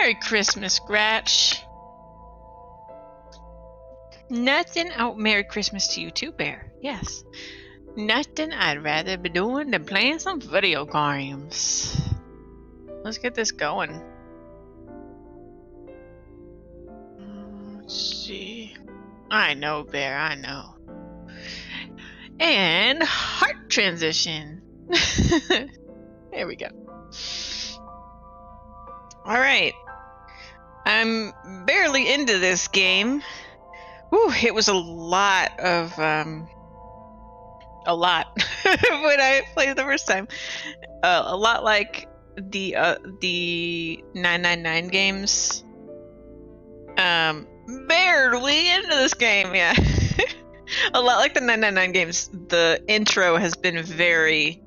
Merry Christmas, Gratch. Nothing. Oh, Merry Christmas to you too, Bear. Yes. Nothing I'd rather be doing than playing some video games. Let's get this going. Let's see. I know, Bear, I know. And heart transition. There we go. Alright. I'm barely into this game. Whew, it was a lot of, when I played the first time. A lot like the 999 games. Barely into this game, yeah. A lot like the 999 games, the intro has been very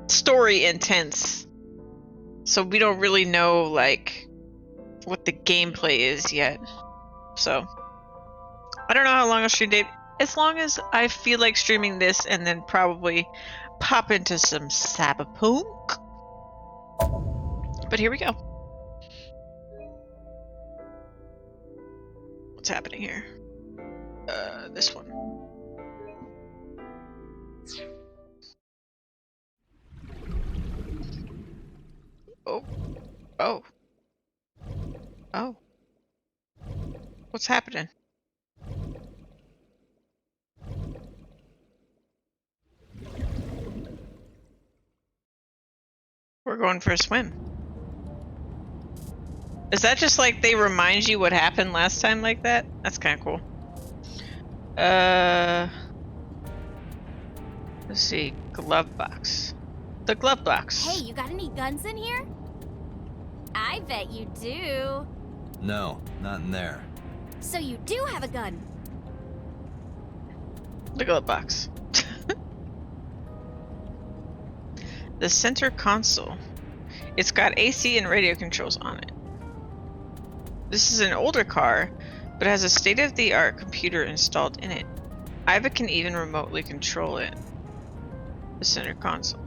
story intense. So we don't really know like what the gameplay is yet. So I don't know how long I'll stream it. As long as I feel like streaming this and then probably pop into some Cyberpunk. But here we go. What's happening here? This one. Oh. Oh. Oh. What's happening? We're going for a swim. Is that just like they remind you what happened last time like that? That's kind of cool. Let's see. Glove box. The glove box. Hey, you got any guns in here? I bet you do. No, not in there. So you do have a gun. The glove box. The center console. It's got AC and radio controls on it. This is an older car, but has a state-of-the-art computer installed in it. Iva can even remotely control it. The center console.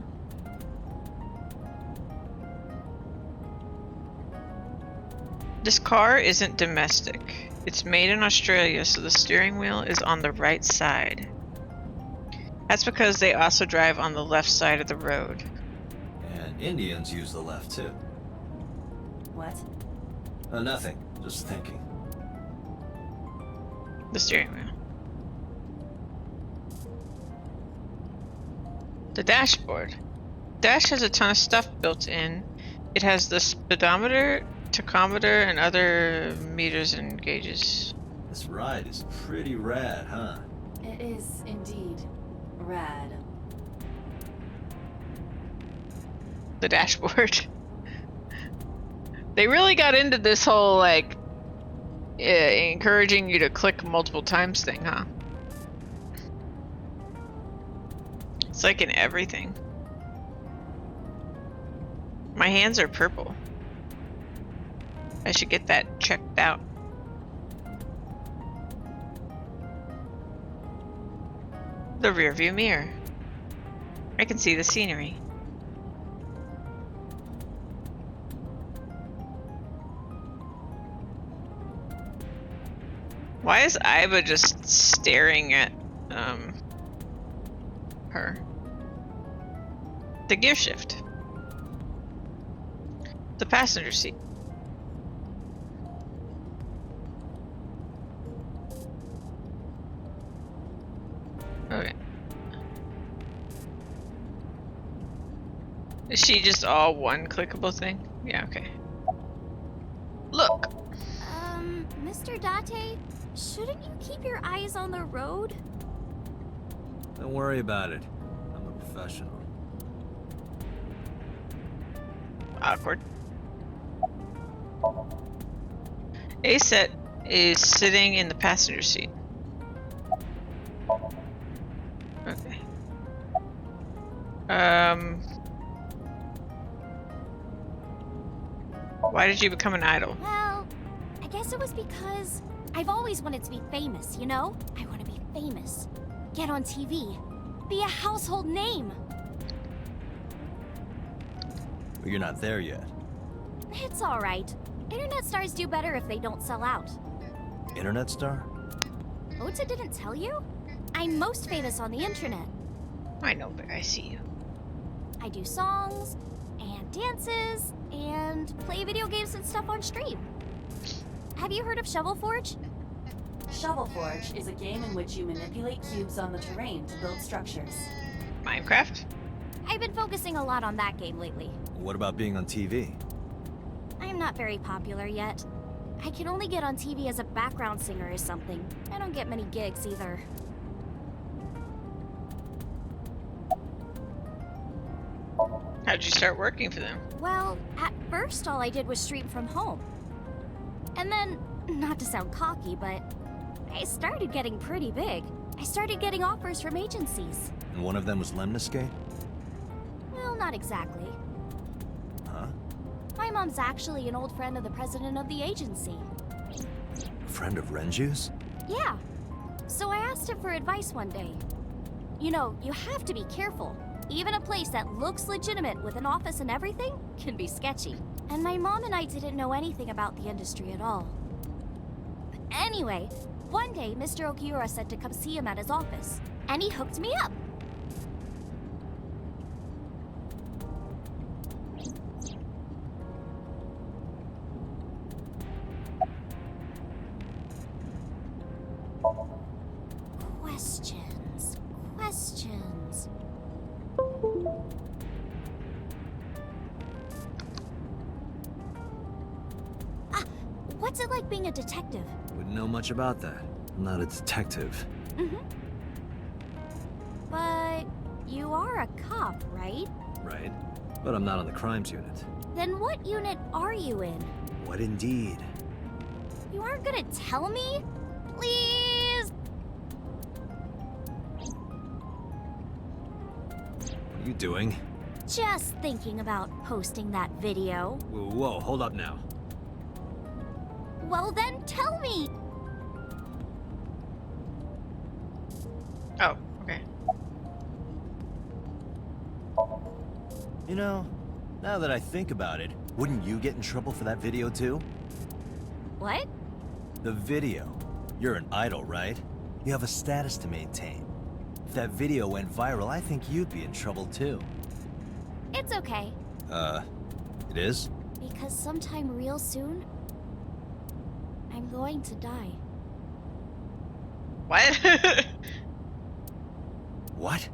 This car isn't domestic. It's made in Australia, so the steering wheel is on the right side. That's because they also drive on the left side of the road. And Indians use the left too. What? Nothing. Just thinking. The steering wheel. The dashboard. Dash has a ton of stuff built in. It has the speedometer, tachometer, and other meters and gauges. This ride is pretty rad, huh? It is indeed rad. The dashboard. They really got into this whole like encouraging you to click multiple times thing, huh? It's like in everything. My hands are purple. I should get that checked out. The rear view mirror. I can see the scenery. Why is Iva just staring at her? The gear shift. The passenger seat. Okay. Is she just all one clickable thing? Yeah, okay. Look! Mr. Date, shouldn't you keep your eyes on the road? Don't worry about it. I'm a professional. Awkward. A-Set is sitting in the passenger seat. Okay. Why did you become an idol? Well, I guess it was because I've always wanted to be famous, you know? I want to be famous. Get on TV. Be a household name. But you're not there yet. It's alright. Internet stars do better if they don't sell out. Internet star? Ota didn't tell you? I'm most famous on the internet. I know, but I see you. I do songs, and dances, and play video games and stuff on stream. Have you heard of Shovel Forge? Shovel Forge is a game in which you manipulate cubes on the terrain to build structures. Minecraft? I've been focusing a lot on that game lately. What about being on TV? I'm not very popular yet. I can only get on TV as a background singer or something. I don't get many gigs either. How'd you start working for them? Well, at first all I did was stream from home. And then, not to sound cocky, but I started getting pretty big. I started getting offers from agencies. And one of them was Lemniscate? Well, not exactly. Huh? My mom's actually an old friend of the president of the agency. A friend of Renju's? Yeah. So I asked him for advice one day. You know, you have to be careful. Even a place that looks legitimate with an office and everything can be sketchy. And my mom and I didn't know anything about the industry at all. Anyway, one day Mr. Okiura said to come see him at his office, and he hooked me up. Questions. What's it like being a detective? Wouldn't know much about that. I'm not a detective. But you are a cop, right? Right. But I'm not on the crimes unit. Then what unit are you in? What indeed? You aren't gonna tell me? Please? What are you doing? Just thinking about posting that video. Whoa, hold up now. Well then tell me! Oh, okay. You know, now that I think about it, wouldn't you get in trouble for that video too? What? The video. You're an idol, right? You have a status to maintain. If that video went viral, I think you'd be in trouble too. It's okay. It is? Because sometime real soon, I'm going to die. What? What?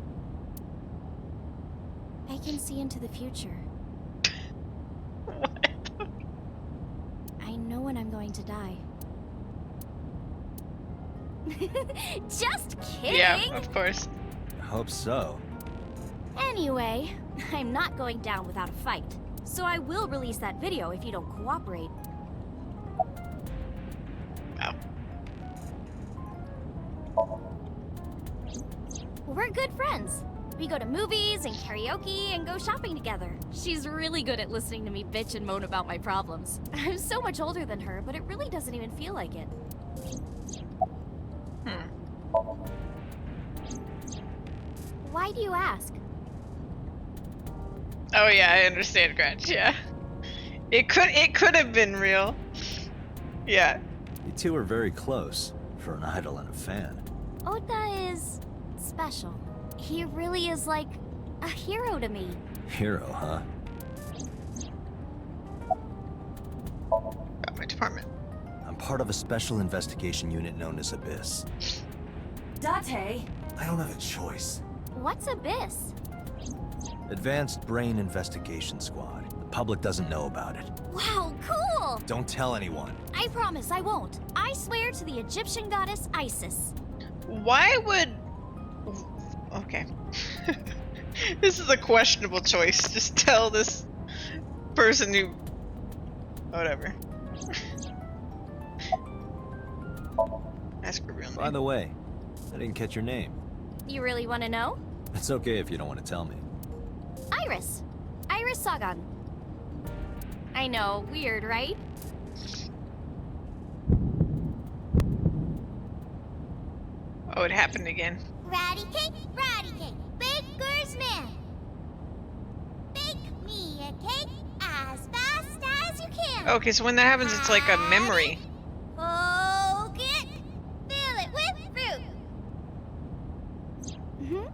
I can see into the future. What? I know when I'm going to die. Just kidding! Yeah, of course. I hope so. Anyway, I'm not going down without a fight. So I will release that video if you don't cooperate. Oh. We're good friends. We go to movies and karaoke and go shopping together. She's really good at listening to me bitch and moan about my problems. I'm so much older than her, but it really doesn't even feel like it. Why do you ask? Oh yeah, I understand, Gretch. Yeah, it could have been real. Yeah. You two are very close for an idol and a fan. Ota is special. He really is like a hero to me. Hero, huh? Got my department. I'm part of a special investigation unit known as Abyss. Date! I don't have a choice. What's Abyss? Advanced Brain Investigation Squad. The public doesn't know about it. Wow, cool! Don't tell anyone. I promise I won't. I swear to the Egyptian goddess Isis. Why would... Okay. This is a questionable choice. Just tell this person who... Whatever. Ask her real name. By the way, I didn't catch your name. You really want to know? It's okay if you don't want to tell me. Iris. Iris Sagan. I know, weird, right? Oh, it happened again. Ratty cake, baker's man. Bake me a cake as fast as you Okay, so when that happens, it's like a memory. Poke it. Fill it with fruit.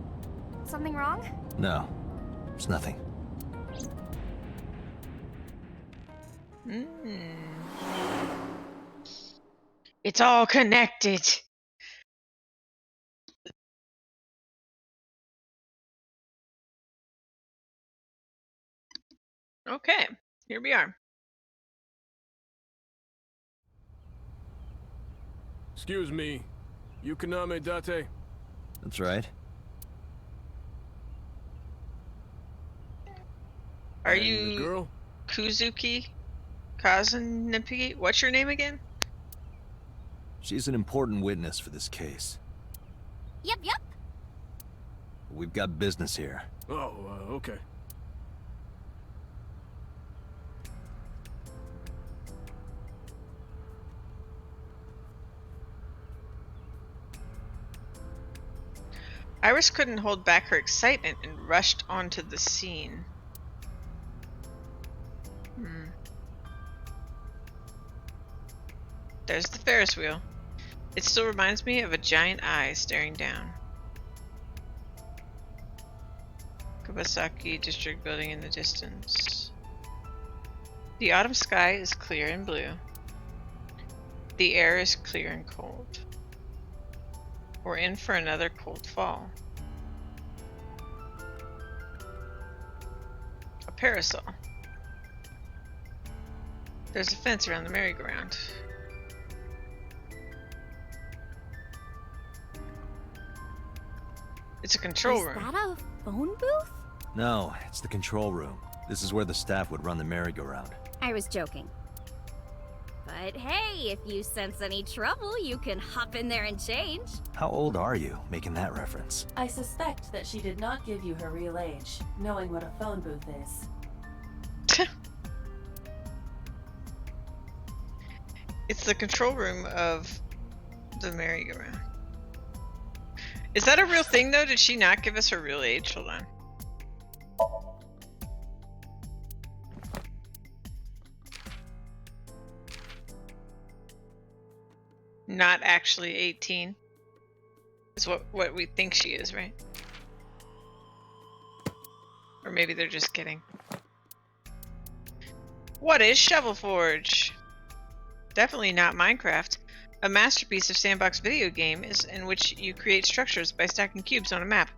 Something wrong? No, it's nothing. It's all connected. Okay, here we are. Excuse me, Yukaname Date? That's right. Are And the you girl? Kuzuki Kazunipi? What's your name again? She's an important witness for this case. Yep. We've got business here. Oh, okay. Iris couldn't hold back her excitement and rushed onto the scene. There's the Ferris wheel. It still reminds me of a giant eye staring down. Kawasaki District Building in the distance. The autumn sky is clear and blue. The air is clear and cold. We're in for another cold fall. A parasol. There's a fence around the merry-go-round. It's a control room. Is that a phone booth? No, it's the control room. This is where the staff would run the merry-go-round. I was joking. But hey, if you sense any trouble, you can hop in there and change. How old are you, making that reference? I suspect that she did not give you her real age, knowing what a phone booth is. It's the control room of the merry-go-round. Is that a real thing, though? Did she not give us her real age? Hold on. Not actually 18. Is what we think she is, right? Or maybe they're just kidding. What is Shovel Forge? Definitely not Minecraft. A masterpiece of sandbox video game is in which you create structures by stacking cubes on a map.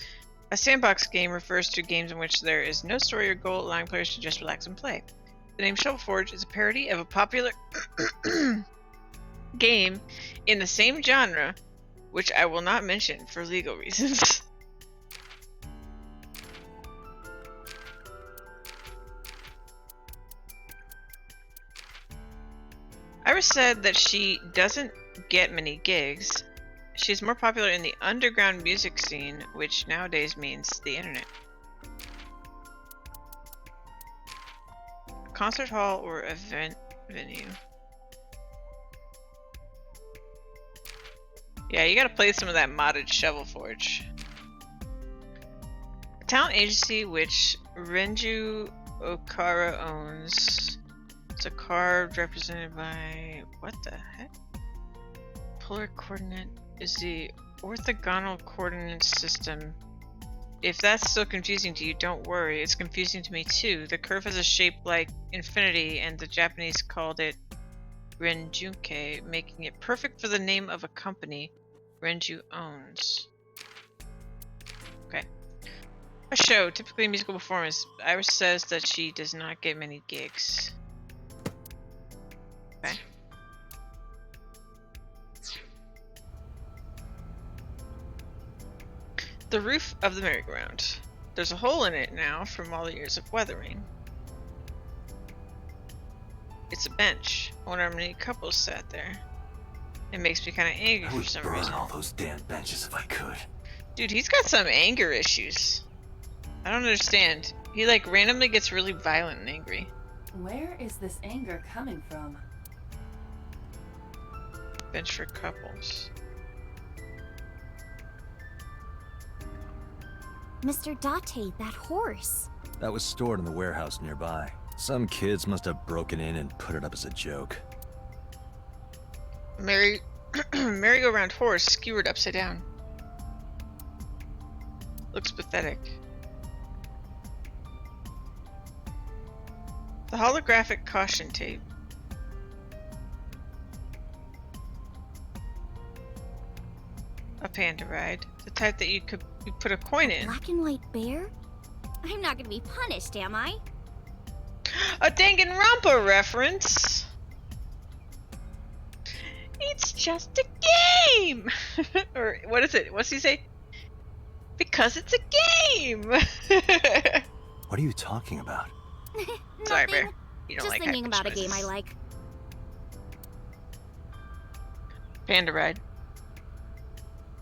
A sandbox game refers to games in which there is no story or goal, allowing players to just relax and play. The name Shovel Forge is a parody of a popular game in the same genre, which I will not mention for legal reasons. Iris said that she doesn't get many gigs. She's more popular in the underground music scene, which nowadays means the internet. A concert hall or event venue. Yeah, you gotta play some of that modded Shovel Forge. A talent agency which Renju Okara owns. It's a card represented by... what the heck? Polar coordinate is the orthogonal coordinate system. If that's still confusing to you, don't worry. It's confusing to me too. The curve has a shape like infinity, and the Japanese called it Renjuke, making it perfect for the name of a company Renju owns. Okay. A show, typically a musical performance. Iris says that she does not get many gigs. Okay. The roof of the merry-go-round. There's a hole in it now from all the years of weathering. It's a bench. I wonder how many couples sat there. It makes me kind of angry for some reason. all those damn benches if I could. Dude, he's got some anger issues. I don't understand. He like randomly gets really violent and angry. Where is this anger coming from? Bench for couples. Mr. Date, that horse. That was stored in the warehouse nearby. Some kids must have broken in and put it up as a joke. Merry-go-round horse skewered upside down. Looks pathetic. The holographic caution tape. A panda ride. The type that you put a coin in. Black and white bear? I'm not gonna be punished, am I? A Danganronpa reference! It's just a game! Or what is it? What's he say? Because it's a game! What are you talking about? Sorry, Bear. Nothing. You don't Just like thinking high-pitched about a game I noises. like. Panda ride.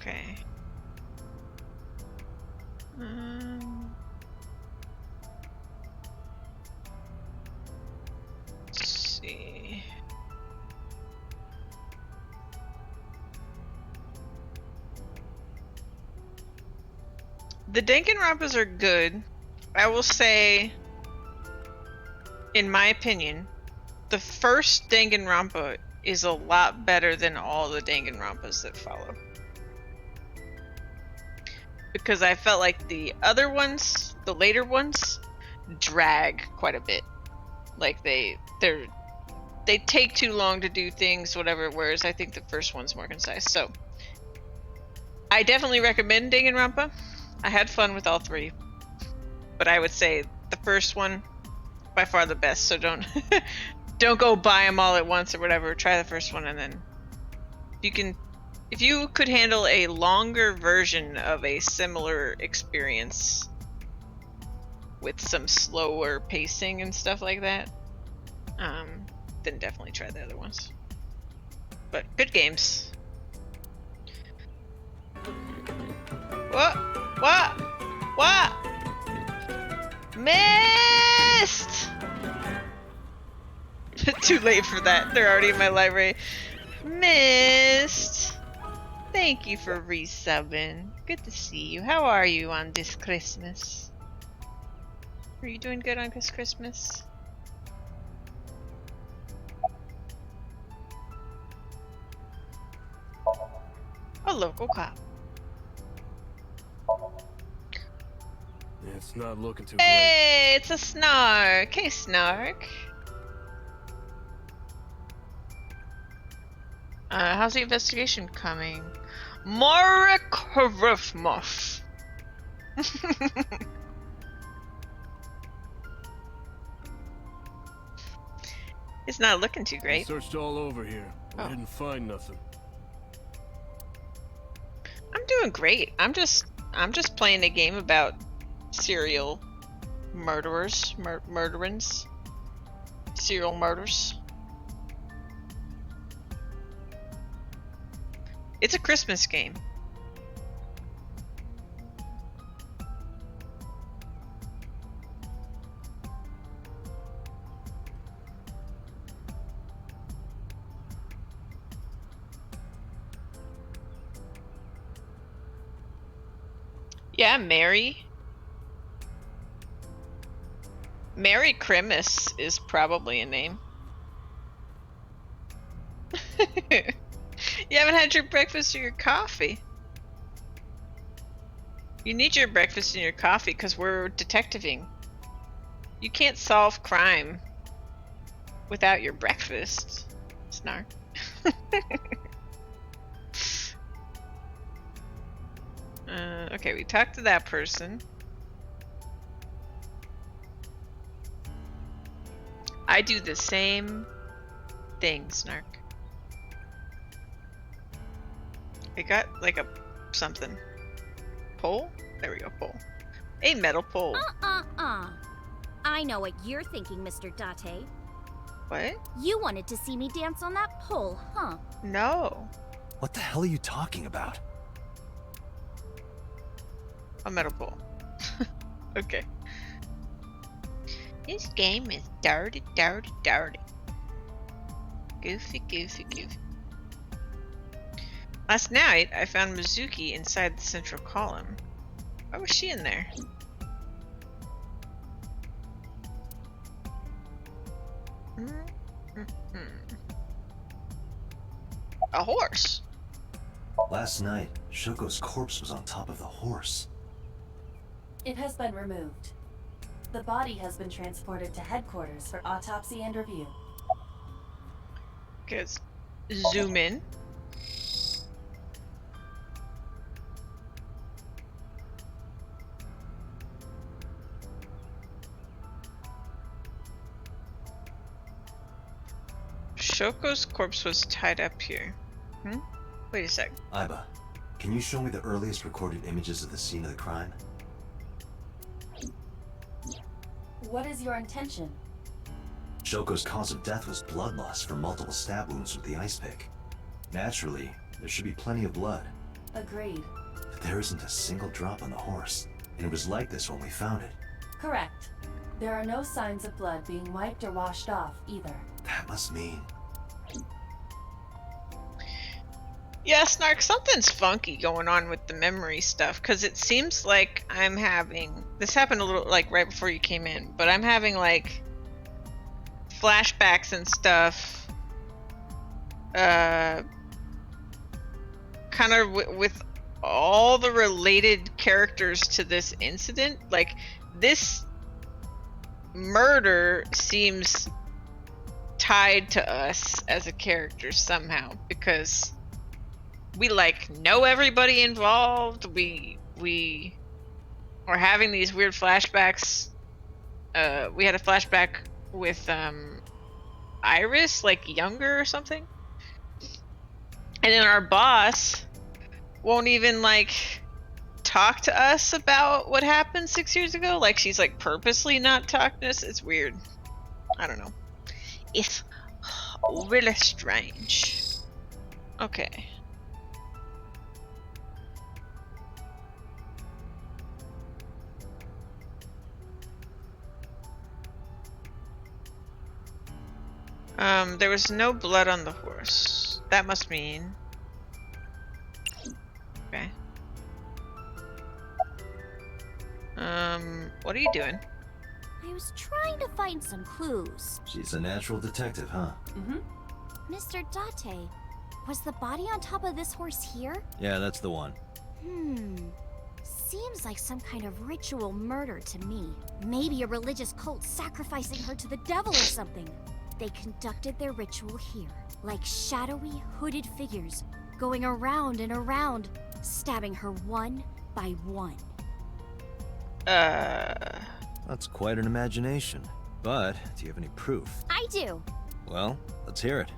Okay. Let's see. The Danganronpas are good. I will say, in my opinion, the first Danganronpa is a lot better than all the Danganronpas that follow. Because I felt like the other ones, the later ones, drag quite a bit. Like they take too long to do things, whatever, whereas I think the first one's more concise. So I definitely recommend Danganronpa. I had fun with all three. But I would say the first one, by far the best, so don't don't go buy them all at once or whatever. Try the first one, and then if you could handle a longer version of a similar experience with some slower pacing and stuff like that, then definitely try the other ones. But good games. What? Missed! Too late for that. They're already in my library. Missed! Thank you for resubbing. Good to see you. How are you on this Christmas? Are you doing good on this Christmas? A local cop. It's not looking too great. Hey, it's a Snark. Hey, Snark. How's the investigation coming? Marek Harifmov. It's not looking too I great. searched all over here. Oh. I didn't find nothing. I'm doing great. I'm just playing a game about serial murderers, murderins, serial murders. It's a Christmas game. Yeah, Mary Crimus is probably a name. You haven't had your breakfast or your coffee. You need your breakfast and your coffee because we're detectiving. You can't solve crime without your breakfast, Snark. Okay, we talked to that person. I do the same thing, Snark. I got like a something. Pole? There we go, pole. A metal pole. I know what you're thinking, Mr. Date. What? You wanted to see me dance on that pole, huh? No. What the hell are you talking about? A metal pole. Okay. This game is dirty. Goofy. Last night, I found Mizuki inside the central column. Why was she in there? A horse. Last night, Shoko's corpse was on top of the horse. It has been removed. The body has been transported to headquarters for autopsy and review. Okay, let's zoom in. Shoko's corpse was tied up here. Wait a sec. Aiba, can you show me the earliest recorded images of the scene of the crime? What is your intention? Shoko's cause of death was blood loss from multiple stab wounds with the ice pick. Naturally, there should be plenty of blood. Agreed. But there isn't a single drop on the horse, and it was like this when we found it. Correct. There are no signs of blood being wiped or washed off, either. That must mean... Yeah, Snark, something's funky going on with the memory stuff, because it seems like I'm having... This happened a little, like, right before you came in, but I'm having, like, flashbacks and stuff, kind of with all the related characters to this incident. Like, this murder seems tied to us as a character somehow, because we like know everybody involved. We are having these weird flashbacks. We had a flashback with Iris, like younger or something, and then our boss won't even like talk to us about what happened 6 years ago. Like, she's like purposely not talking to us. It's weird. I don't know. It's really strange. Okay. There was no blood on the horse. That must mean... Okay. What are you doing? I was trying to find some clues. She's a natural detective, huh? Mr. Date, was the body on top of this horse here? Yeah, that's the one. Seems like some kind of ritual murder to me. Maybe a religious cult sacrificing her to the devil or something. They conducted their ritual here, like shadowy, hooded figures, going around and around, stabbing her one by one. That's quite an imagination. But, do you have any proof? I do. Well, let's hear it.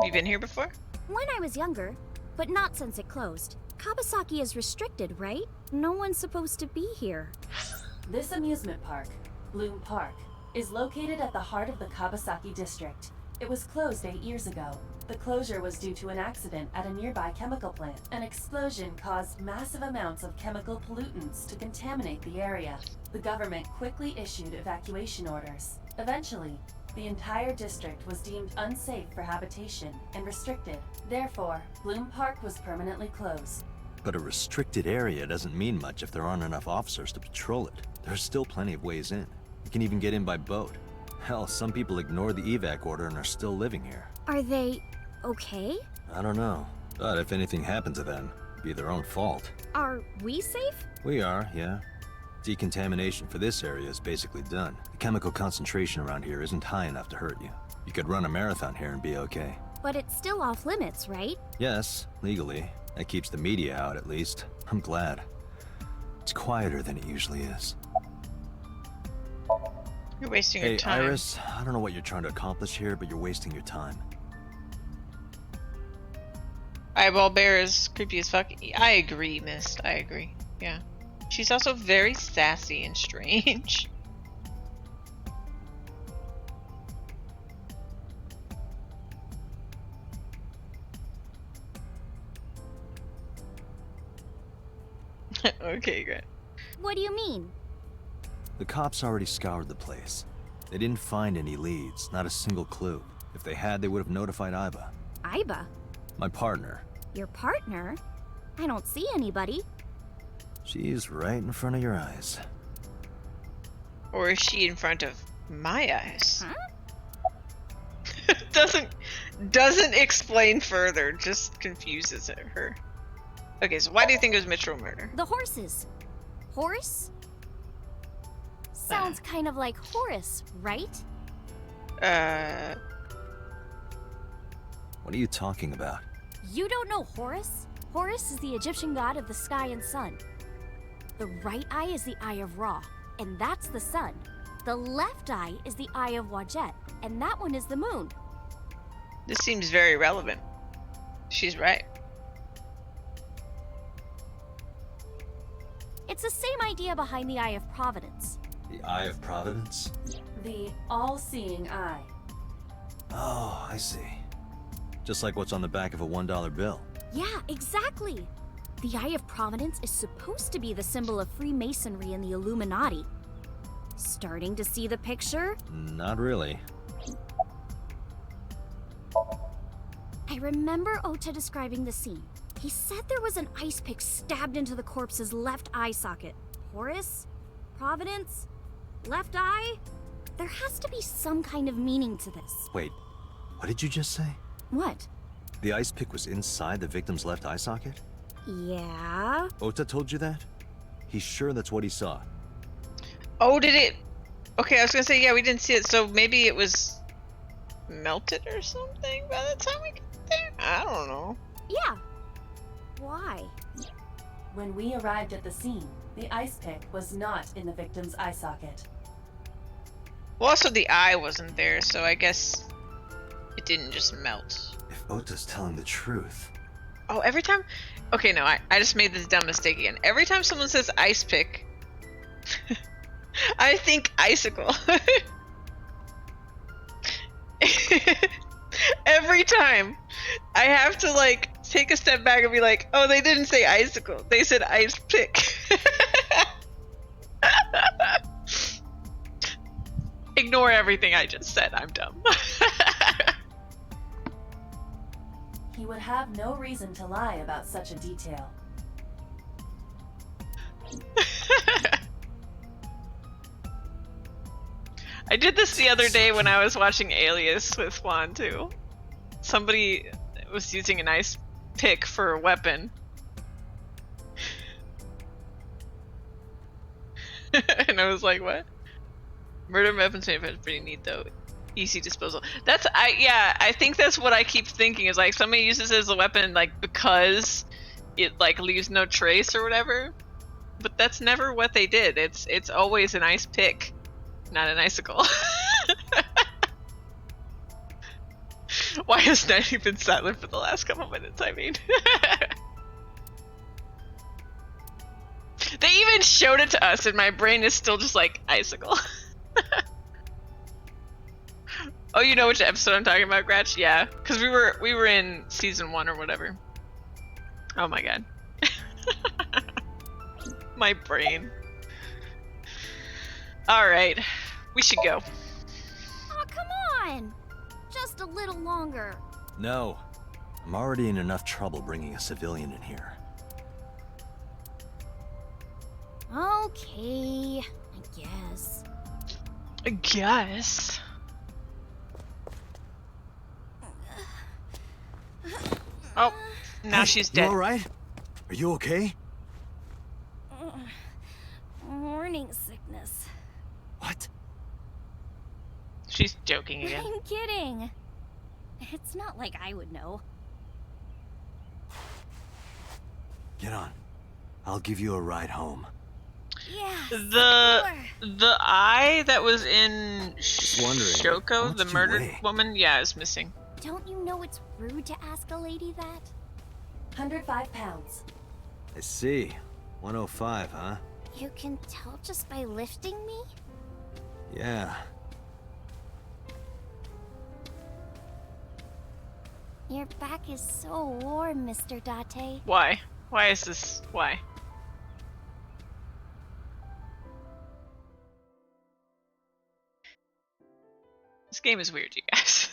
You been here before? When I was younger, but not since it closed. Kabasaki is restricted, right? No one's supposed to be here. This amusement park, Bloom Park, is located at the heart of the Kabasaki district. It was closed 8 years ago. The closure was due to an accident at a nearby chemical plant. An explosion caused massive amounts of chemical pollutants to contaminate the area. The government quickly issued evacuation orders. Eventually, the entire district was deemed unsafe for habitation and restricted. Therefore, Bloom Park was permanently closed. But a restricted area doesn't mean much if there aren't enough officers to patrol it. There's still plenty of ways in. You can even get in by boat. Hell, some people ignore the evac order and are still living here. Are they okay? I don't know. But if anything happened to them, it'd be their own fault. Are we safe? We are, yeah. Decontamination for this area is basically done. The chemical concentration around here isn't high enough to hurt you. You could run a marathon here and be okay. But it's still off limits, right? Yes, legally. That keeps the media out at least. I'm glad. It's quieter than it usually is. You're wasting Hey, your time. Iris, I don't know what you're trying to accomplish here, but you're wasting your time. Eyeball Bear is creepy as fuck. I agree, Mist. I agree. Yeah. She's also very sassy and strange. Okay, great. What do you mean? The cops already scoured the place. They didn't find any leads, not a single clue. If they had, they would have notified Aiba. Aiba? My partner. Your partner? I don't see anybody. She's right in front of your eyes. Or is she in front of my eyes? Huh? Doesn't explain further, just confuses her. Okay, so why do you think it was Mitchell murder? The horses. Horse? Sounds kind of like Horus, right? What are you talking about? You don't know Horus? Horus is the Egyptian god of the sky and sun. The right eye is the eye of Ra, and that's the sun. The left eye is the eye of Wajet, and that one is the moon. This seems very relevant. She's right. It's the same idea behind the Eye of Providence. The Eye of Providence? The all-seeing eye. Oh, I see. Just like what's on the back of a $1 bill. Yeah, exactly. The Eye of Providence is supposed to be the symbol of Freemasonry and the Illuminati. Starting to see the picture? Not really. I remember Ota describing the scene. He said there was an ice pick stabbed into the corpse's left eye socket. Horus? Providence? Left eye? There has to be some kind of meaning to this. Wait, what did you just say? What? The ice pick was inside the victim's left eye socket? Yeah? Ota told you that? He's sure that's what he saw. Oh, did it? Okay, I was gonna say, yeah, we didn't see it, so maybe it was melted or something by the time we get there? I don't know. Yeah. Why? When we arrived at the scene, the ice pick was not in the victim's eye socket. Well, also the eye wasn't there, so I guess it didn't just melt. If Ota's telling the truth... Oh, every time... Okay, no, I just made this dumb mistake again. Every time someone says ice pick, I think icicle. Every time. I have to, like, take a step back and be like, oh, they didn't say icicle. They said ice pick. Ignore everything I just said. I'm dumb. He would have no reason to lie about such a detail. I did this the other day when I was watching Alias with Juan too. Somebody was using an ice pick for a weapon. And I was like, what? Murder weapons manufacturing pretty neat though. Easy disposal. I think that's what I keep thinking is like somebody uses it as a weapon like because it like leaves no trace or whatever. But that's never what they did. It's always an ice pick, not an icicle. Why has Nighty been silent for the last couple minutes, I mean? They even showed it to us and my brain is still just like icicle. Oh, you know which episode I'm talking about, Gratch? Yeah, because we were in season 1 or whatever. Oh my god. My brain. Alright, we should go. Oh, come on! Just a little longer. No. I'm already in enough trouble bringing a civilian in here. Okay, I guess. I guess. Oh, now she's dead. You alright? Are you okay? Morning sickness. What? She's joking again. I'm kidding. It's not like I would know. Get on. I'll give you a ride home. Yeah. The eye that was in Just wondering, how Shoko, much the do you murdered weigh? woman, yeah, is missing. Don't you know it's rude to ask a lady that? 105 pounds. I see. 105, huh? You can tell just by lifting me? Yeah. Your back is so warm, Mr. Date. Why? Why is this? Why? This game is weird, you guys.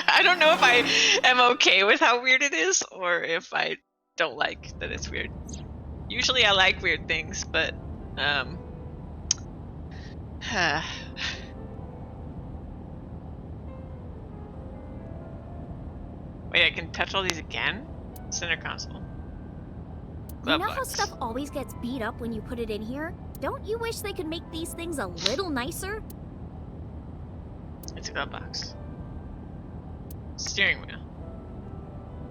I don't know if I am okay with how weird it is, or if I don't like that it's weird. Usually I like weird things, but, Wait, I can touch all these again? Center console. You know how Glove box. stuff always gets beat up when you put it in here? Don't you wish they could make these things a little nicer? It's a glove box. Steering wheel.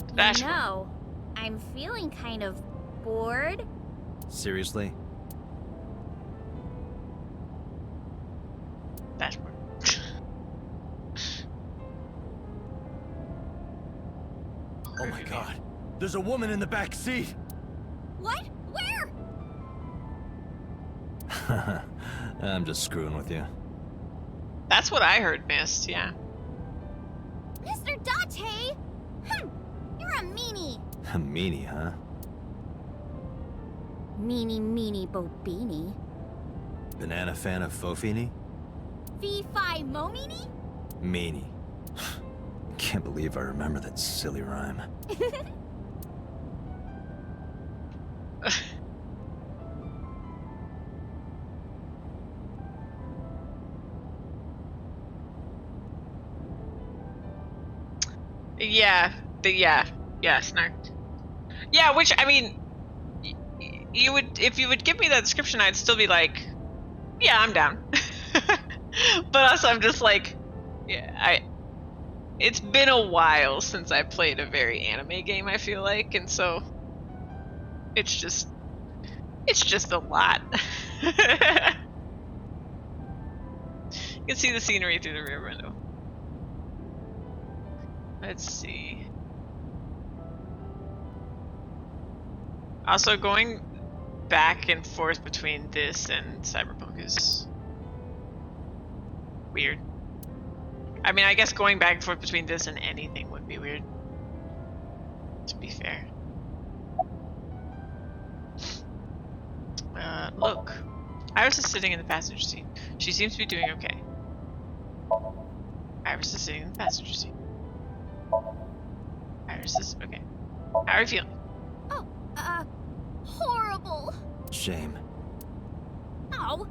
You Dashboard. know, I'm feeling kind of bored. Seriously? Dashboard. Oh my god. There's a woman in the back seat! What? Where? I'm just screwing with you. That's what I heard, Mist, yeah. Mr. Date! You're a meanie. A meanie, huh? Meanie bobini. Banana fan of Fofini? Fee-fi mo-meanie? Meanie. Can't believe I remember that silly rhyme. Yeah, snark. Yeah, which, I mean, you would, if you would give me that description, I'd still be like, yeah, I'm down. But also, I'm just like, yeah, it's been a while since I played a very anime game, I feel like, and so it's just a lot. You can see the scenery through the rear window. Let's see. Also, going back and forth between this and Cyberpunk is weird. I mean, I guess going back and forth between this and anything would be weird, to be fair. Look. Iris is sitting in the passenger seat. She seems to be doing okay. Iris is sitting in the passenger seat. Iris is okay. How are you feeling? Horrible. Shame. Oh,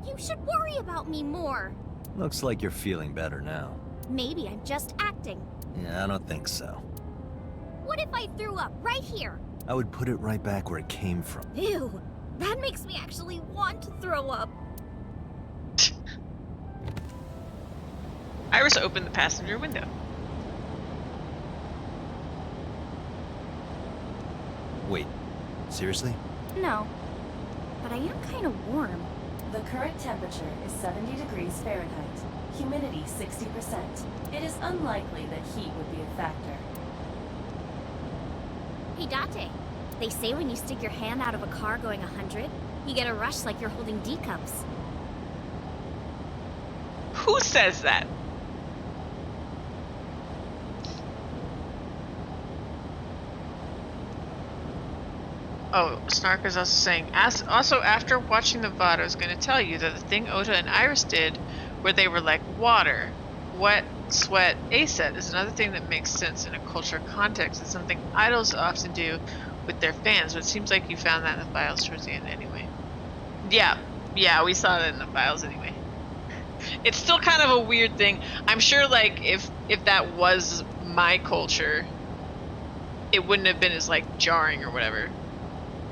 you should worry about me more. Looks like you're feeling better now. Maybe I'm just acting. Yeah, I don't think so. What if I threw up right here? I would put it right back where it came from. Ew, that makes me actually want to throw up. Iris opened the passenger window. Wait, seriously? No, but I am kind of warm. The current temperature is 70 degrees Fahrenheit. Humidity 60%. It is unlikely that heat would be a factor. Hey, Date, they say when you stick your hand out of a car going 100, you get a rush like you're holding D cups. Who says that? Oh, Snark is also saying, also after watching the VOD, I was going to tell you that the thing Ota and Iris did, where they were like water, wet, sweat, ASET, is another thing that makes sense in a culture context. It's something idols often do with their fans, but it seems like you found that in the files towards the end anyway. Yeah, we saw that in the files anyway. It's still kind of a weird thing. I'm sure, like, if that was my culture, it wouldn't have been as, like, jarring or whatever.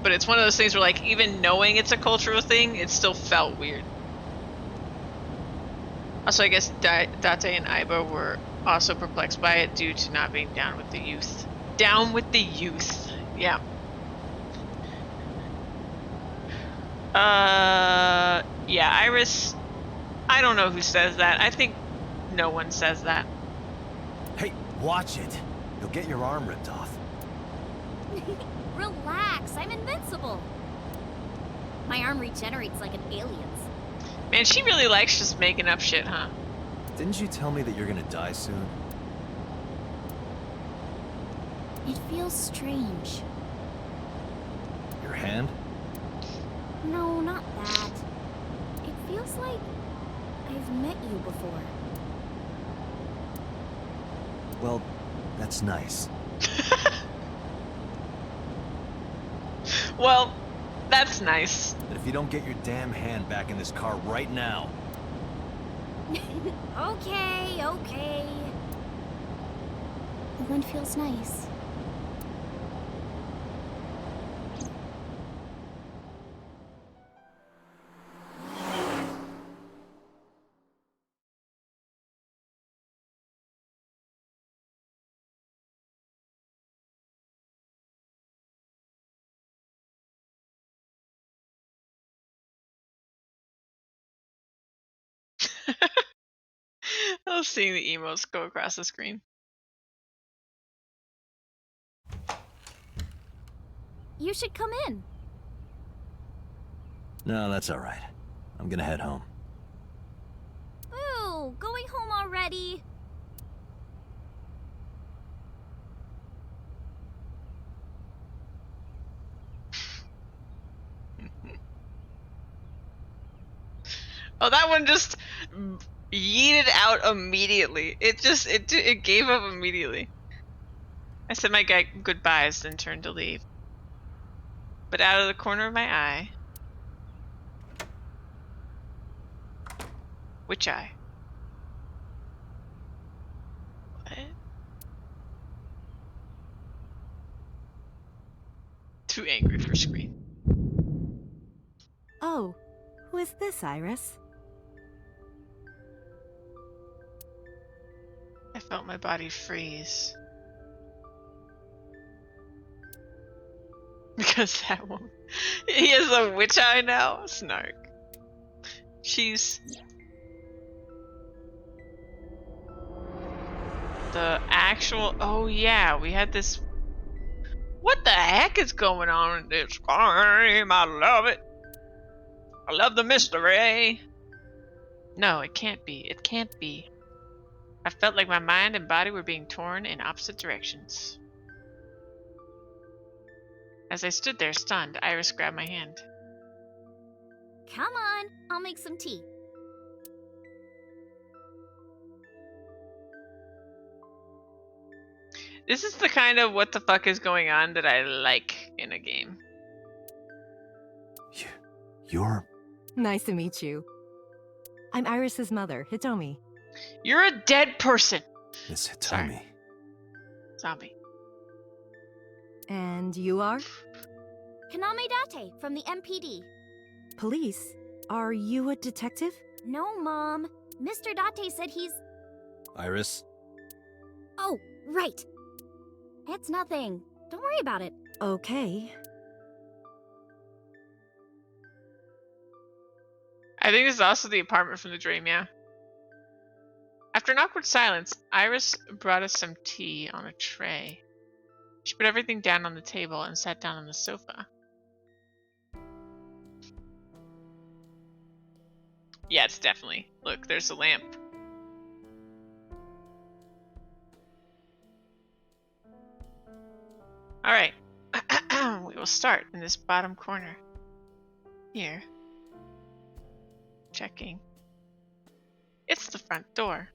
But it's one of those things where, like, even knowing it's a cultural thing, it still felt weird. Also, I guess Date and Aiba were also perplexed by it due to not being down with the youth. Down with the youth. Yeah. Yeah, Iris, I don't know who says that. I think no one says that. Hey, watch it! You'll get your arm ripped off. Relax, I'm invincible. My arm regenerates like an alien's. Man, she really likes just making up shit, huh? Didn't you tell me that you're gonna die soon? It feels strange. Your hand? No, not that. It feels like I've met you before. Well, that's nice. Well, that's nice. But if you don't get your damn hand back in this car right now, Okay, okay. The wind feels nice. I love seeing the emotes go across the screen. You should come in. No, that's all right. I'm gonna head home. Ooh, going home already? Oh, that one just yeeted out immediately. It gave up immediately. I said my goodbyes, then turned to leave. But out of the corner of my eye, which eye? What? Too angry for screen. Oh, who is this, Iris? I felt my body freeze. Because that one. He has a witch eye now? Snark. She's. The actual. Oh, yeah, we had this. What the heck is going on in this game? I love it. I love the mystery. No, it can't be. It can't be. I felt like my mind and body were being torn in opposite directions. As I stood there stunned, Iris grabbed my hand. Come on, I'll make some tea. This is the kind of what the fuck is going on that I like in a game. You're... Nice to meet you. I'm Iris's mother, Hitomi. You're a dead person. Miss Hitomi. Sorry. Zombie. And you are? Kaname Date from the MPD. Police? Are you a detective? No, Mom. Mr. Date said he's... Iris? Oh, right. It's nothing. Don't worry about it. Okay. I think this is also the apartment from the dream, yeah. After an awkward silence, Iris brought us some tea on a tray. She put everything down on the table and sat down on the sofa. Yeah, it's definitely. Look, there's a lamp. Alright. We will start in this bottom corner. Here. Checking. It's the front door.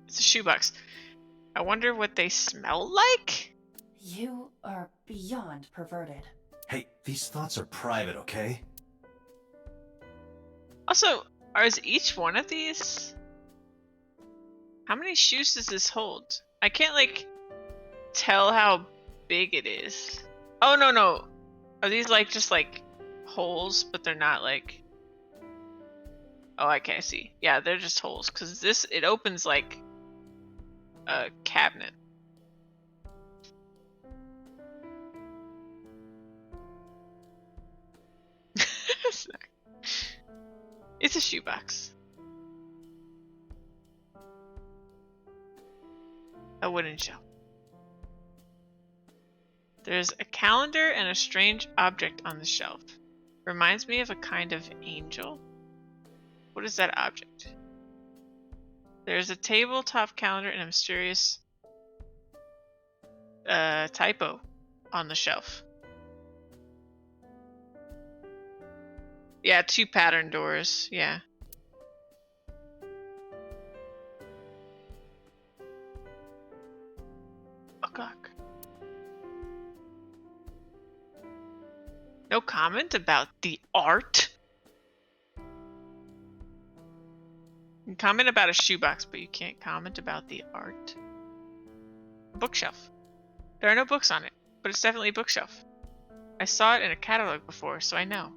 It's a shoebox. I wonder what they smell like? You are beyond perverted. Hey, these thoughts are private, okay? Also, is each one of these? How many shoes does this hold? I can't, like, tell how big it is. Oh, no. Are these, like, just, like, holes, but they're not, like... Oh, okay, I see. Yeah, they're just holes, because this, it opens, like, a cabinet. It's a shoebox. A wooden shelf. There's a calendar and a strange object on the shelf. Reminds me of a kind of angel. What is that object? There's a tabletop calendar and a mysterious typo on the shelf. Yeah, 2 pattern doors. Yeah. A clock. No comment about the art? You can comment about a shoebox, but you can't comment about the art. Bookshelf. There are no books on it, but it's definitely a bookshelf. I saw it in a catalog before, so I know.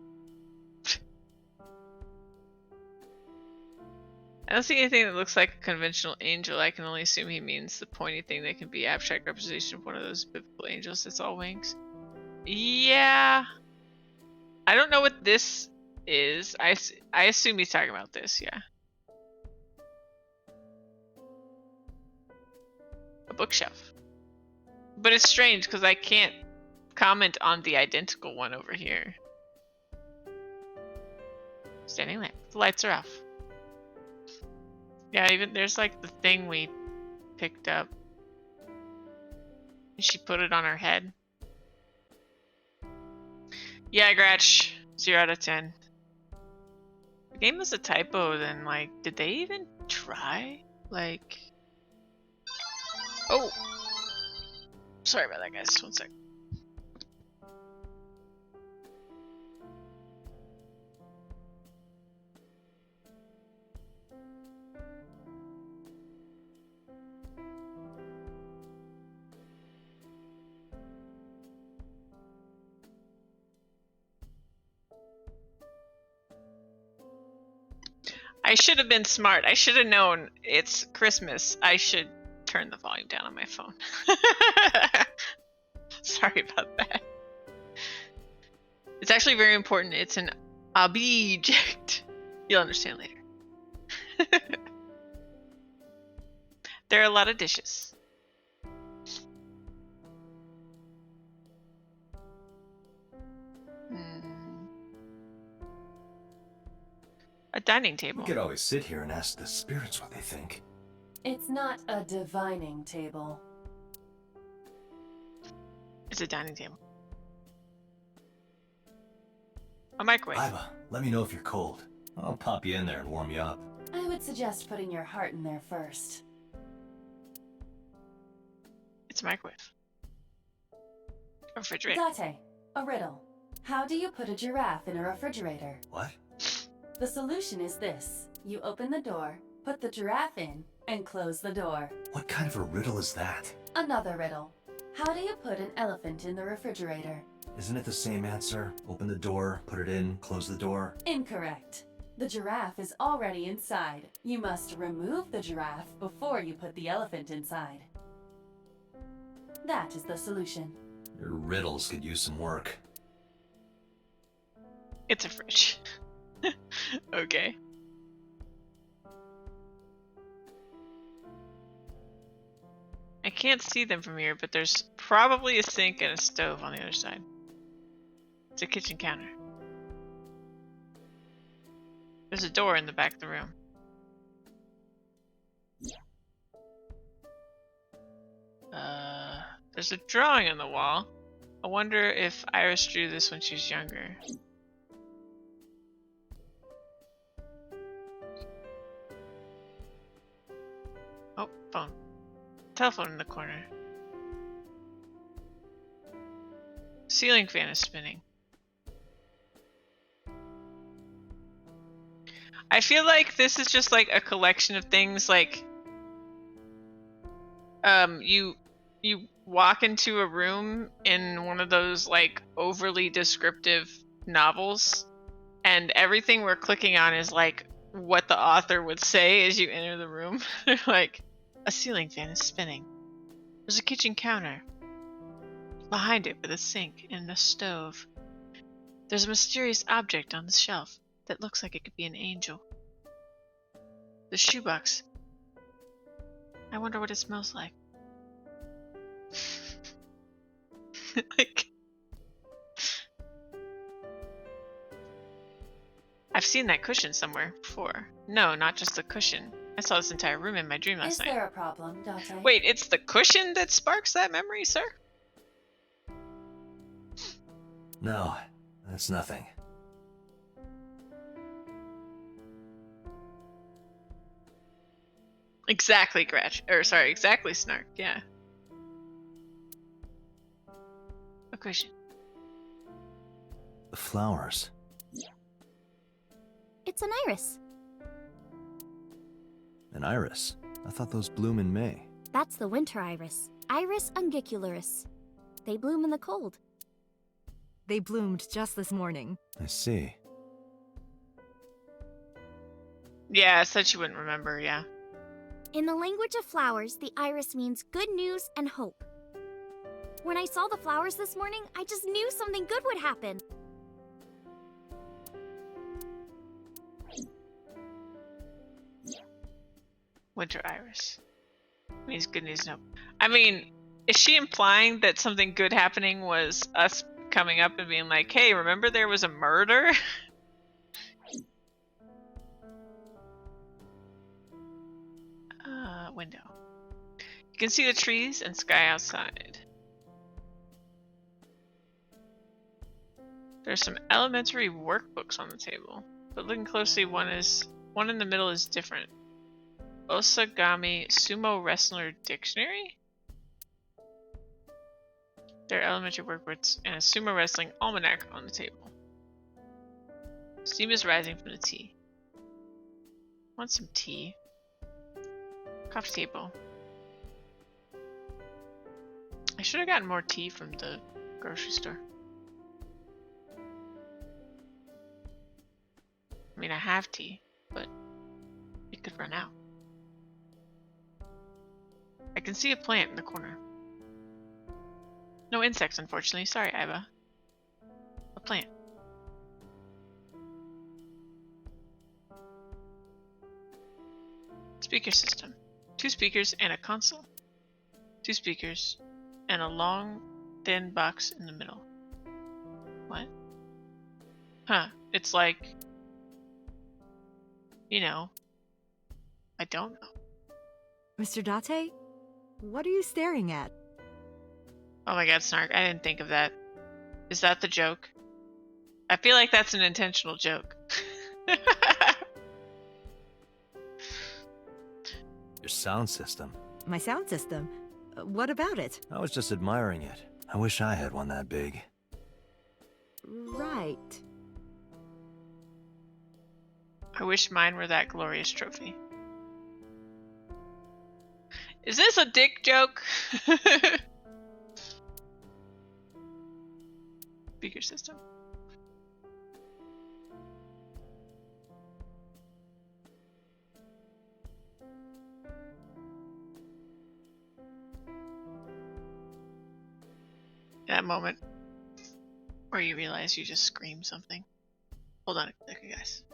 I don't see anything that looks like a conventional angel. I can only assume he means the pointy thing that can be abstract representation of one of those biblical angels that's all wings. Yeah. I don't know what this is. I assume he's talking about this, yeah. A bookshelf. But it's strange because I can't comment on the identical one over here. Standing lamp. The lights are off. Yeah, even there's like the thing we picked up. She put it on her head. Yeah, Gratch. 0 out of 10. If the game was a typo, then like, did they even try? Like, oh, sorry about that, guys. 1 sec. I should have been smart. I should have known it's Christmas. I should turn the volume down on my phone. Sorry about that. It's actually very important. It's an object. You'll understand later. There are a lot of dishes. A dining We table. could always sit here and ask the spirits what they think. It's not a divining table. It's a dining table. A microwave. Iva, let me know if you're cold. I'll pop you in there and warm you up. I would suggest putting your heart in there first. It's a microwave. A refrigerator. Date, a riddle. How do you put a giraffe in a refrigerator? What? The solution is this. You open the door, put the giraffe in, and close the door. What kind of a riddle is that? Another riddle. How do you put an elephant in the refrigerator? Isn't it the same answer? Open the door, put it in, close the door. Incorrect. The giraffe is already inside. You must remove the giraffe before you put the elephant inside. That is the solution. Your riddles could use some work. It's a fridge. Okay. I can't see them from here, but there's probably a sink and a stove on the other side. It's a kitchen counter. There's a door in the back of the room. There's a drawing on the wall. I wonder if Iris drew this when she was younger. Oh, phone. Telephone in the corner. Ceiling fan is spinning. I feel like this is just like a collection of things like you walk into a room in one of those like overly descriptive novels and everything we're clicking on is like what the author would say as you enter the room. Like a ceiling fan is spinning. There's a kitchen counter. Behind it with a sink and a stove. There's a mysterious object on the shelf that looks like it could be an angel. The shoebox. I wonder what it smells like. Like, I've seen that cushion somewhere before. No, not just the cushion. I saw this entire room in my dream last Is night. there a problem, Date? Wait, it's the cushion that sparks that memory, sir? No, that's nothing. Exactly, Gretch. Or sorry, exactly, Snark. Yeah. A cushion. The flowers. It's an iris. An iris? I thought those bloom in May. That's the winter iris. Iris ungicularis. They bloom in the cold. They bloomed just this morning. I see. Yeah, I said she wouldn't remember, yeah. In the language of flowers, the iris means good news and hope. When I saw the flowers this morning, I just knew something good would happen. Winter iris. Means good news, no. I mean, is she implying that something good happening was us coming up and being like, hey, remember there was a murder? Window. You can see the trees and sky outside. There's some elementary workbooks on the table, but looking closely, one in the middle is different. Osagami Sumo Wrestler Dictionary? There are elementary workbooks and a sumo wrestling almanac on the table. Steam is rising from the tea. Want some tea? Coffee table. I should have gotten more tea from the grocery store. I mean, I have tea, but it could run out. I can see a plant in the corner. No insects, unfortunately. Sorry, Iva. A plant. Speaker system. 2 speakers and a console. 2 speakers and a long, thin box in the middle. What? Huh. It's like... You know. I don't know. Mr. Date? What are you staring at? Oh my god, Snark. I didn't think of that. Is that the joke? I feel like that's an intentional joke. Your sound system. My sound system. What about it? I was just admiring it. I wish I had one that big. Right. I wish mine were that glorious trophy. Is this a dick joke? Speaker system. That moment where you realize you just screamed something. Hold on a second, guys.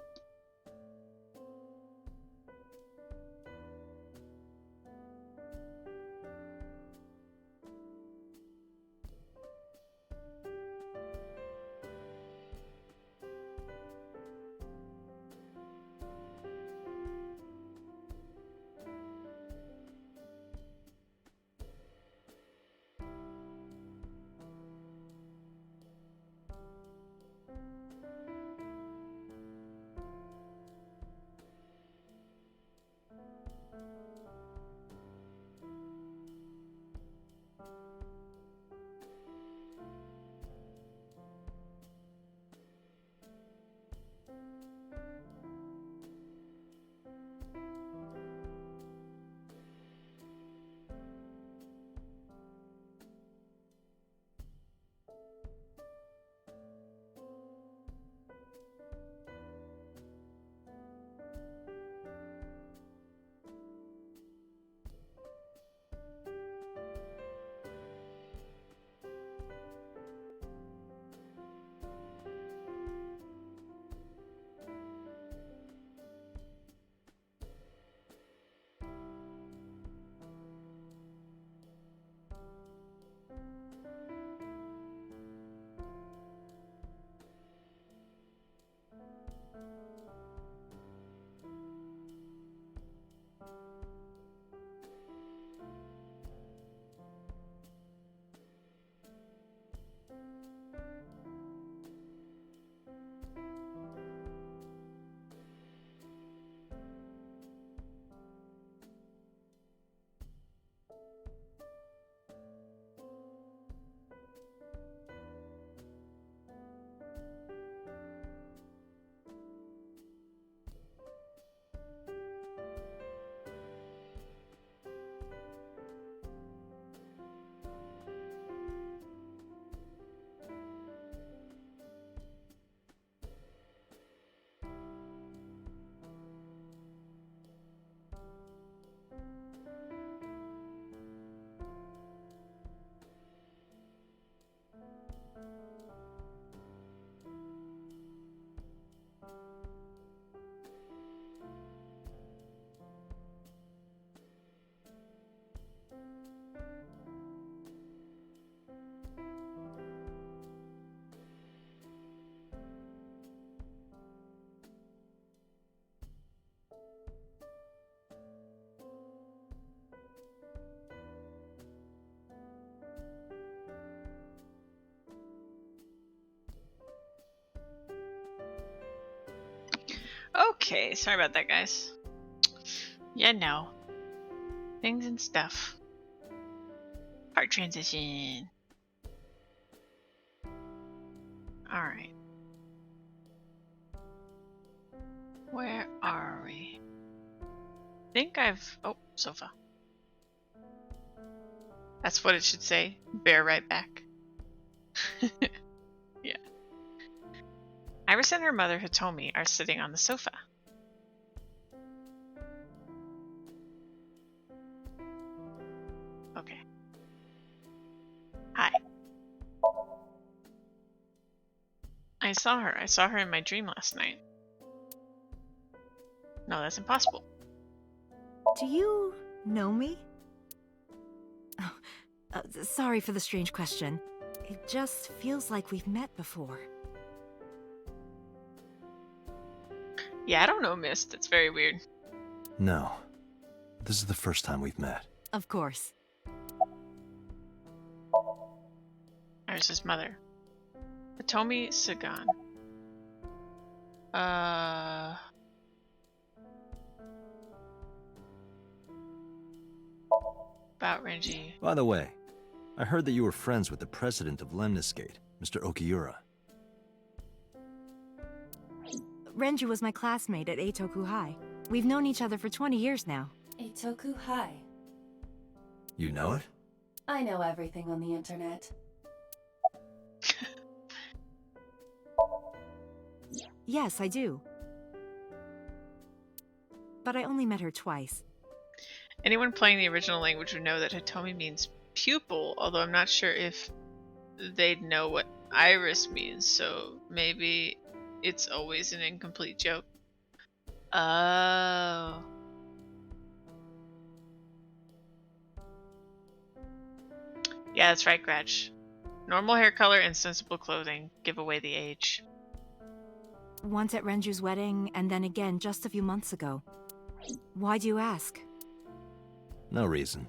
Okay, sorry about that, guys. Yeah, no. Things and stuff. Part transition. Alright. Where are we? I think I've... Oh, sofa. That's what it should say. Bear right back. Yeah. Iris and her mother, Hitomi, are sitting on the sofa. Okay. Hi. I saw her. I saw her in my dream last night. No, that's impossible. Do you know me? Oh, sorry for the strange question. It just feels like we've met before. Yeah, I don't know, Miss. That's very weird. No. This is the first time we've met. Of course. Iris' mother. Hitomi Sagan. About Renji. By the way, I heard that you were friends with the president of Lemniscate, Mr. Okiura. Renju was my classmate at Eitoku High. We've known each other for 20 years now. Eitoku High. You know it? I know everything on the internet. Yes, I do. But I only met her twice. Anyone playing the original language would know that Hitomi means pupil, although I'm not sure if they'd know what Iris means, so maybe it's always an incomplete joke. Oh. Yeah, that's right, Gretch. Normal hair color and sensible clothing give away the age. Once at Renju's wedding, and then again just a few months ago. Why do you ask? No reason.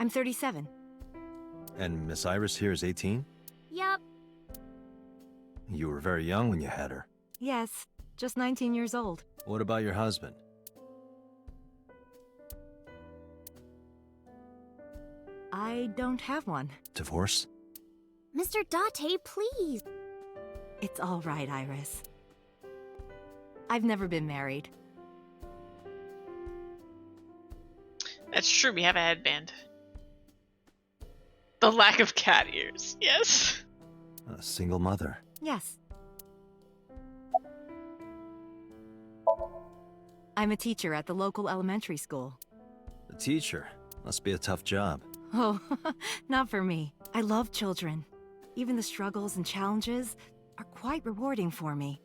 I'm 37. And Miss Iris here is 18? Yup. You were very young when you had her. Yes, just 19 years old. What about your husband? I don't have one. Divorce? Mr. Date, please. It's all right, Iris. I've never been married. That's true, we have a headband. The lack of cat ears, yes. A single mother. Yes. I'm a teacher at the local elementary school. A teacher. Must be a tough job. Oh, not for me. I love children. Even the struggles and challenges are quite rewarding for me.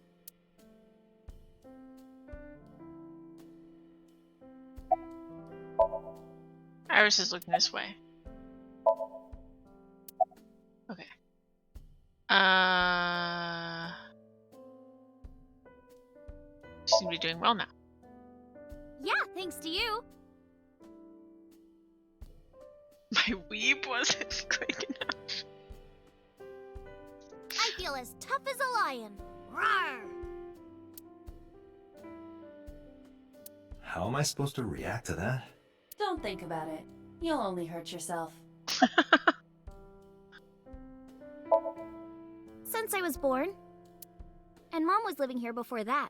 Iris is looking this way. Okay. Seem to be doing well now. Yeah, thanks to you. My weeb wasn't quick enough. I feel as tough as a lion. Rawr! How am I supposed to react to that? Don't think about it. You'll only hurt yourself. Since I was born. And Mom was living here before that.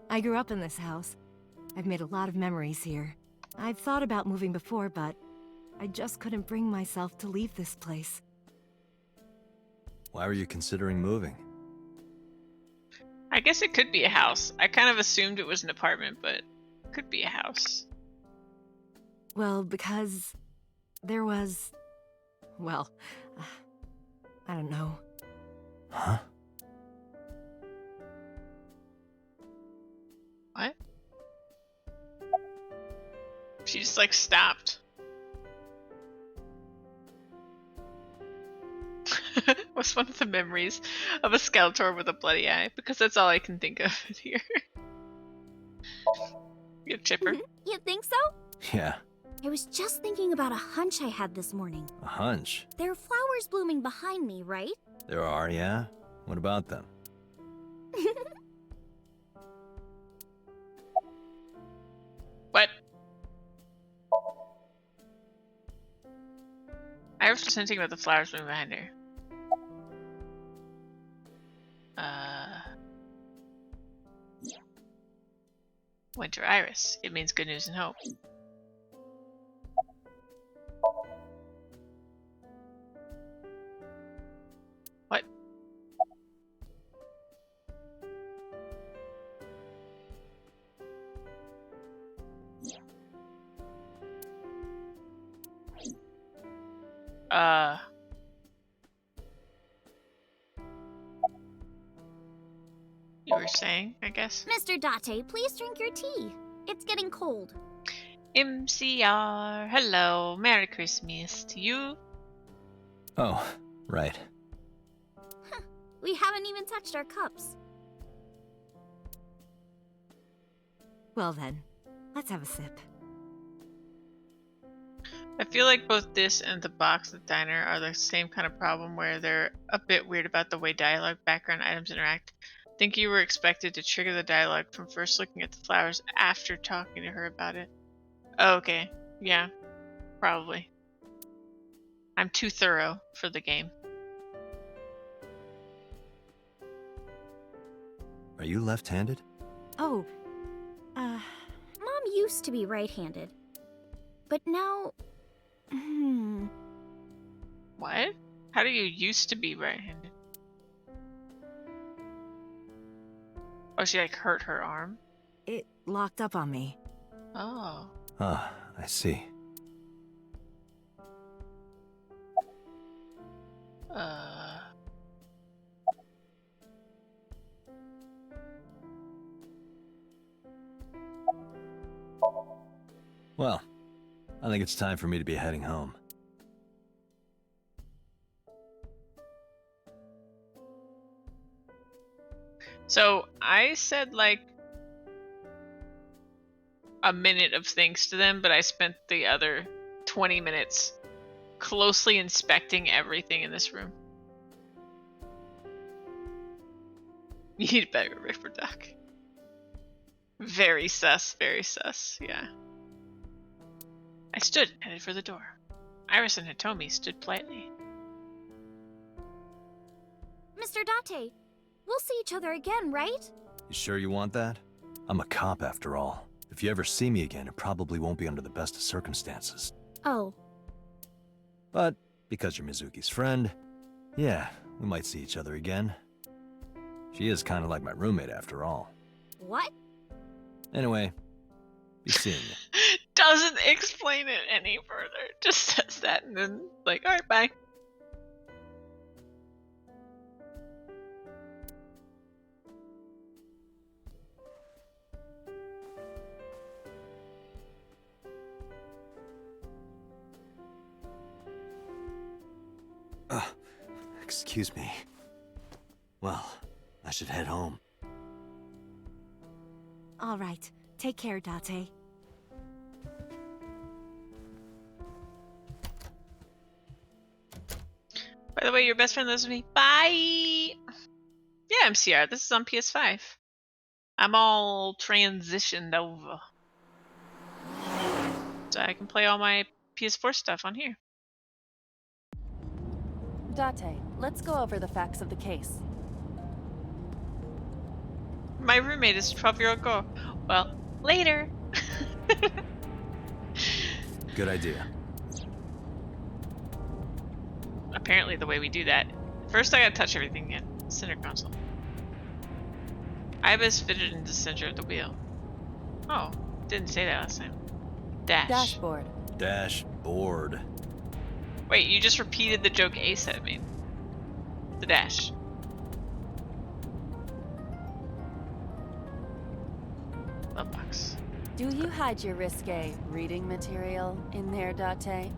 I grew up in this house. I've made a lot of memories here. I've thought about moving before, but I just couldn't bring myself to leave this place. Why were you considering moving? I guess it could be a house. I kind of assumed it was an apartment, but it could be a house. Well, because there was... well, I don't know. Huh? What? She just like stopped. Was one of the memories of a Skeletor with a bloody eye, because that's all I can think of here. You chipper? You think so? Yeah. I was just thinking about a hunch I had this morning. A hunch? There are flowers blooming behind me, right? There are, yeah? What about them? What? I was just thinking about the flowers blooming behind her. Winter iris. It means good news and hope. What? You were saying, I guess? Mr. Date, please drink your tea. It's getting cold. MCR, hello, Merry Christmas to you. Oh, right. We haven't even touched our cups. Well then, let's have a sip. I feel like both this and the box at the diner are the same kind of problem where they're a bit weird about the way dialogue background items interact. I think you were expected to trigger the dialogue from first looking at the flowers after talking to her about it. Oh, okay. Yeah. Probably. I'm too thorough for the game. Are you left-handed? Oh, Mom used to be right-handed. But now... What? How do you used to be right-handed? Oh, she like hurt her arm? it locked up on me. Oh. Ah, I see. Well, I think it's time for me to be heading home. So I said like a minute of thanks to them, but I spent the other 20 minutes closely inspecting everything in this room. You need a better river duck. Very sus, yeah. I stood, headed for the door. Iris and Hitomi stood politely. Mr. Date, we'll see each other again, right? You sure you want that? I'm a cop after all. If you ever see me again, it probably won't be under the best of circumstances. Oh. But because you're Mizuki's friend, yeah, we might see each other again. She is kind of like my roommate after all. What? Anyway, be seeing you. Doesn't explain it any further. Just says that and then like, alright, bye. Excuse me. Well, I should head home. All right, take care, Date. By the way, your best friend lives with me. Bye! Yeah, MCR, this is on PS5. I'm all transitioned over. So I can play all my PS4 stuff on here. Date, let's go over the facts of the case. My roommate is a 12-year-old girl. Well, later! Good idea. Apparently the way we do that. First I gotta touch everything again. Center console. IBIS fitted into the center of the wheel. Oh, didn't say that last time. Dash. Dashboard. Dashboard. Wait, you just repeated the joke Ace had made. The dash. Glove box. Do you hide your risque reading material in there, Date?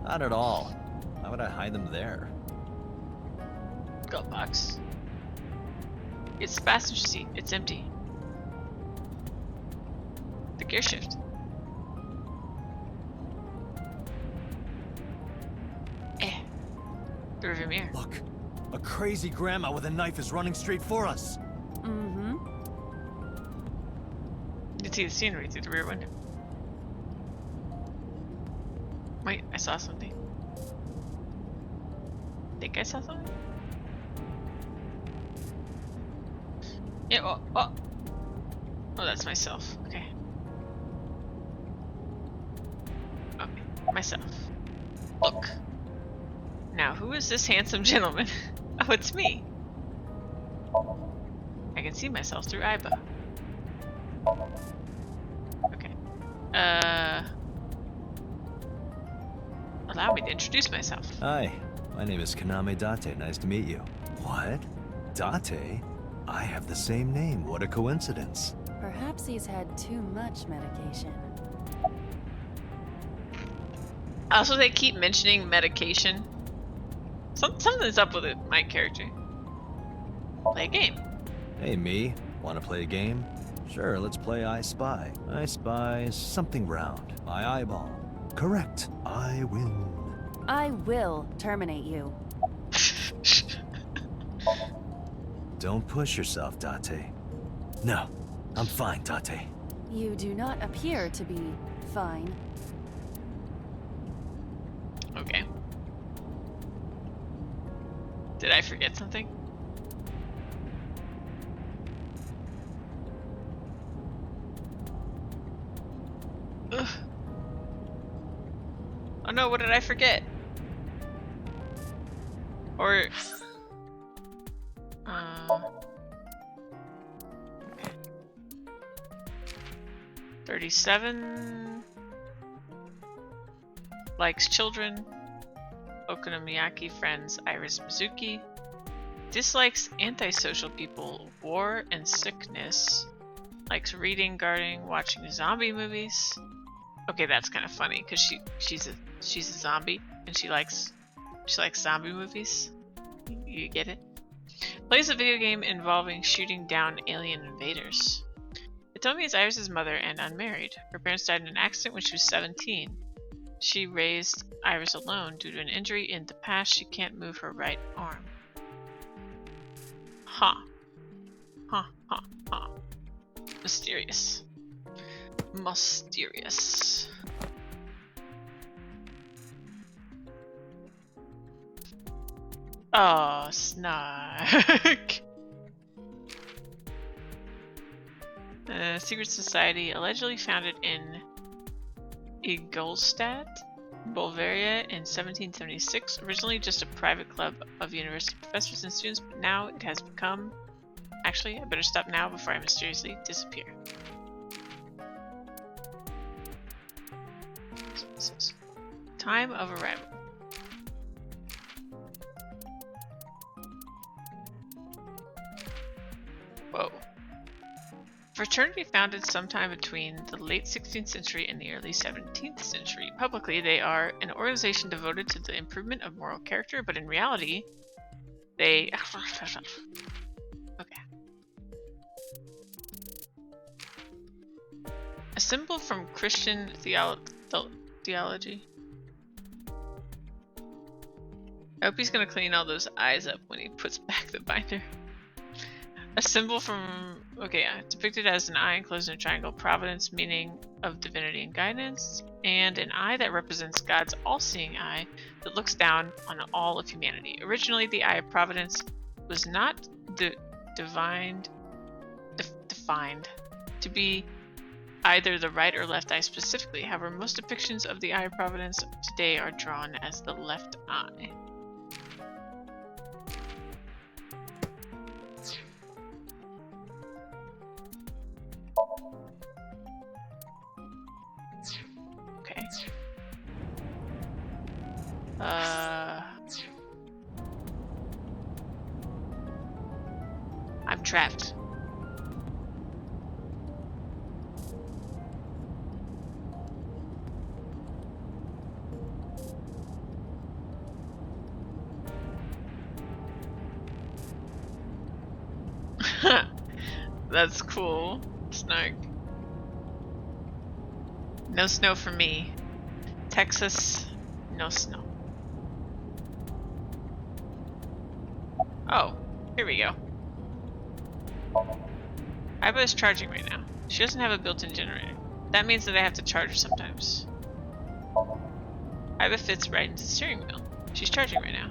Not at all. Why would I hide them there? Glove box. It's the passenger seat. It's empty. The gear shift. The rearview mirror. Look, a crazy grandma with a knife is running straight for us. Mm-hmm. You can see the scenery through the rear window. Wait, I saw something. Think I saw something? Yeah, oh, that's myself. Okay. Okay, myself. Look. Now, who is this handsome gentleman? Oh, it's me. I can see myself through Iba. Okay. Allow me to introduce myself. Hi, my name is Kaname Date. Nice to meet you. What? Date? I have the same name. What a coincidence. Perhaps he's had too much medication. Also, they keep mentioning medication. Something's up with it, my character. Play a game. Hey, me. Want to play a game? Sure, let's play I Spy. I spy something round. My eyeball. Correct. I win. I will terminate you. Don't push yourself, Date. No, I'm fine, Date. You do not appear to be fine. Okay. Did I forget something? Ugh. Oh no, what did I forget? Or... okay. 37... likes children. Okonomiyaki friends Iris Mizuki. Dislikes antisocial people, war and sickness. Likes reading, gardening, watching zombie movies. Okay, that's kind of funny because she's a zombie and she likes zombie movies. You get it? Plays a video game involving shooting down alien invaders. Hitomi is Iris' mother and unmarried. Her parents died in an accident when she was 17. She raised Iris alone. Due to an injury in the past, she can't move her right arm. Huh. Huh, huh, huh. Mysterious. Mysterious. Oh, snark. Secret society allegedly founded in Ingolstadt, Bulgaria in 1776. Originally just a private club of university professors and students, but now it has become... Actually, I better stop now before I mysteriously disappear. So this is time of arrival. Whoa. Fraternity founded sometime between the late 16th century and the early 17th century. Publicly, they are an organization devoted to the improvement of moral character, but in reality, they... Okay. A symbol from Christian theology. I hope he's gonna clean all those eyes up when he puts back the binder. A symbol from, okay, yeah, depicted as an eye enclosed in a triangle, providence, meaning of divinity and guidance, and an eye that represents God's all-seeing eye that looks down on all of humanity. Originally, the eye of providence was not defined to be either the right or left eye specifically. However, most depictions of the eye of providence today are drawn as the left eye. Okay. I'm trapped. That's cool. Snark. No snow for me. Texas, no snow. Oh, here we go. Iba is charging right now. She doesn't have a built-in generator. That means that I have to charge her sometimes. Iba fits right into the steering wheel. She's charging right now.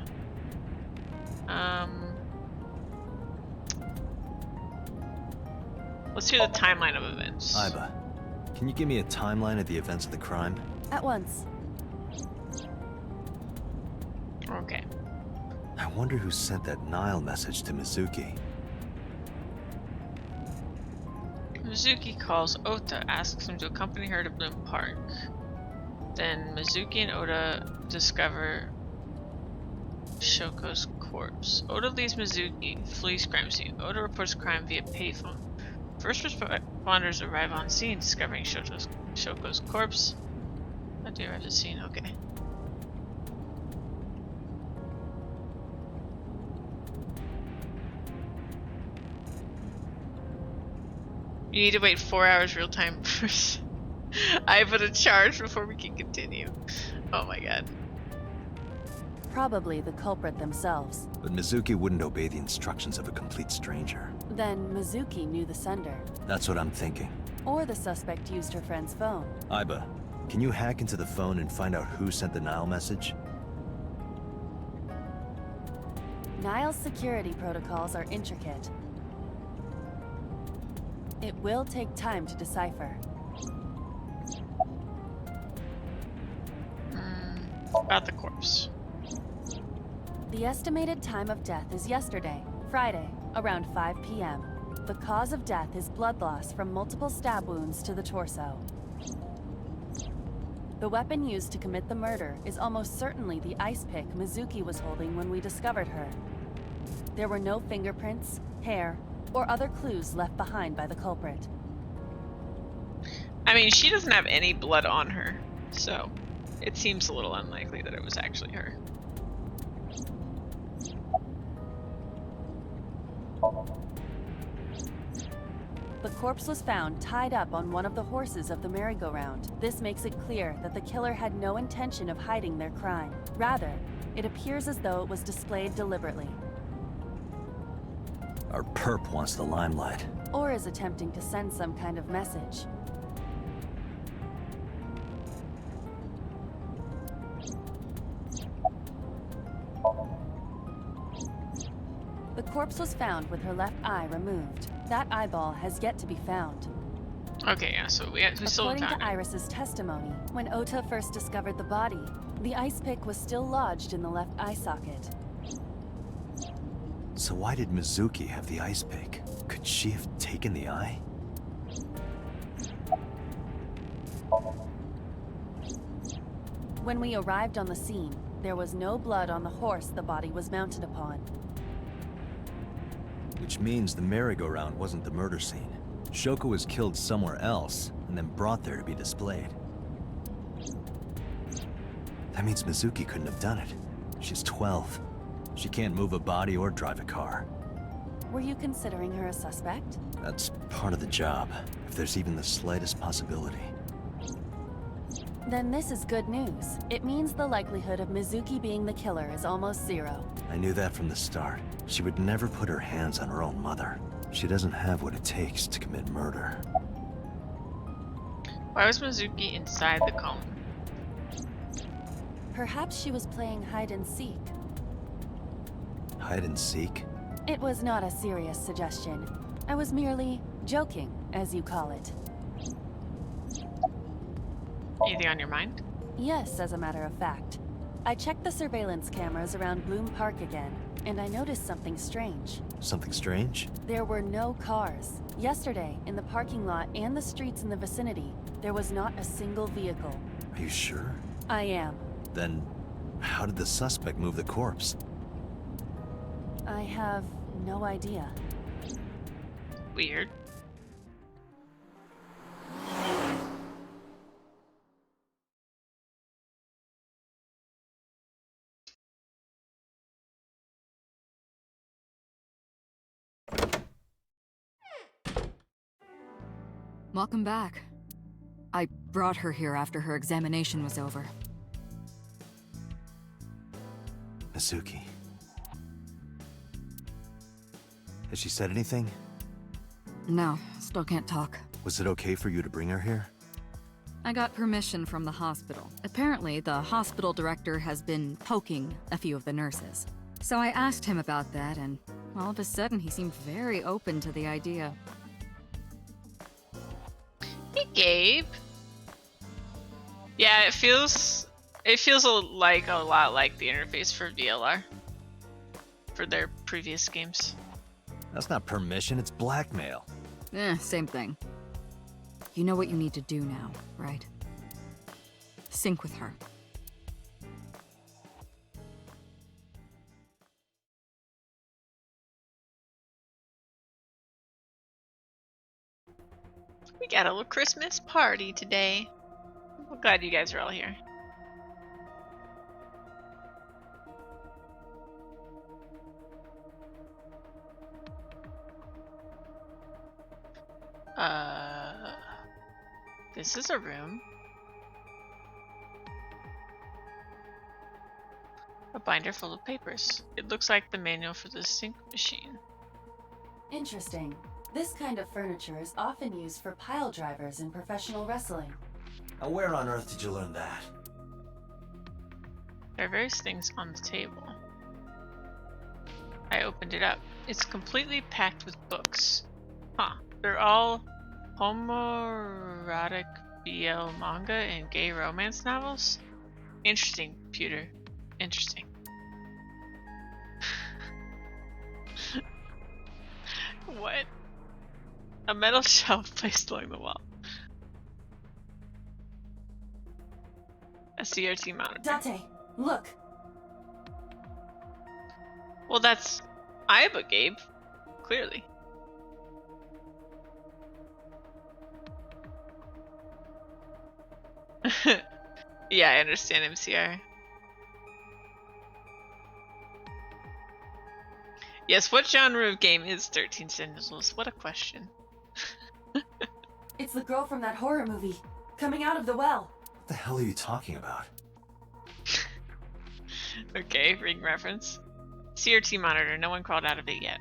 Let's hear the timeline of events. Iba, can you give me a timeline of the events of the crime? At once. Okay. I wonder who sent that Nile message to Mizuki. Mizuki calls Ota, asks him to accompany her to Bloom Park. Then Mizuki and Ota discover Shoko's corpse. Ota leaves Mizuki, flees crime scene. Ota reports crime via payphone. First responders arrive on scene, discovering Shoko's corpse. I do arrive at the scene, okay. You need to wait 4 hours real time first. I put a charge before we can continue. Oh my god. Probably the culprit themselves. But Mizuki wouldn't obey the instructions of a complete stranger. Then Mizuki knew the sender. That's what I'm thinking. Or the suspect used her friend's phone. Iba, can you hack into the phone and find out who sent the Nile message? Nile's security protocols are intricate. It will take time to decipher. About the corpse. The estimated time of death is yesterday, Friday, around 5 p.m. The cause of death is blood loss from multiple stab wounds to the torso. The weapon used to commit the murder is almost certainly the ice pick Mizuki was holding when we discovered her. There were no fingerprints, hair, or other clues left behind by the culprit. I mean, she doesn't have any blood on her, so it seems a little unlikely that it was actually her. The corpse was found tied up on one of the horses of the merry-go-round. This makes it clear that the killer had no intention of hiding their crime. Rather, it appears as though it was displayed deliberately. Our perp wants the limelight. Or is attempting to send some kind of message. The corpse was found with her left eye removed. That eyeball has yet to be found. Okay, yeah, so we still According found to it. Iris's testimony, when Ota first discovered the body, the ice pick was still lodged in the left eye socket. So why did Mizuki have the ice pick? Could she have taken the eye? When we arrived on the scene, there was no blood on the horse the body was mounted upon. Which means the merry-go-round wasn't the murder scene. Shoko was killed somewhere else, and then brought there to be displayed. That means Mizuki couldn't have done it. She's 12. She can't move a body or drive a car. Were you considering her a suspect? That's part of the job, if there's even the slightest possibility. Then this is good news. It means the likelihood of Mizuki being the killer is almost zero. I knew that from the start. She would never put her hands on her own mother. She doesn't have what it takes to commit murder. Why was Mizuki inside the cone? Perhaps she was playing hide and seek. Hide and seek? It was not a serious suggestion. I was merely joking, as you call it. Anything on your mind? Yes, as a matter of fact. I checked the surveillance cameras around Bloom Park again, and I noticed something strange. Something strange? There were no cars. Yesterday, in the parking lot and the streets in the vicinity, there was not a single vehicle. Are you sure? I am. Then, how did the suspect move the corpse? I have no idea. Weird. Welcome back. I brought her here after her examination was over. Mizuki. Has she said anything? No, still can't talk. Was it okay for you to bring her here? I got permission from the hospital. Apparently, the hospital director has been poking a few of the nurses. So I asked him about that, and all of a sudden he seemed very open to the idea. Hey, Gabe. Yeah, it feels like a lot like the interface for VLR for their previous games. That's not permission, it's blackmail. Same thing. You know what you need to do now, right? Sync with her. We got a little Christmas party today. I'm glad you guys are all here. This is a room. A binder full of papers. It looks like the manual for the sync machine. Interesting. This kind of furniture is often used for pile drivers in professional wrestling. Now where on earth did you learn that? There are various things on the table. I opened it up. It's completely packed with books. Huh. They're all homoerotic BL manga and gay romance novels? Interesting, computer. Interesting. What? A metal shelf placed along the wall. A CRT monitor. Date, look! Well, that's Iba, Gabe. Clearly. Yeah, I understand MCR. Yes, what genre of game is 13 Sentinels? What a question. It's the girl from that horror movie, coming out of the well. What the hell are you talking about? Okay, ring reference. CRT monitor, no one crawled out of it yet.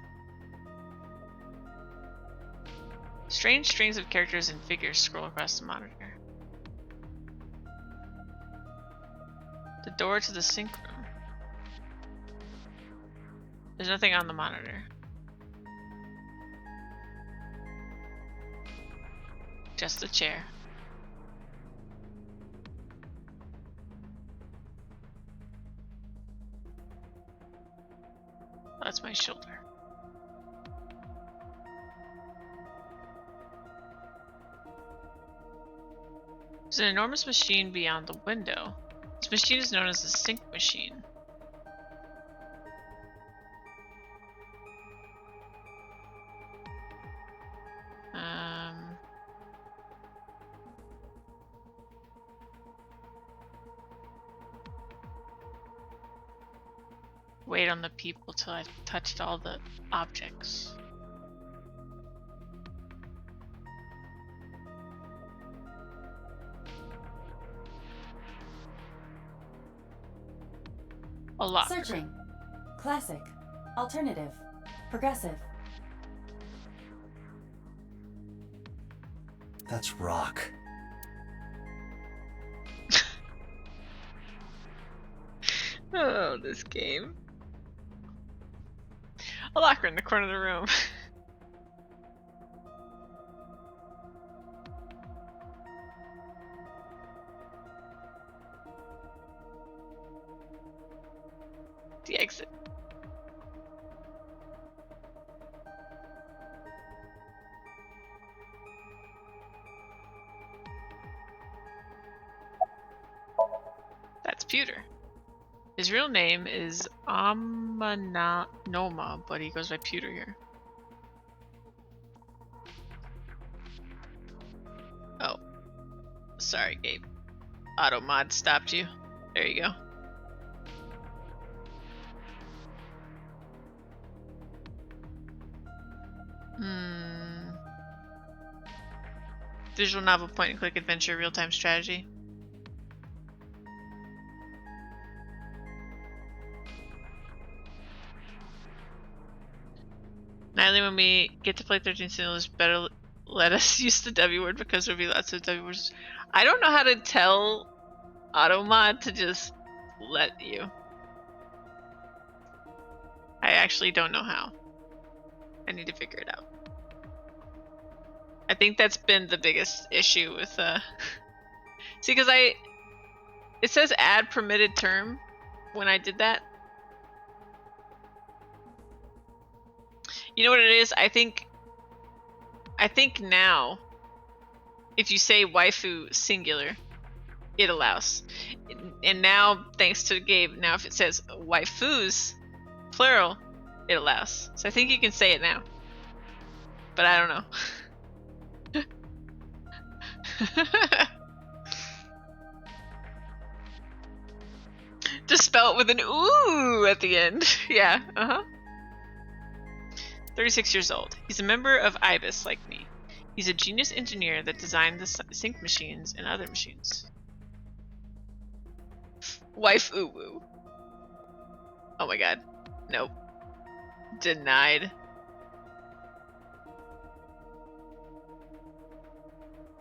Strange strings of characters and figures scroll across the monitor. The door to the sync room. There's nothing on the monitor. Just a chair. That's my shoulder. There's an enormous machine beyond the window. This machine is known as the sync machine. Wait on the people till I've touched all the objects. A locker. Searching. Classic. Alternative. Progressive. That's rock. Oh, this game. A locker in the corner of the room. The exit. That's Pewter. His real name is Amanoma, but he goes by Pewter here. Oh. Sorry, Gabe. Automod stopped you. There you go. Visual novel point-and-click adventure real-time strategy. Nightly, when we get to play 13 Sentinels, better let us use the W word because there'll be lots of W words. I don't know how to tell Automod to just let you. I actually don't know how. I need to figure it out. I think that's been the biggest issue with see, because it says add permitted term when I did that. You know what it is? I think now if you say waifu singular, it allows. And now, thanks to Gabe, now if it says waifus plural, it allows. So I think you can say it now. But I don't know. Just spell it with an ooh at the end. Yeah, 36 years old. He's a member of IBIS like me. He's a genius engineer that designed the sync machines and other machines. Wife uwu. Oh my god. Nope. Denied.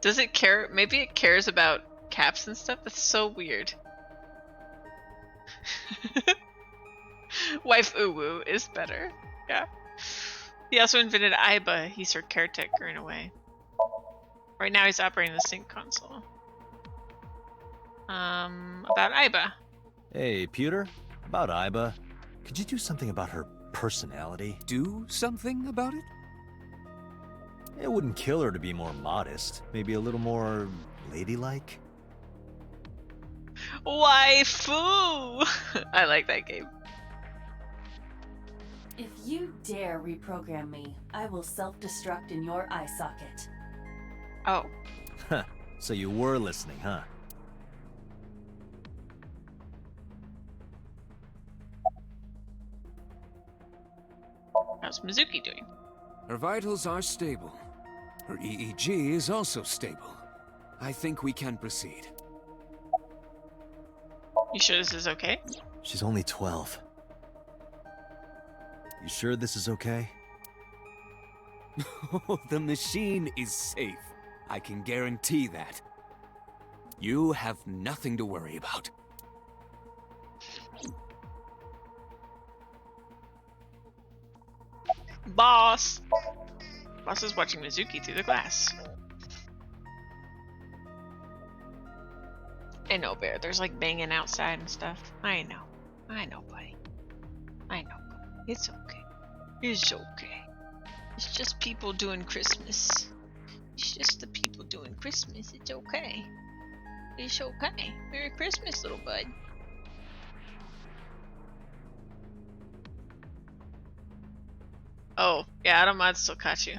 Does it care? Maybe it cares about caps and stuff? That's so weird. Wife uwu is better. Yeah. He also invented Aiba. He's her caretaker in a way. Right now he's operating the sync console. About Aiba. Hey, Pewter? About Iba. Could you do something about her personality? Do something about it? It wouldn't kill her to be more modest. Maybe a little more ladylike? Waifu! I like that game. If you dare reprogram me, I will self-destruct in your eye socket. Oh. Huh. So you were listening, huh? How's Mizuki doing? Her vitals are stable. Her EEG is also stable. I think we can proceed. You sure this is okay? She's only 12. You sure this is okay? The machine is safe. I can guarantee that. You have nothing to worry about. Boss! Boss is watching Mizuki through the glass. I know, Bear. There's like banging outside and stuff. I know. I know, buddy. I know. It's okay. It's okay. It's just people doing Christmas. It's just the people doing Christmas. It's okay. It's okay. Merry Christmas, little bud. Oh, yeah, Automod still caught you.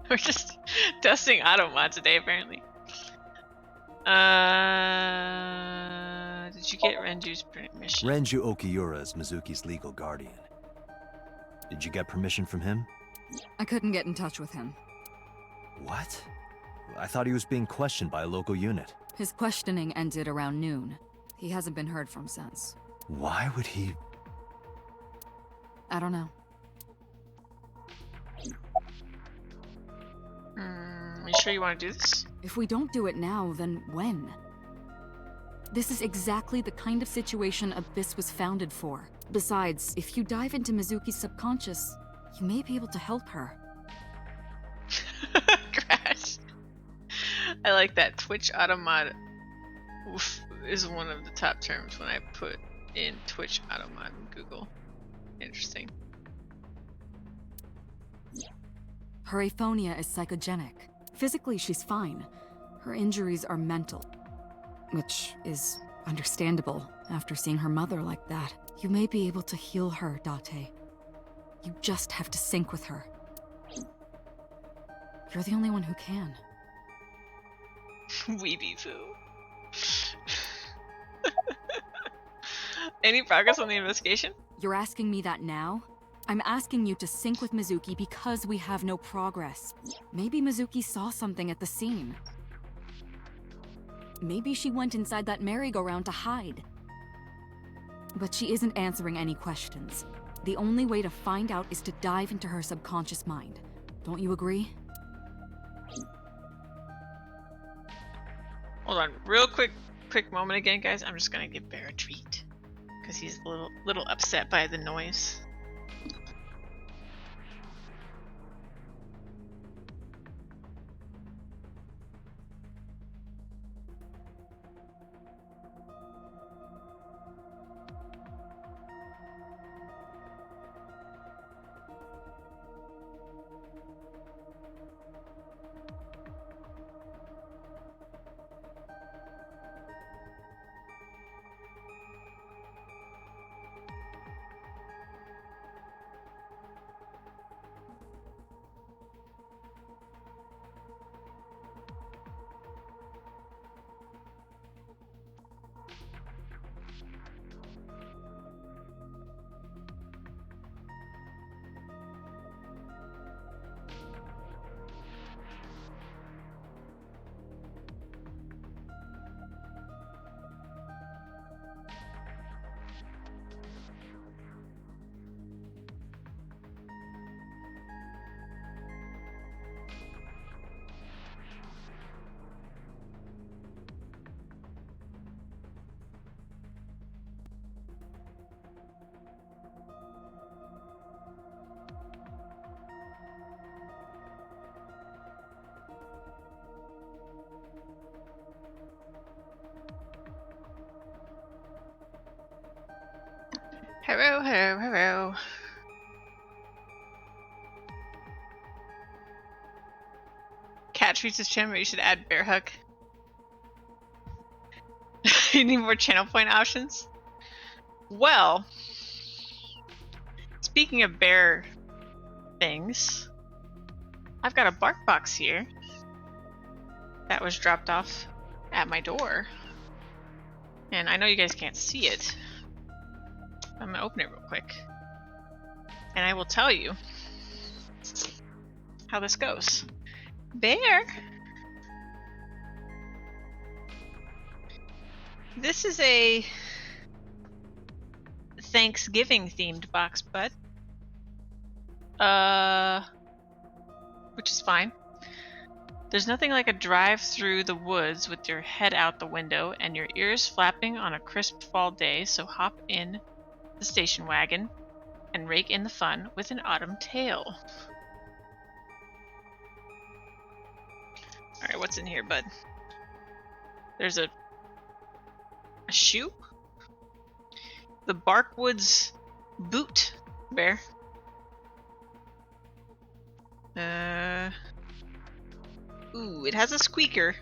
We're just testing Automod today, apparently. Did you get Renju's permission? Renju Okiura is Mizuki's legal guardian. Did you get permission from him? I couldn't get in touch with him. What? I thought he was being questioned by a local unit. His questioning ended around noon. He hasn't been heard from since. Why would he? I don't know. Are you sure you want to do this? If we don't do it now, then when? This is exactly the kind of situation Abyss was founded for. Besides, if you dive into Mizuki's subconscious, you may be able to help her. Crash. I like that. Twitch Automod is one of the top terms when I put in Twitch Automod in Google. Interesting. Her aphonia is psychogenic. Physically, she's fine. Her injuries are mental. Which is understandable after seeing her mother like that. You may be able to heal her, Date. You just have to sync with her. You're the only one who can. Weeby foo. Any progress on the investigation? You're asking me that now? I'm asking you to sync with Mizuki because we have no progress. Maybe Mizuki saw something at the scene. Maybe she went inside that merry-go-round to hide. but she isn't answering any questions. The only way to find out is to dive into her subconscious mind. Don't you agree? Hold on, real quick moment again, guys. I'm just gonna give Bear a treat because he's a little upset by the noise. Hello, hello, hello. Cat treats his channel, but you should add bear hug. You need more channel point options? Well, speaking of bear things, I've got a bark box here that was dropped off at my door. And I know you guys can't see it. I'm gonna open it real quick. And I will tell you how this goes. Bear! This is a Thanksgiving themed box, bud. Which is fine. There's nothing like a drive through the woods with your head out the window and your ears flapping on a crisp fall day, so hop in the station wagon and rake in the fun with an autumn tale. Alright, what's in here, bud? There's a shoe? The Barkwoods boot, Bear. Ooh, it has a squeaker.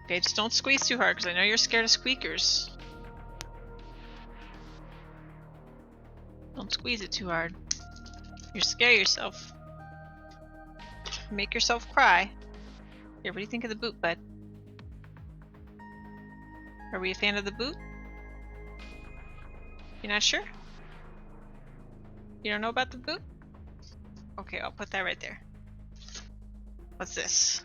Okay, just don't squeeze too hard because I know you're scared of squeakers. Don't squeeze it too hard. You scare yourself. Make yourself cry. Here, what do you think of the boot, bud? Are we a fan of the boot? You're not sure? You don't know about the boot? Okay, I'll put that right there. What's this?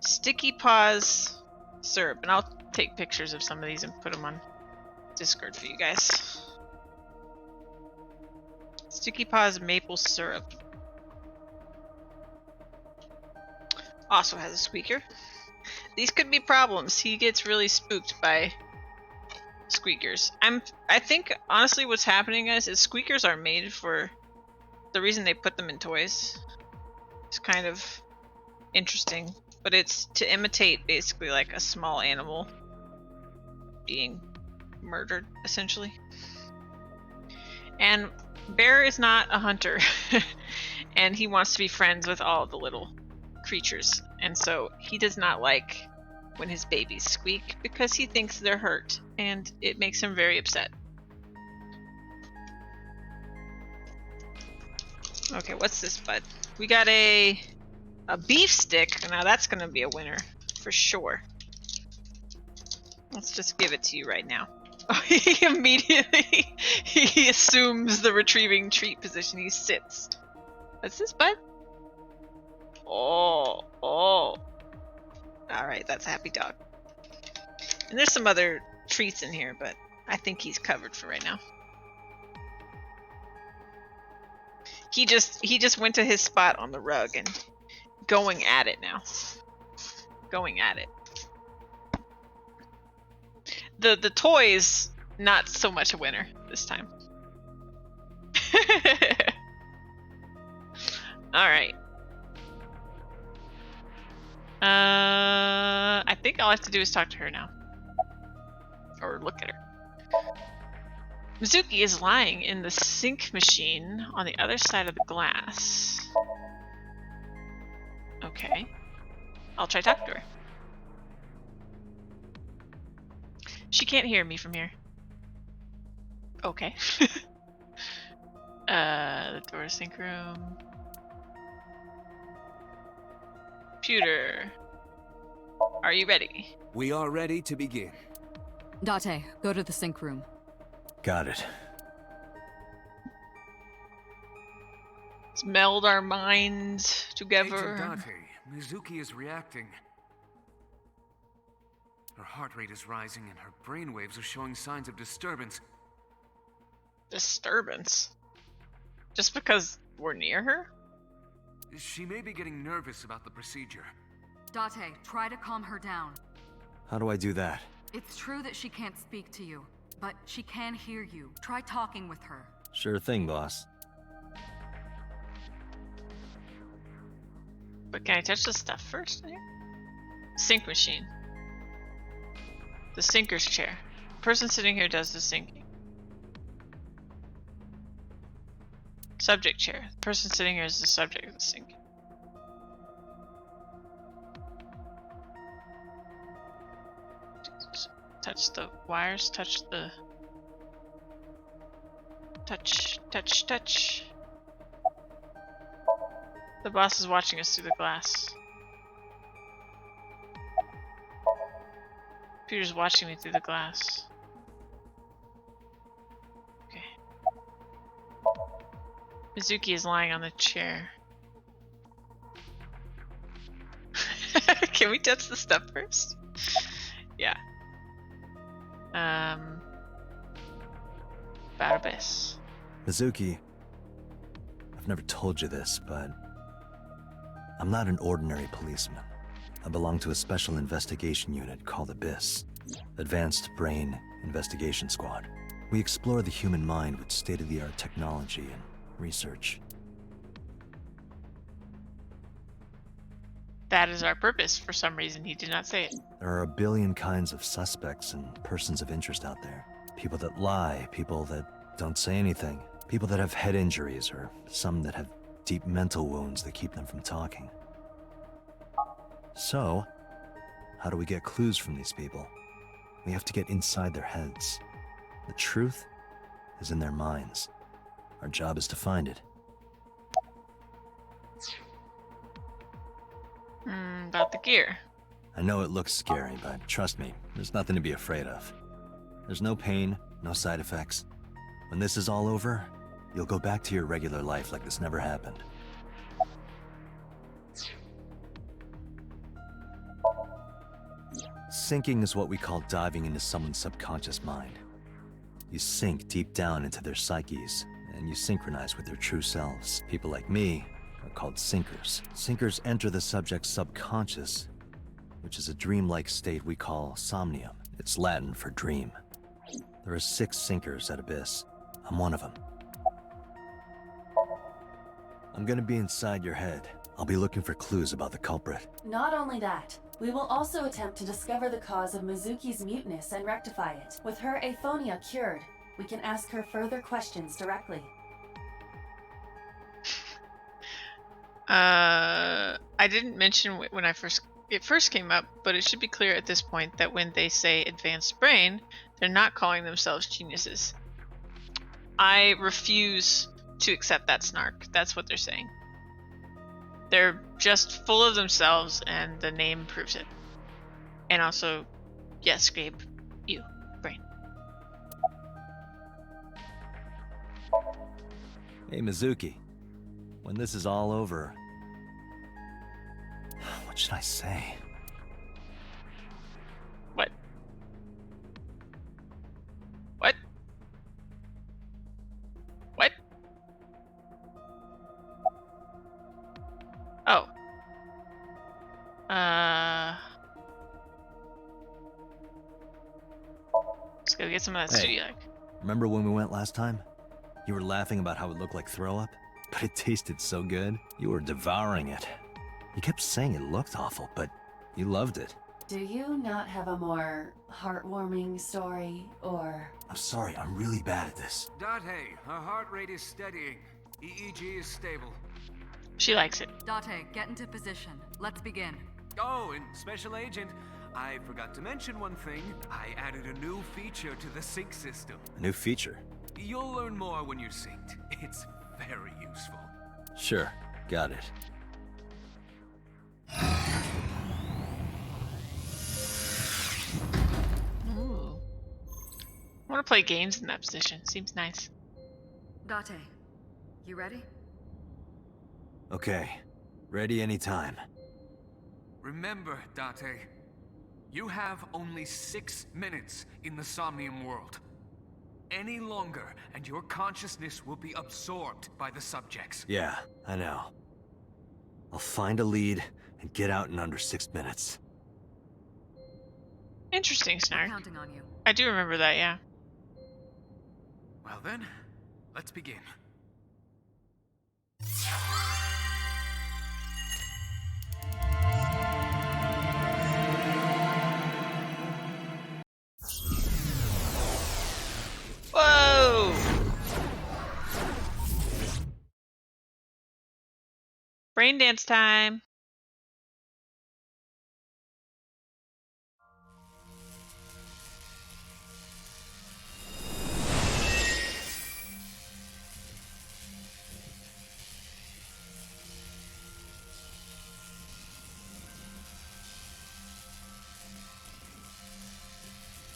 Sticky Paws syrup. And I'll take pictures of some of these and put them on Discord for you guys. Sticky Paws maple syrup. Also has a squeaker. These could be problems. He gets really spooked by squeakers. I think honestly what's happening, guys, is squeakers are made for the reason they put them in toys. It's kind of interesting, but it's to imitate basically like a small animal being murdered, essentially. And Bear is not a hunter, and he wants to be friends with all the little creatures, and so he does not like when his babies squeak because he thinks they're hurt, and it makes him very upset. Okay, what's this, bud? We got a beef stick. Now that's gonna be a winner for sure. Let's just give it to you right now. Oh, he immediately he assumes the retrieving treat position. He sits. What's this, bud? Oh. Alright, that's a happy dog. And there's some other treats in here, but I think he's covered for right now. He just went to his spot on the rug and going at it now. Going at it. The toys, not so much a winner this time. Alright. I think all I have to do is talk to her now. Or look at her. Mizuki is lying in the sink machine on the other side of the glass. Okay. I'll try talking to her. She can't hear me from here. Okay. The door to sink room. Computer. Are you ready? We are ready to begin. Date, go to the sink room. Got it. Let's meld our minds together. Agent Date, Mizuki is reacting. Her heart rate is rising and her brainwaves are showing signs of disturbance. Disturbance? Just because we're near her? She may be getting nervous about the procedure. Date, try to calm her down. How do I do that? It's true that she can't speak to you, but she can hear you. Try talking with her. Sure thing, boss. But can I touch the stuff first? Sink machine. The sinker's chair. The person sitting here does the sinking. Subject chair. The person sitting here is the subject of the sinking. Touch the wires, touch the... Touch. The boss is watching us through the glass. Computer's watching me through the glass. Okay. Mizuki is lying on the chair. Can we touch the stuff first? Yeah. Bad Abyss. Mizuki, I've never told you this, but I'm not an ordinary policeman. I belong to a special investigation unit called Abyss, Advanced Brain Investigation Squad. We explore the human mind with state-of-the-art technology and research. That is our purpose. For some reason, he did not say it. There are a billion kinds of suspects and persons of interest out there. People that lie, people that don't say anything, people that have head injuries, or some that have deep mental wounds that keep them from talking. So, how do we get clues from these people? We have to get inside their heads. The truth is in their minds. Our job is to find it. About the gear. I know it looks scary, but trust me, there's nothing to be afraid of. There's no pain, no side effects. When this is all over, you'll go back to your regular life like this never happened. Sinking is what we call diving into someone's subconscious mind. You sink deep down into their psyches, and you synchronize with their true selves. People like me are called sinkers. Sinkers enter the subject's subconscious, which is a dreamlike state we call Somnium. It's Latin for dream. There are 6 sinkers at Abyss. I'm one of them. I'm gonna be inside your head. I'll be looking for clues about the culprit. Not only that, we will also attempt to discover the cause of Mizuki's muteness and rectify it. With her aphonia cured, we can ask her further questions directly. I didn't mention when it first came up, but it should be clear at this point that when they say advanced brain, they're not calling themselves geniuses. I refuse to accept that snark. That's what they're saying. They're just full of themselves, and the name proves it. And also, yes, Gabe, you, brain. Hey, Mizuki. When this is all over, what should I say? What? Let's go get some of that Hey. studio. Remember when we went last time? You were laughing about how it looked like throw up, but it tasted so good. You were devouring it. You kept saying it looked awful, but you loved it. Do you not have a more heartwarming story, or... I'm sorry, I'm really bad at this. Date, her heart rate is steadying. EEG is stable. She likes it. Date, get into position. Let's begin. Oh, and Special Agent, I forgot to mention one thing. I added a new feature to the sync system. A new feature. You'll learn more when you're synced. It's very useful. Sure, got it. Ooh. I want to play games in that position. Seems nice. Date, you ready? Okay, ready anytime. Remember, Date, you have only 6 minutes in the Somnium world. Any longer, and your consciousness will be absorbed by the subjects. Yeah, I know. I'll find a lead and get out in under 6 minutes. Interesting, Snark. Counting on you. I do remember that, yeah. Well then, let's begin. Whoa! Brain dance time.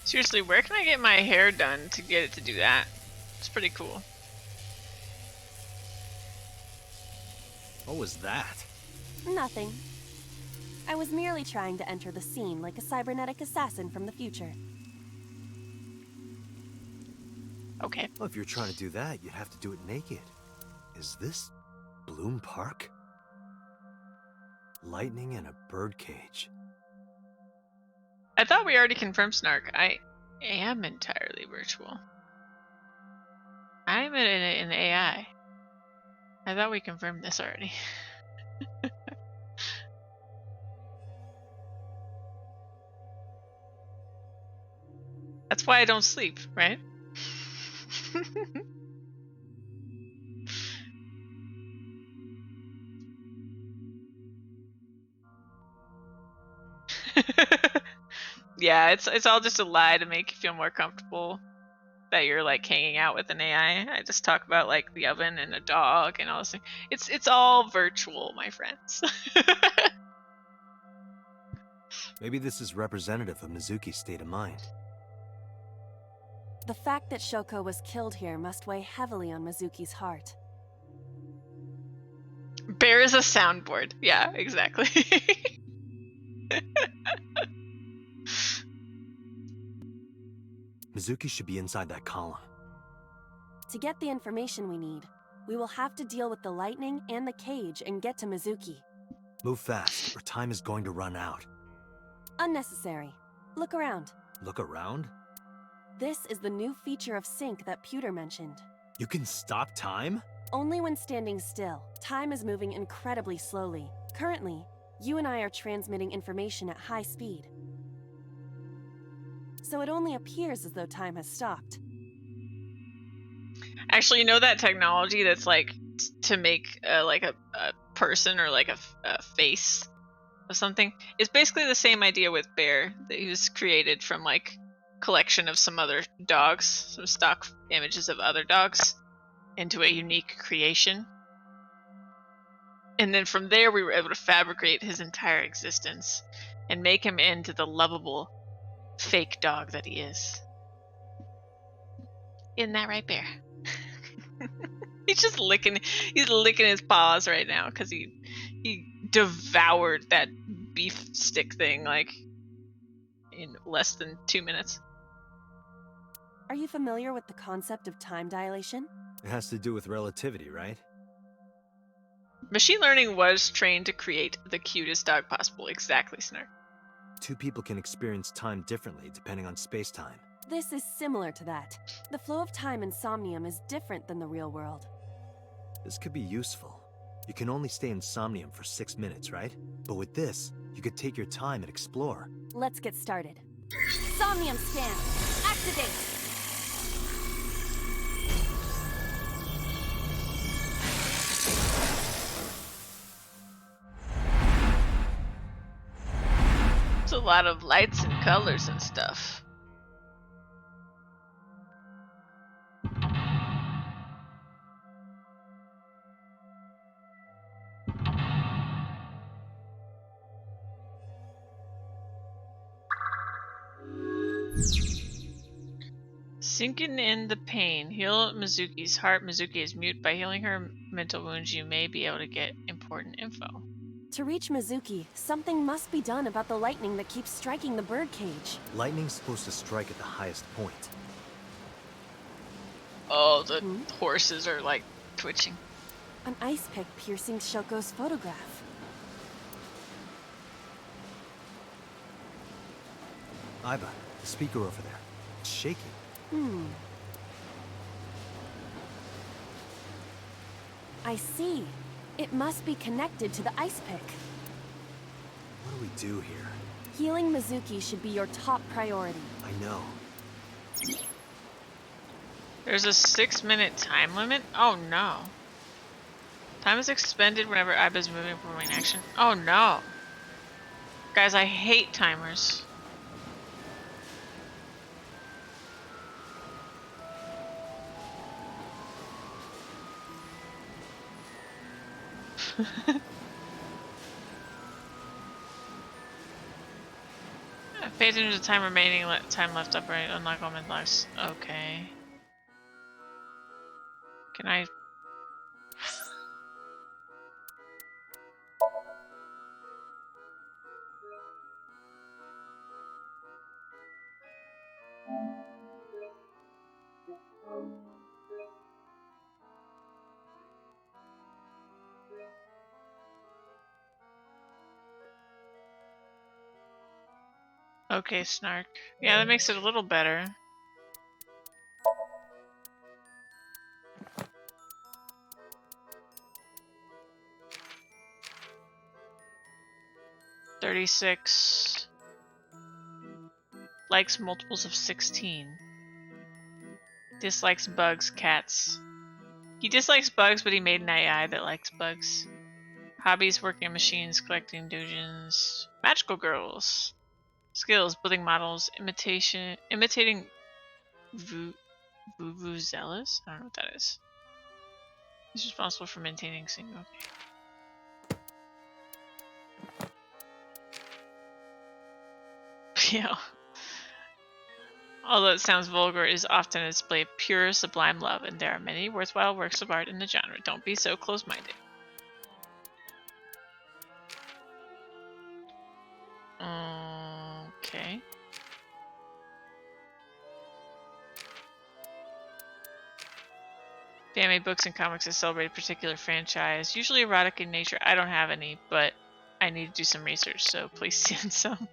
Seriously, where can I get my hair done to get it to do that? It's pretty cool. What was that? Nothing. I was merely trying to enter the scene like a cybernetic assassin from the future. Okay. Well, if you're trying to do that, you'd have to do it naked. Is this Bloom Park? Lightning in a birdcage. I thought we already confirmed Snark. I am entirely virtual. I'm an AI. I thought we confirmed this already. That's why I don't sleep, right? Yeah, it's all just a lie to make you feel more comfortable that you're like hanging out with an AI. I just talk about like the oven and a dog and all this thing. It's all virtual, my friends. Maybe this is representative of Mizuki's state of mind. The fact that Shoko was killed here must weigh heavily on Mizuki's heart. Bear is a soundboard. Yeah, exactly. Mizuki should be inside that column. To get the information we need, we will have to deal with the lightning and the cage and get to Mizuki. Move fast, or time is going to run out. Unnecessary. Look around. Look around? This is the new feature of sync that Pewter mentioned. You can stop time? Only when standing still. Time is moving incredibly slowly. Currently, you and I are transmitting information at high speed. So it only appears as though time has stopped. Actually, you know that technology that's like to make like a person or like a face of something? It's basically the same idea with Bear, that he was created from like collection of some other dogs, some stock images of other dogs, into a unique creation. And then from there we were able to fabricate his entire existence and make him into the lovable fake dog that he is. Isn't that right, Bear? He's licking his paws right now because he devoured that beef stick thing like in less than 2 minutes. Are you familiar with the concept of time dilation? It has to do with relativity, right? Machine learning was trained to create the cutest dog possible. Exactly, Snark. Two people can experience time differently depending on space-time. This is similar to that. The flow of time in Somnium is different than the real world. This could be useful. You can only stay in Somnium for 6 minutes, right? But with this, you could take your time and explore. Let's get started. Somnium scan! Activate! It's a lot of lights and colors and stuff. Sinking in the pain. Heal Mizuki's heart. Mizuki is mute. By healing her mental wounds, you may be able to get important info. To reach Mizuki, something must be done about the lightning that keeps striking the birdcage. Lightning's supposed to strike at the highest point. Oh, the horses are like twitching. An ice pick piercing Shoko's photograph. Aiba, the speaker over there. It's shaking. I see. It must be connected to the ice pick. What do we do here? Healing Mizuki should be your top priority. I know. There's a 6-minute time limit? Oh no. Time is expended whenever Aiba is moving or performing action. Oh no. Guys, I hate timers. Pay attention to the time remaining, time left upright, unlock all mid lives. Okay. Can I? Okay, Snark. Yeah, that makes it a little better. "36. Likes multiples of 16. Dislikes bugs, cats. He dislikes bugs, but he made an AI that likes bugs. Hobbies, working on machines, collecting dojins. Magical girls. Skills, building models, imitating vuvuzelas? I don't know what that is. He's responsible for maintaining single. Okay. Yeah. Although it sounds vulgar, it is often a display of pure, sublime love, and there are many worthwhile works of art in the genre. Don't be so close-minded. Okay. The anime, books, and comics that celebrate a particular franchise, usually erotic in nature. I don't have any, but I need to do some research, so please send some.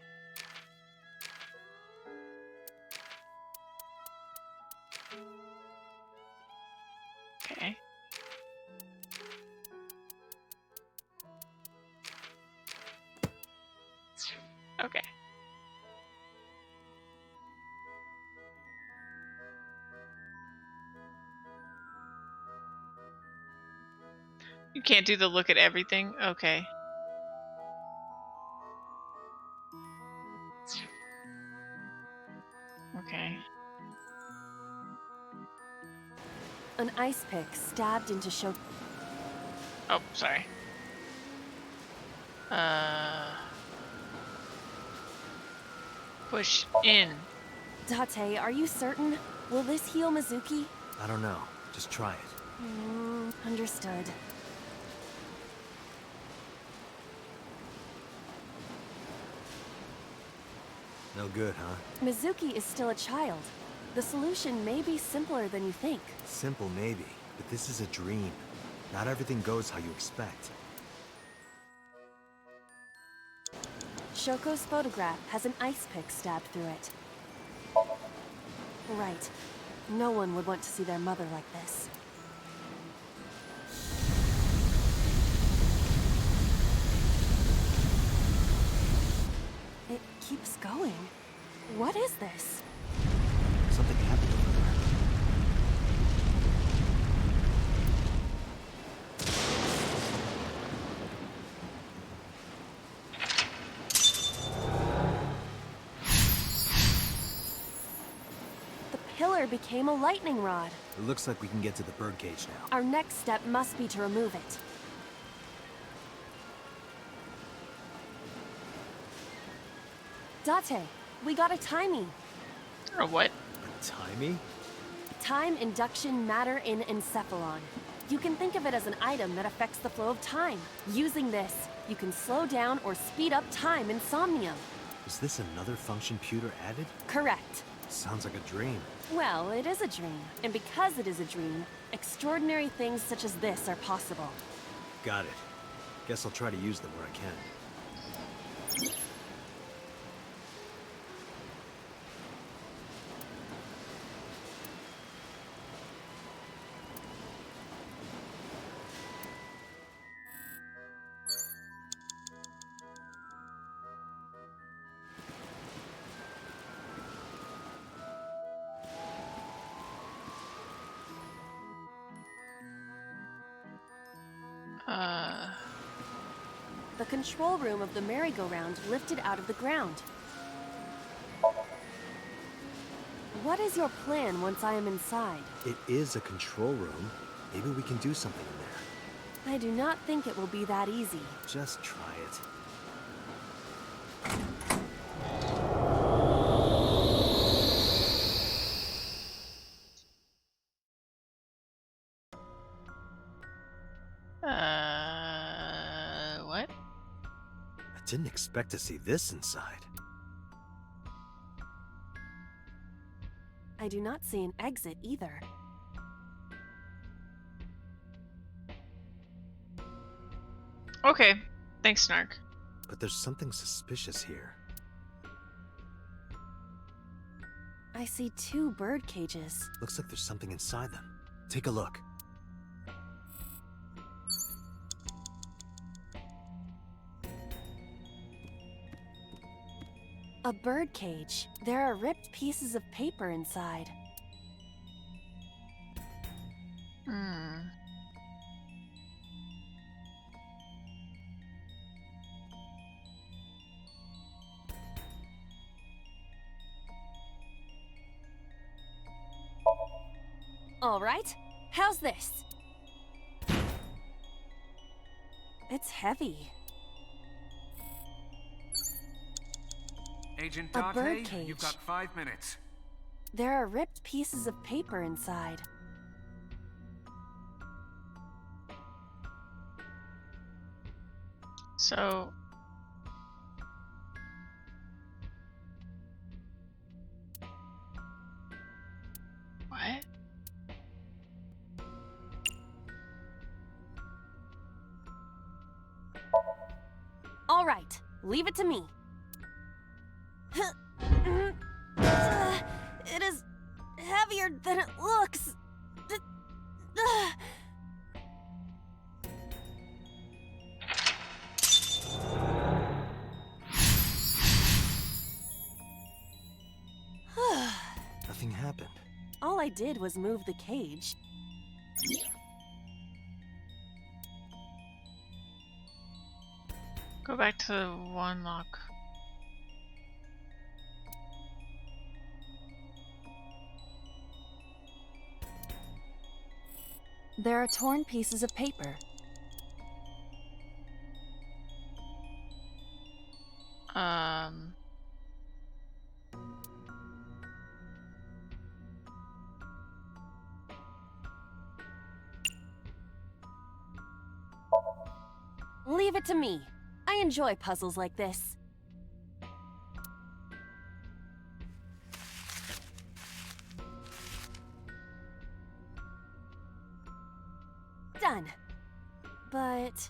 Okay. Okay. You can't do the look at everything? Okay. Okay. An ice pick stabbed into Shoko. Oh, sorry. Push in. Date, are you certain? Will this heal Mizuki? I don't know. Just try it. Understood. No good, huh? Mizuki is still a child. The solution may be simpler than you think. Simple, maybe. But this is a dream. Not everything goes how you expect. Shoko's photograph has an ice pick stabbed through it. right. No one would want to see their mother like this. It keeps going. What is this? Something happened over there. The pillar became a lightning rod. It looks like we can get to the birdcage now. Our next step must be to remove it. Date, we got a timing. Or what? A timey? Time induction matter in encephalon. You can think of it as an item that affects the flow of time. Using this, you can slow down or speed up time in Somnium. Is this another function Pewter added? Correct. Sounds like a dream. Well, it is a dream. And because it is a dream, extraordinary things such as this are possible. Got it. Guess I'll try to use them where I can. The control room of the merry-go-round lifted out of the ground. What is your plan once I am inside? It is a control room. Maybe we can do something in there. I do not think it will be that easy. Just try it. What? I didn't expect to see this inside. I do not see an exit either. Okay. Thanks, Snark. But there's something suspicious here. I see 2 bird cages. Looks like there's something inside them. Take a look. A bird cage. There are ripped pieces of paper inside. All right. How's this? It's heavy. Agent A bird Date, cage. you've got 5 minutes. There are ripped pieces of paper inside. So... What? All right. Leave it to me. It is heavier than it looks. Nothing happened. All I did was move the cage. Go back to one lock. There are torn pieces of paper. Leave it to me. I enjoy puzzles like this. Done. But...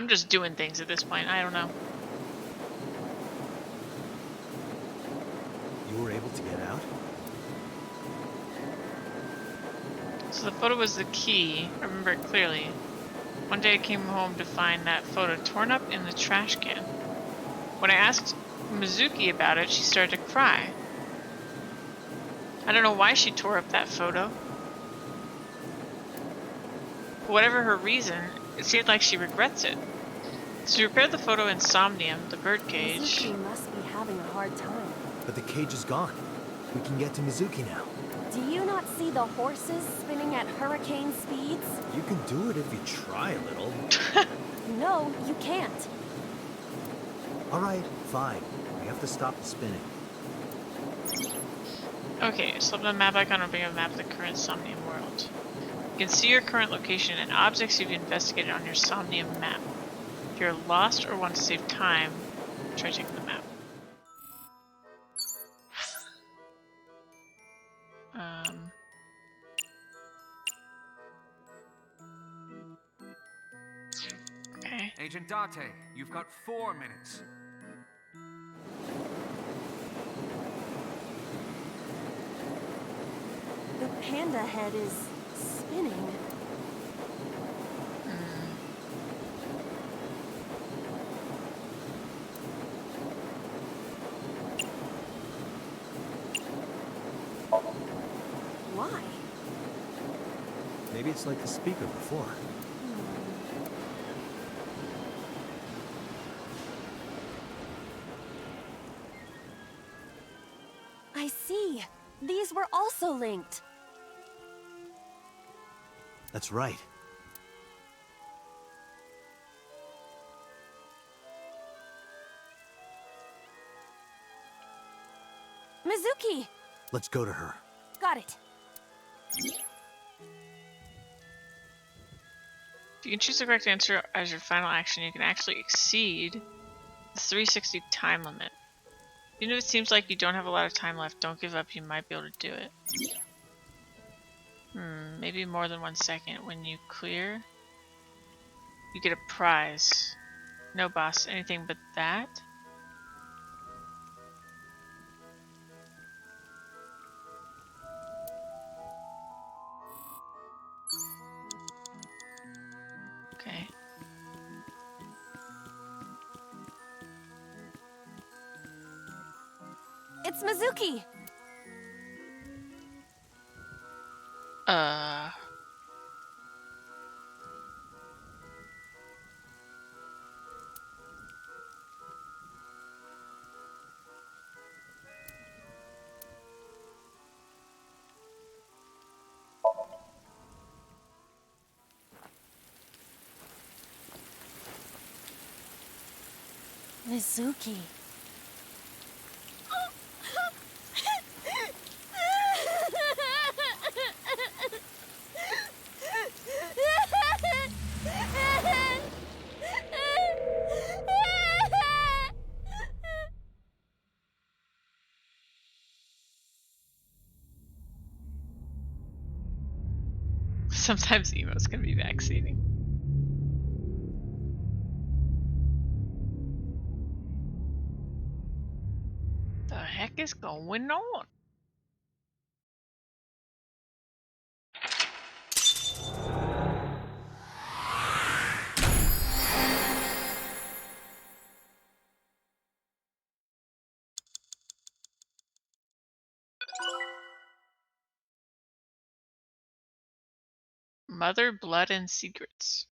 I'm just doing things at this point. I don't know. You were able to get out? So the photo was the key. I remember it clearly. One day I came home to find that photo torn up in the trash can. When I asked Mizuki about it, she started to cry. I don't know why she tore up that photo. For whatever her reason, it seemed like she regrets it. So we repaired the photo in Somnium, the birdcage. Mizuki must be having a hard time. But the cage is gone. We can get to Mizuki now. Do you not see the horses spinning at hurricane speeds? You can do it if you try a little. No, you can't. All right, fine. We have to stop the spinning. Okay, select the map icon or bring a map of the current Somnium world. You can see your current location and objects you've investigated on your Somnium map. If you're lost or want to save time, try checking the map. Okay. Agent Date, you've got 4 minutes. The panda head is spinning. Why? Maybe it's like the speaker before. I see. These were also linked. That's right. Mizuki! Let's go to her. Got it. If you can choose the correct answer as your final action, you can actually exceed the 360 time limit. Even if it seems like you don't have a lot of time left, don't give up, you might be able to do it. Maybe more than 1 second. When you clear, you get a prize. No boss, anything but that. Okay. It's Mizuki! Mizuki. Sometimes emos can be vaccinating. The heck is going on? Mother, Blood, and Secrets.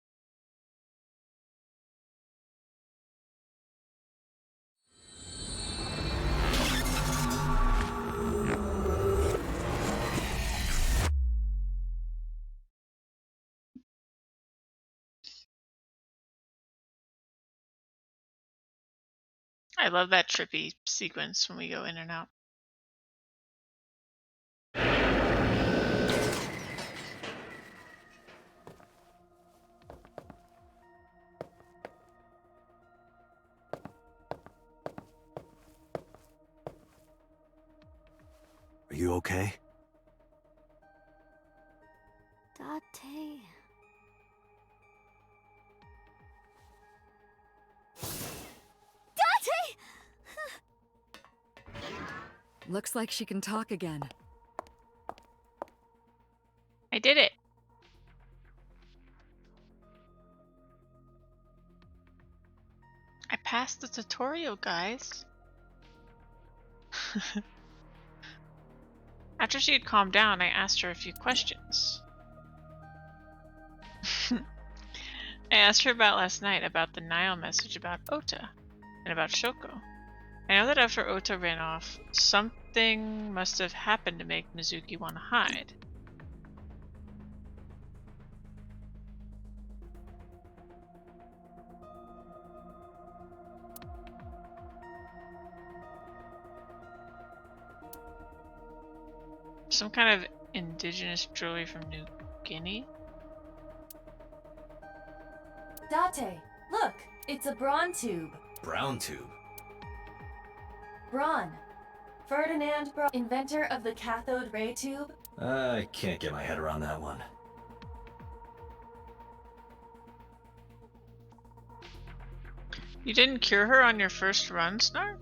I love that trippy sequence when we go in and out. Are you okay? Date. Looks like she can talk again. I did it. I passed the tutorial, guys. After she had calmed down, I asked her a few questions. I asked her about last night, about the Nile message about Ota, and about Shoko. I know that after Ota ran off, something must have happened to make Mizuki want to hide. Some kind of indigenous jewelry from New Guinea? Date, look, it's a Braun tube. Brown tube. Braun. Ferdinand Braun, inventor of the cathode ray tube. I can't get my head around that one. You didn't cure her on your first run, Snark?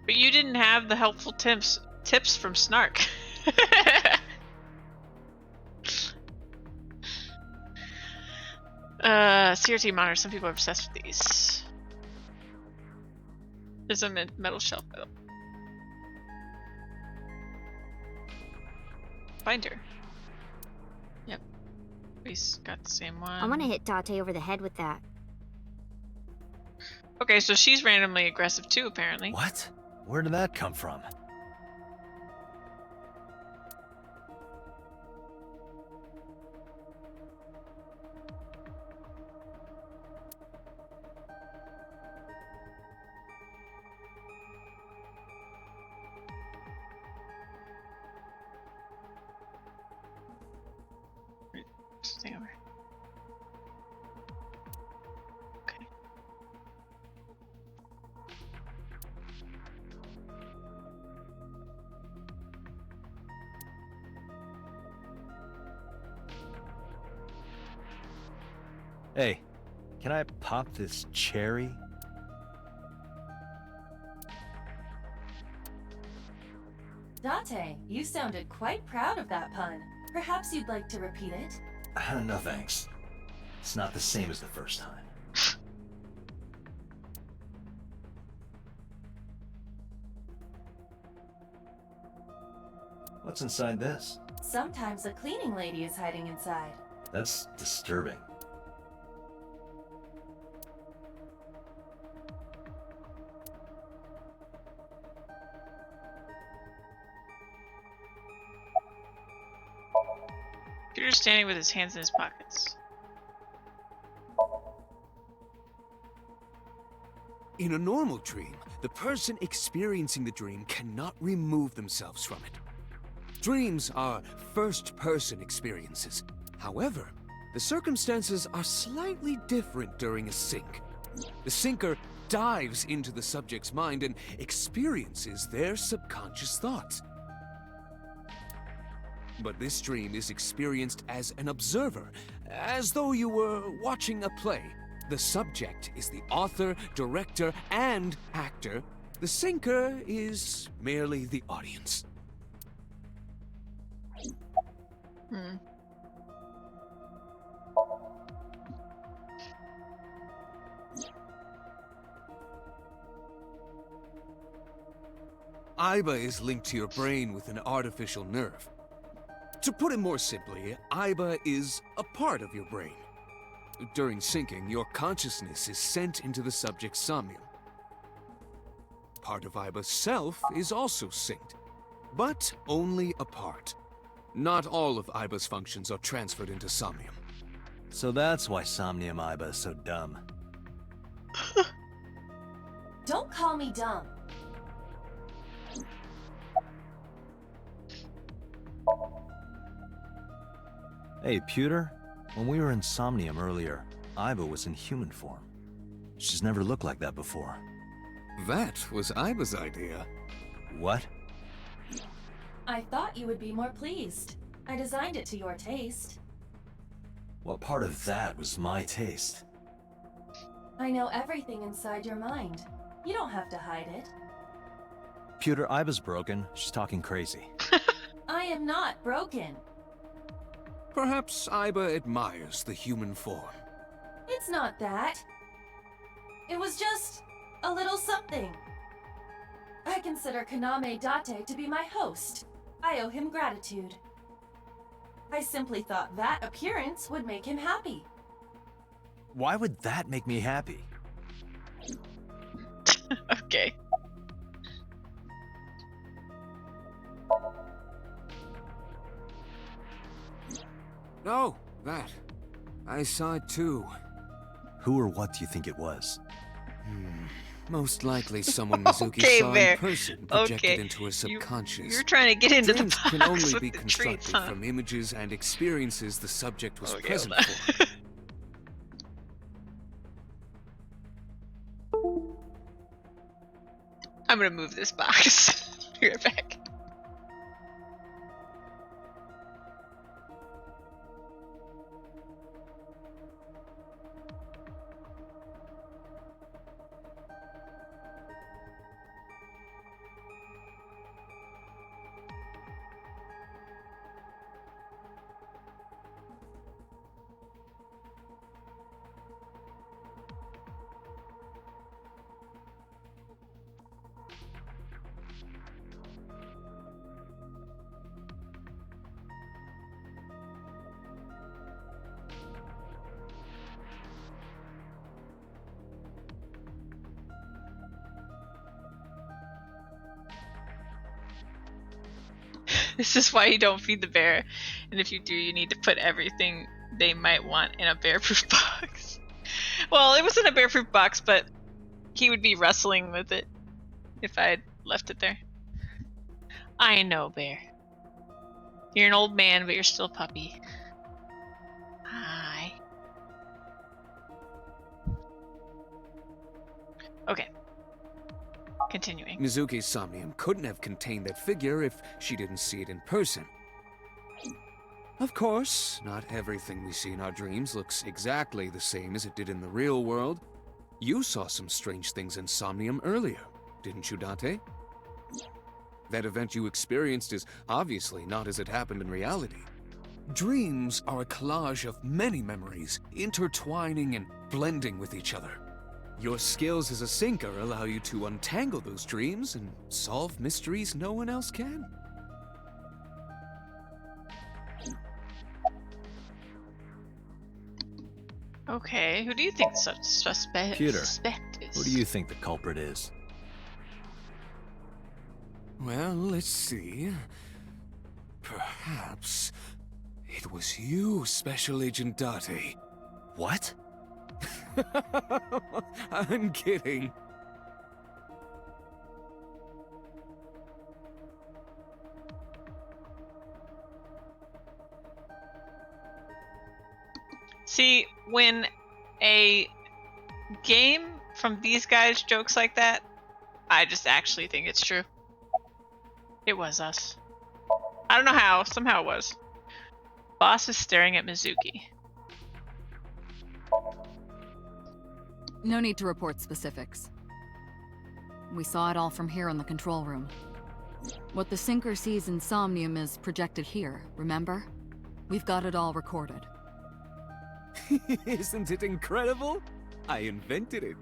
But you didn't have the helpful tips from Snark. CRT monitors. Some people are obsessed with these. There's a metal shelf though. Binder. Yep. We got the same one. I want to hit Date over the head with that. Okay, so she's randomly aggressive too, apparently. What? Where did that come from? Stay over. Okay. Hey, can I pop this cherry? Date, you sounded quite proud of that pun. Perhaps you'd like to repeat it? No thanks. It's not the same as the first time. What's inside this? Sometimes a cleaning lady is hiding inside. That's disturbing. Peter's standing with his hands in his pockets. In a normal dream, the person experiencing the dream cannot remove themselves from it. Dreams are first-person experiences. However, the circumstances are slightly different during a sync. The syncer dives into the subject's mind and experiences their subconscious thoughts. But this dream is experienced as an observer, as though you were watching a play. The subject is the author, director, and actor. The syncer is merely the audience. Hmm. Aiba is linked to your brain with an artificial nerve. To put it more simply, Aiba is a part of your brain. During syncing, your consciousness is sent into the subject's Somnium. Part of Aiba's self is also synced, but only a part. Not all of Aiba's functions are transferred into Somnium. So that's why Somnium Aiba is so dumb. Don't call me dumb. Hey, Pewter, when we were in Somnium earlier, Aiba was in human form. She's never looked like that before. That was Aiba's idea. What? I thought you would be more pleased. I designed it to your taste. What part of that was my taste? I know everything inside your mind. You don't have to hide it. Pewter, Iba's broken. She's talking crazy. I am not broken. Perhaps Iba admires the human form. It's not that. It was just a little something. I consider Kaname Date to be my host. I owe him gratitude. I simply thought that appearance would make him happy. Why would that make me happy? Okay. Oh, that. I saw it too. Who or what do you think it was? Most likely someone Mizuki Okay, saw Bear. in person projected Okay. into her subconscious. You're trying to get into the Dreams box can only with be the constructed treats, huh? from images and experiences the subject was Okay, present hold for. I'm gonna move this box. Be right back. This is why you don't feed the bear, and if you do, you need to put everything they might want in a bear-proof box. Well, it was in a bear-proof box, but he would be wrestling with it if I had left it there. I know, Bear. You're an old man, but you're still a puppy. Hi. Okay. Continuing. Mizuki's Somnium couldn't have contained that figure if she didn't see it in person. Of course, not everything we see in our dreams looks exactly the same as it did in the real world. You saw some strange things in Somnium earlier, didn't you, Date? That event you experienced is obviously not as it happened in reality. Dreams are a collage of many memories, intertwining and blending with each other. Your skills as a sinker allow you to untangle those dreams and solve mysteries no one else can. Okay, who do you think such suspect Peter, is? Who do you think the culprit is? Well, let's see. Perhaps it was you, Special Agent Date. What? I'm kidding. See, when a game from these guys jokes like that, I just actually think it's true. It was us. I don't know how, somehow it was. Boss is staring at Mizuki. No need to report specifics. We saw it all from here in the control room. What the sinker sees in Somnium is projected here, remember? We've got it all recorded. Isn't it incredible? I invented it.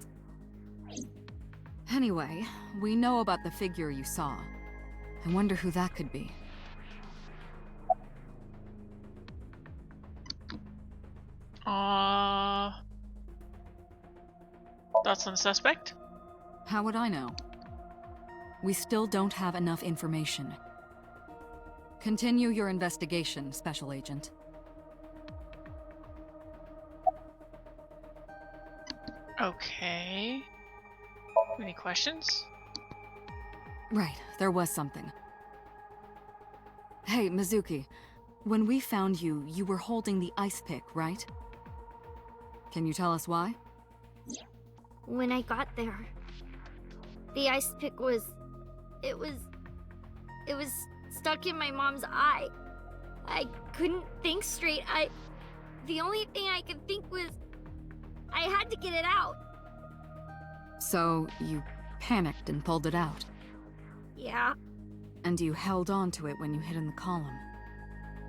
Anyway, we know about the figure you saw. I wonder who that could be. Thoughts on the suspect? How would I know? We still don't have enough information. Continue your investigation, Special Agent. Okay. Any questions? Right, there was something. Hey, Mizuki. When we found you, you were holding the ice pick, right? Can you tell us why? When I got there, the ice pick was stuck in my mom's eye. I couldn't think straight. The only thing I could think was I had to get it out. So, you panicked and pulled it out. Yeah, And you held on to it when you hid in the column.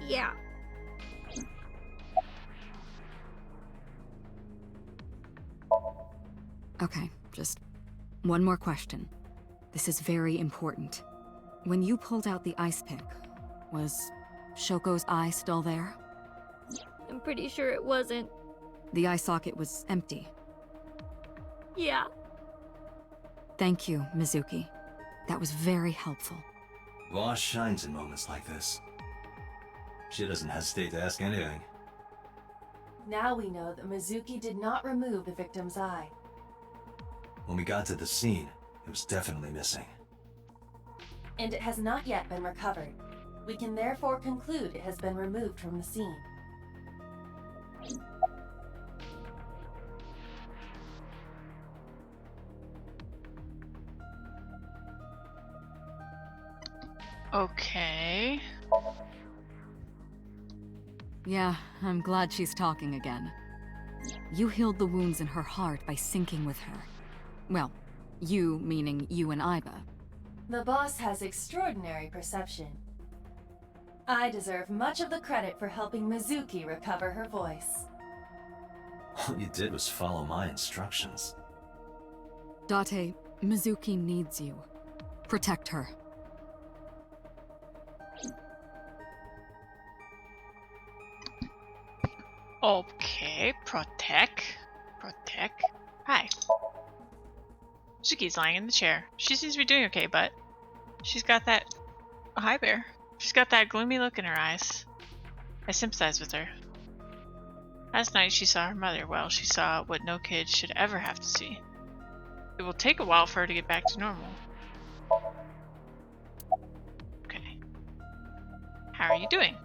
yeah. Okay, just one more question. This is very important. When you pulled out the ice pick, was Shoko's eye still there? I'm pretty sure it wasn't. The eye socket was empty. Yeah. Thank you, Mizuki. That was very helpful. Boss shines in moments like this. She doesn't hesitate to ask anything. Now we know that Mizuki did not remove the victim's eye. When we got to the scene, it was definitely missing. And it has not yet been recovered. We can therefore conclude it has been removed from the scene. Okay. Yeah, I'm glad she's talking again. You healed the wounds in her heart by syncing with her. Well, you meaning you and Iba. The boss has extraordinary perception. I deserve much of the credit for helping Mizuki recover her voice. All you did was follow my instructions. Date, Mizuki needs you. Protect her. Okay, protect. Hi. Suki's lying in the chair. She seems to be doing okay, but she's got that... Oh, hi, Bear. She's got that gloomy look in her eyes. I sympathize with her. Last night she saw her mother. Well, she saw what no kid should ever have to see. It will take a while for her to get back to normal. Okay. How are you doing?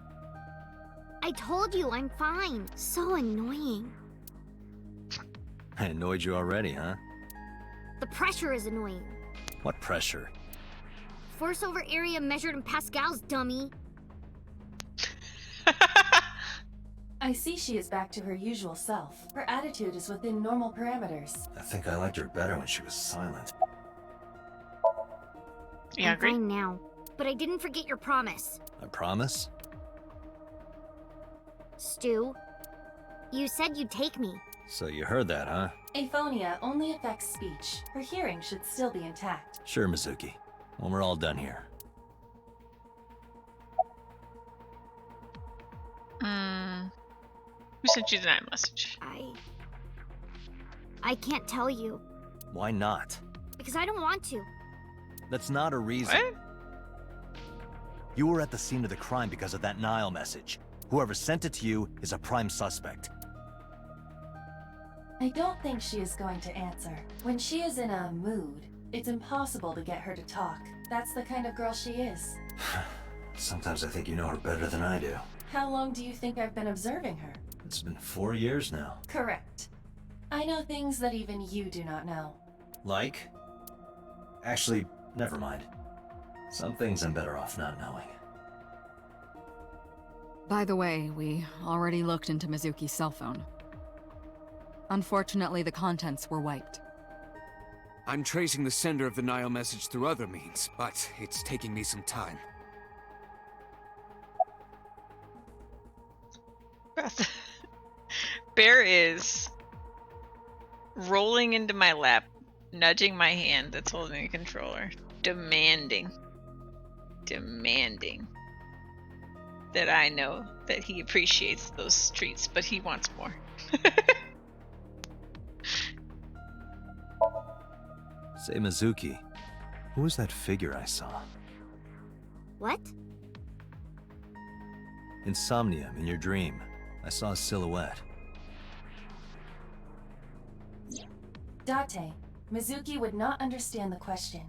I told you I'm fine. So annoying. I annoyed you already, huh? The pressure is annoying. What pressure? Force over area measured in pascals, dummy. I see she is back to her usual self. Her attitude is within normal parameters. I think I liked her better when she was silent. Yeah, I'm agree. fine now, but I didn't forget your promise. I promise? Stu, you said you'd take me. So you heard that, huh? Aphonia only affects speech. Her hearing should still be intact. Sure, Mizuki. When we're all done here. Who sent you the night message? I can't tell you, Why not? because I don't want to. That's not a reason. What? You were at the scene of the crime because of that Nile message. Whoever sent it to you is a prime suspect. I don't think she is going to answer. When she is in a mood, it's impossible to get her to talk. That's the kind of girl she is. Sometimes I think you know her better than I do. How long do you think I've been observing her? It's been 4 years now. Correct. I know things that even you do not know. Like? Actually, never mind. Some things I'm better off not knowing. By the way, we already looked into Mizuki's cell phone. Unfortunately, the contents were wiped. I'm tracing the sender of the Nile message through other means, but it's taking me some time. Bear is rolling into my lap, nudging my hand that's holding a controller, demanding that I know that he appreciates those treats, but he wants more. Say, Mizuki, who was that figure I saw? What? In Somnium, in your dream, I saw a silhouette. Date, Mizuki would not understand the question.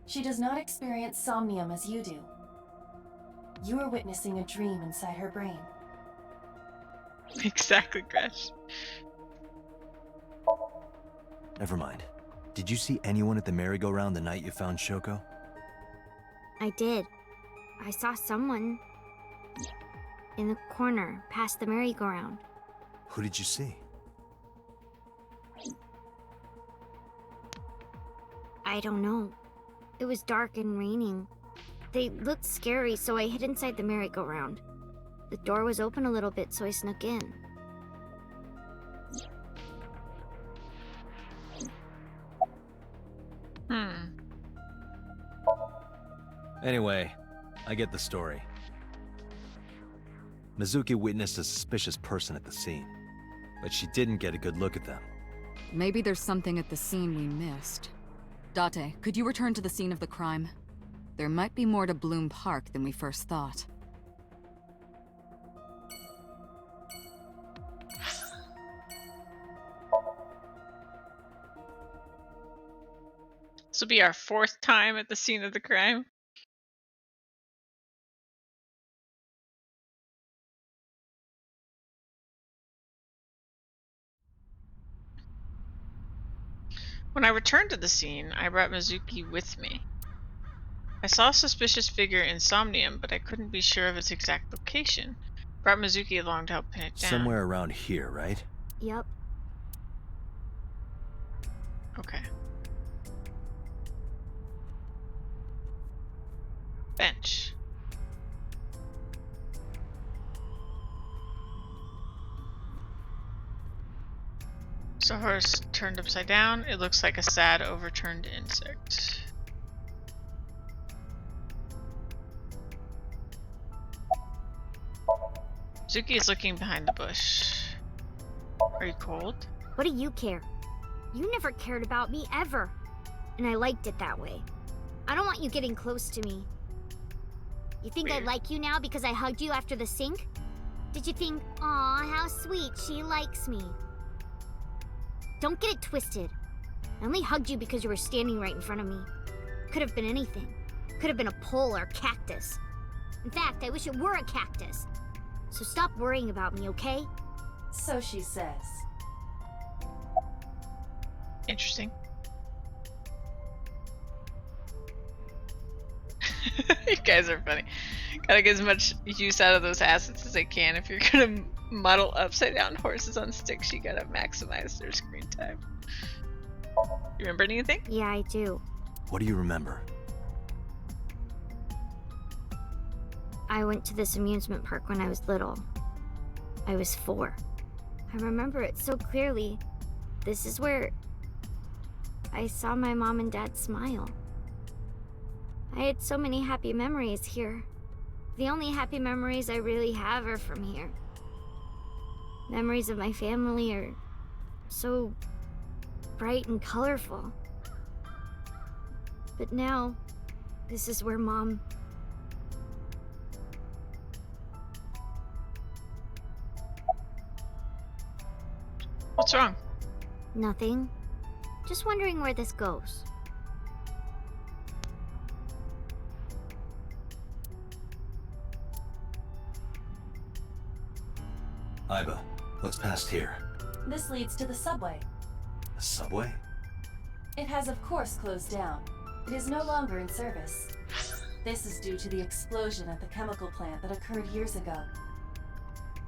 She does not experience somnium as you do. You are witnessing a dream inside her brain. Exactly, Crash. Never mind. Did you see anyone at the merry-go-round the night you found Shoko? I did. I saw someone in the corner past the merry-go-round. Who did you see? I don't know. It was dark and raining. They looked scary, so I hid inside the merry-go-round. The door was open a little bit, so I snuck in. Anyway, I get the story. Mizuki witnessed a suspicious person at the scene, but she didn't get a good look at them. Maybe there's something at the scene we missed. Date, could you return to the scene of the crime? There might be more to Bloom Park than we first thought. This will be our 4th time at the scene of the crime. When I returned to the scene, I brought Mizuki with me. I saw a suspicious figure in Somnium, but I couldn't be sure of its exact location. Brought Mizuki along to help pin it down. Somewhere around here, right? Yep. Okay. Bench. So horse turned upside down. It looks like a sad, overturned insect. Zuki is looking behind the bush. Are you cold? What do you care? You never cared about me, ever. And I liked it that way. I don't want you getting close to me. You think Weird. I like you now because I hugged you after the sink? Did you think, aw, how sweet, she likes me? Don't get it twisted. I only hugged you because you were standing right in front of me. Could have been anything. Could have been a pole or a cactus. In fact, I wish it were a cactus. So stop worrying about me, okay? So she says. Interesting. You guys are funny. Gotta get as much use out of those assets as I can. If you're gonna model upside down horses on sticks, you gotta maximize their screen time. You remember anything? Yeah, I do. What do you remember? I went to this amusement park when I was little. I was 4. I remember it so clearly. This is where I saw my mom and dad smile. I had so many happy memories here. The only happy memories I really have are from here. Memories of my family are so bright and colorful. But now, this is where Mom... What's wrong? Nothing. Just wondering where this goes. Iba, what's past here? This leads to the subway. A subway? It has of course closed down. It is no longer in service. This is due to the explosion at the chemical plant that occurred years ago.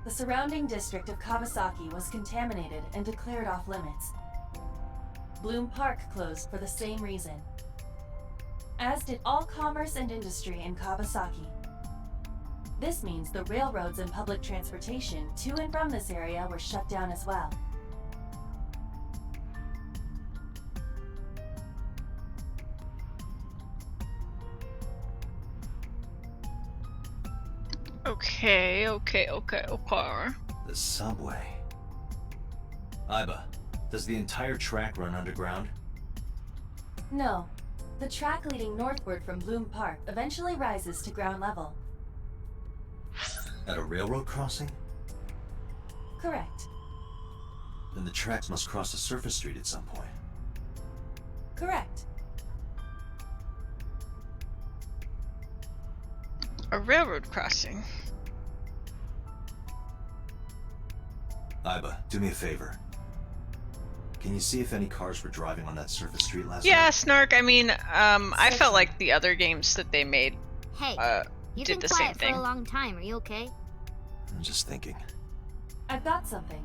The surrounding district of Kawasaki was contaminated and declared off limits. Bloom Park closed for the same reason, as did all commerce and industry in Kawasaki. This means the railroads and public transportation to and from this area were shut down as well. Okay. The subway. Iba, does the entire track run underground? No. The track leading northward from Bloom Park eventually rises to ground level. At a railroad crossing? Correct. Then the tracks must cross a surface street at some point. Correct. A railroad crossing. Iba, do me a favor. Can you see if any cars were driving on that surface street last Yeah, night? Snark. I mean, I felt like the other games that they made Hey, you've did been the same quiet for thing. a long time. Are you okay? I'm just thinking. I've got something.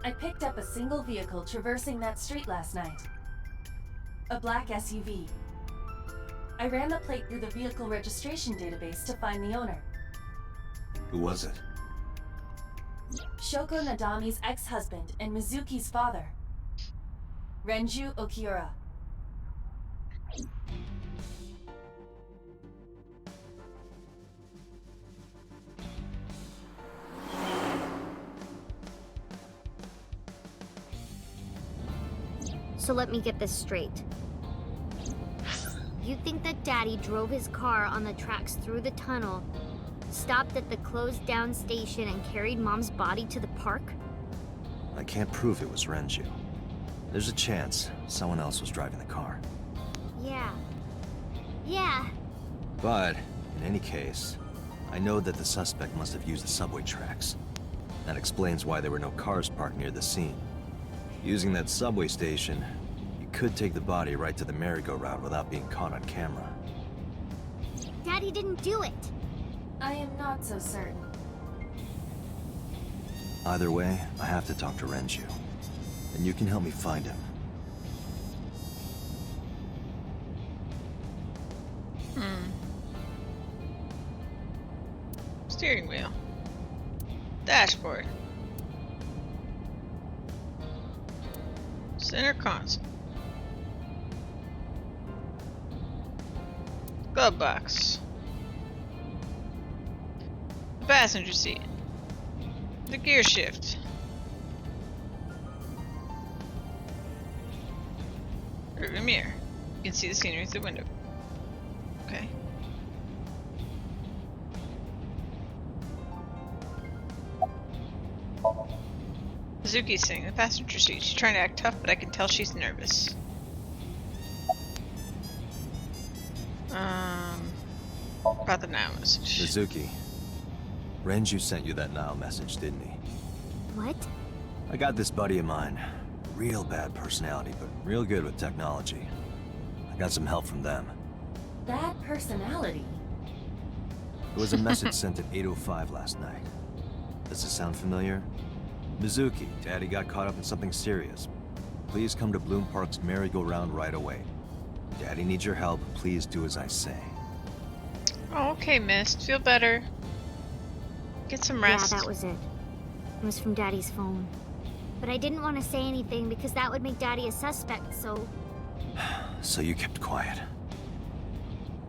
I picked up a single vehicle traversing that street last night. A black SUV. I ran the plate through the vehicle registration database to find the owner. Who was it? Shoko Nadami's ex-husband and Mizuki's father. Renju Okiura. So let me get this straight. You think that Daddy drove his car on the tracks through the tunnel, stopped at the closed down station, and carried Mom's body to the park? I can't prove it was Renju. There's a chance someone else was driving the car. Yeah. But, in any case, I know that the suspect must have used the subway tracks. That explains why there were no cars parked near the scene. Using that subway station, you could take the body right to the merry-go-round without being caught on camera. Daddy didn't do it. I am not so certain. Either way, I have to talk to Renju. And you can help me find him. Steering wheel. Dashboard. Center console. Glove box. The passenger seat. The gear shift. Rearview mirror. You can see the scenery through the window. Okay. Mizuki's sitting in the passenger seat. She's trying to act tough, but I can tell she's nervous. About the now message. Mizuki, Renju sent you that now message, didn't he? What? I got this buddy of mine. Real bad personality, but real good with technology. I got some help from them. Bad personality? It was a message sent at 8:05 last night. Does this sound familiar? Mizuki, Daddy got caught up in something serious. Please come to Bloom Park's merry-go-round right away. Daddy needs your help. Please do as I say. Oh, okay, Mist. Feel better. Get some rest. Yeah, that was it. It was from Daddy's phone. But I didn't want to say anything because that would make Daddy a suspect, so... So you kept quiet.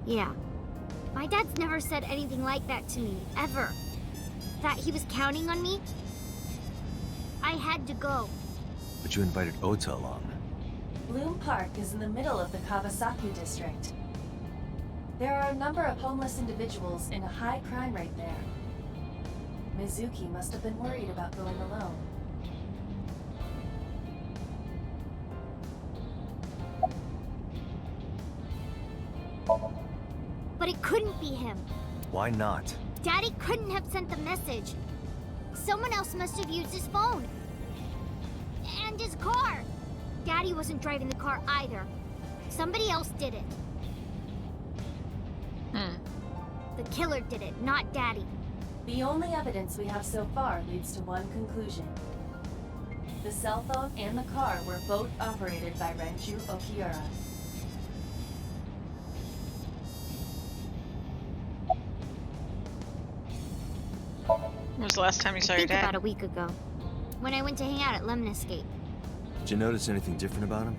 Yeah. My dad's never said anything like that to me, ever. That he was counting on me. I had to go. But you invited Ota along. Bloom Park is in the middle of the Kawasaki district. There are a number of homeless individuals in a high crime rate there. Mizuki must have been worried about going alone. But it couldn't be him. Why not? Daddy couldn't have sent the message. Someone else must have used his phone. And his car. Daddy wasn't driving the car either. Somebody else did it. The killer did it, not Daddy. The only evidence we have so far leads to one conclusion. The cell phone and the car were both operated by Renju Okiura. When was the last time you saw your dad? About a week ago. When I went to hang out at Lemniscape. Did you notice anything different about him?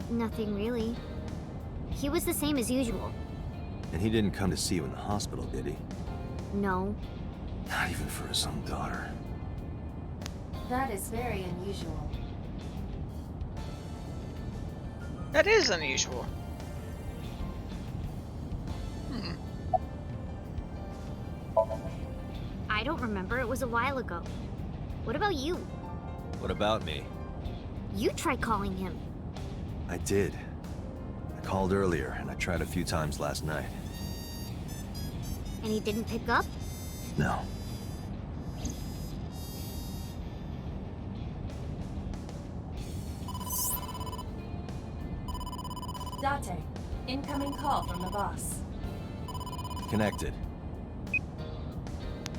Nothing really. He was the same as usual. And he didn't come to see you in the hospital, did he? No. Not even for his own daughter. That is very unusual. That is unusual. I don't remember. It was a while ago. What about you? What about me? You tried calling him. I did. I called earlier, and I tried a few times last night. And he didn't pick up? No. Date, incoming call from the boss. Connected.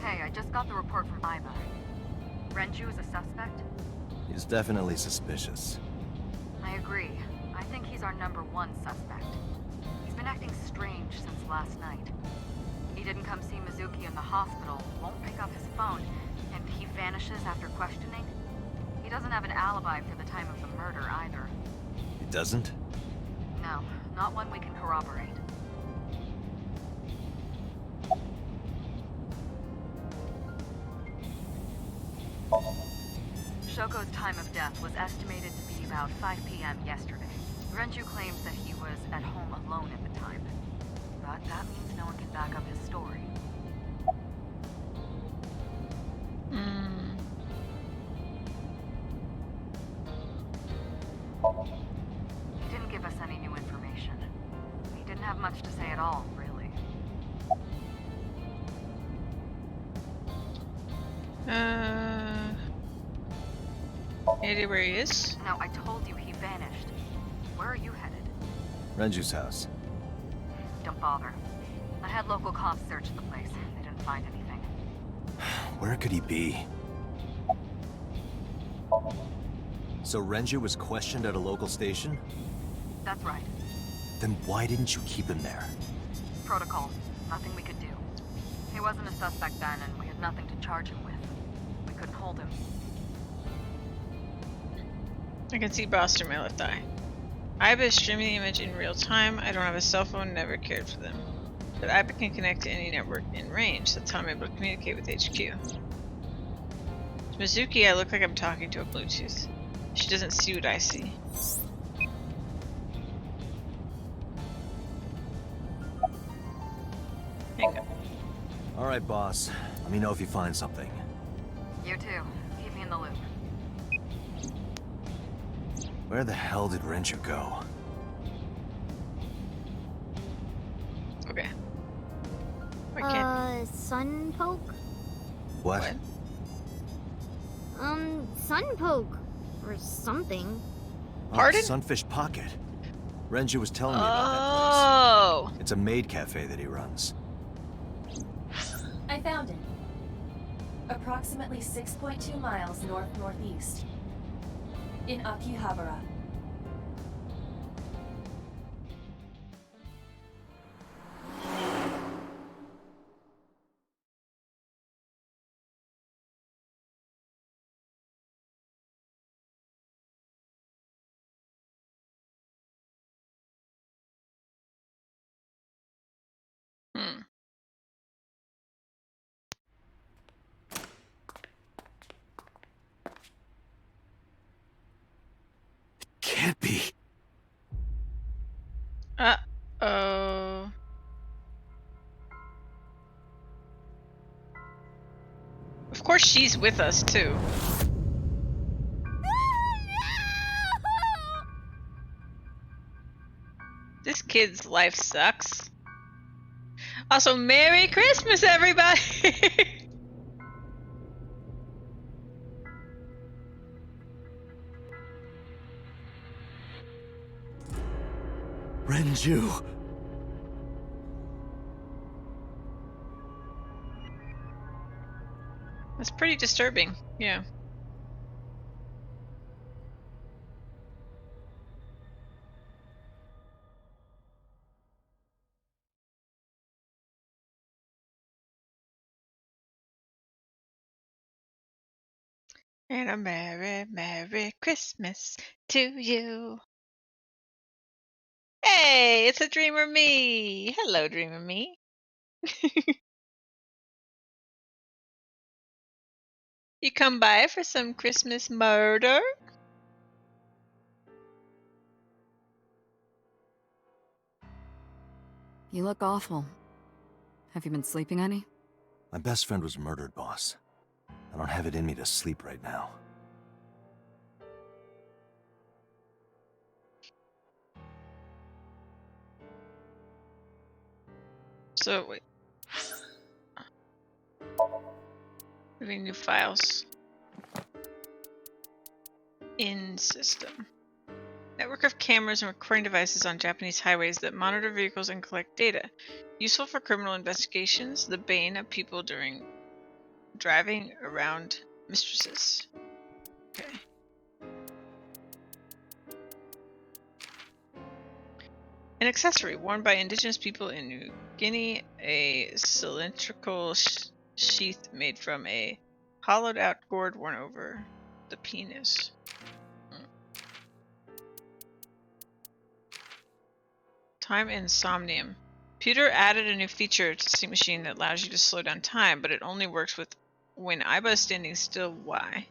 Hey, I just got the report from Iva. Renju is a suspect? He's definitely suspicious. I agree. I think he's our #1 suspect. He's been been acting strange since last night. He didn't come see Mizuki in the hospital, won't pick up his phone, and he vanishes after questioning. He doesn't have an alibi for the time of the murder either. It doesn't? No, not one we can corroborate. Shoko's time of death was estimated to be about 5 p.m. yesterday. Renju claims that he was at home alone at the time. But that means no one can back up his story. He didn't give us any new information. He didn't have much to say at all, really. Any idea where he is? No, I told you he vanished. Where are you headed? Renju's house. Don't bother. I had local cops search the place. They didn't find anything. Where could he be? So Renju was questioned at a local station? That's right. Then why didn't you keep him there? Protocol. Nothing we could do. He wasn't a suspect then, and we had nothing to charge him with. We couldn't hold him. I can see Boston my left eye. Iba is streaming the image in real time. I don't have a cell phone, never cared for them. But Iba can connect to any network in range. That's how I'm able to communicate with HQ. To Mizuki, I look like I'm talking to a Bluetooth. She doesn't see what I see. Hang on. Alright, boss. Let me know if you find something. You too. Keep me in the loop. Where the hell did Renju go? Okay. I can't. Sun poke? What? Sun poke. Or something. Pardon? Sunfish Pocket. Renju was telling me about that Oh! place. It's a maid cafe that he runs. I found it. Approximately 6.2 miles north-northeast. In Akihabara. Hmm. Can't be. Uh-oh. Of course she's with us, too. This kid's life sucks. Also, Merry Christmas, everybody! Renju. That's pretty disturbing, yeah. And a Merry, Merry Christmas to you. Hey, it's a Dreamer Me! Hello, Dreamer Me. You come by for some Christmas murder? You look awful. Have you been sleeping any? My best friend was murdered, boss. I don't have it in me to sleep right now. So, wait. Moving new files. In system. Network of cameras and recording devices on Japanese highways that monitor vehicles and collect data. Useful for criminal investigations, the bane of people during driving around mistresses. Okay. An accessory worn by indigenous people in New Guinea, a cylindrical sheath made from a hollowed out gourd worn over the penis. Time in Somnium. Computer added a new feature to Sync Machine that allows you to slow down time, but it only works with when Aiba is standing still. Why?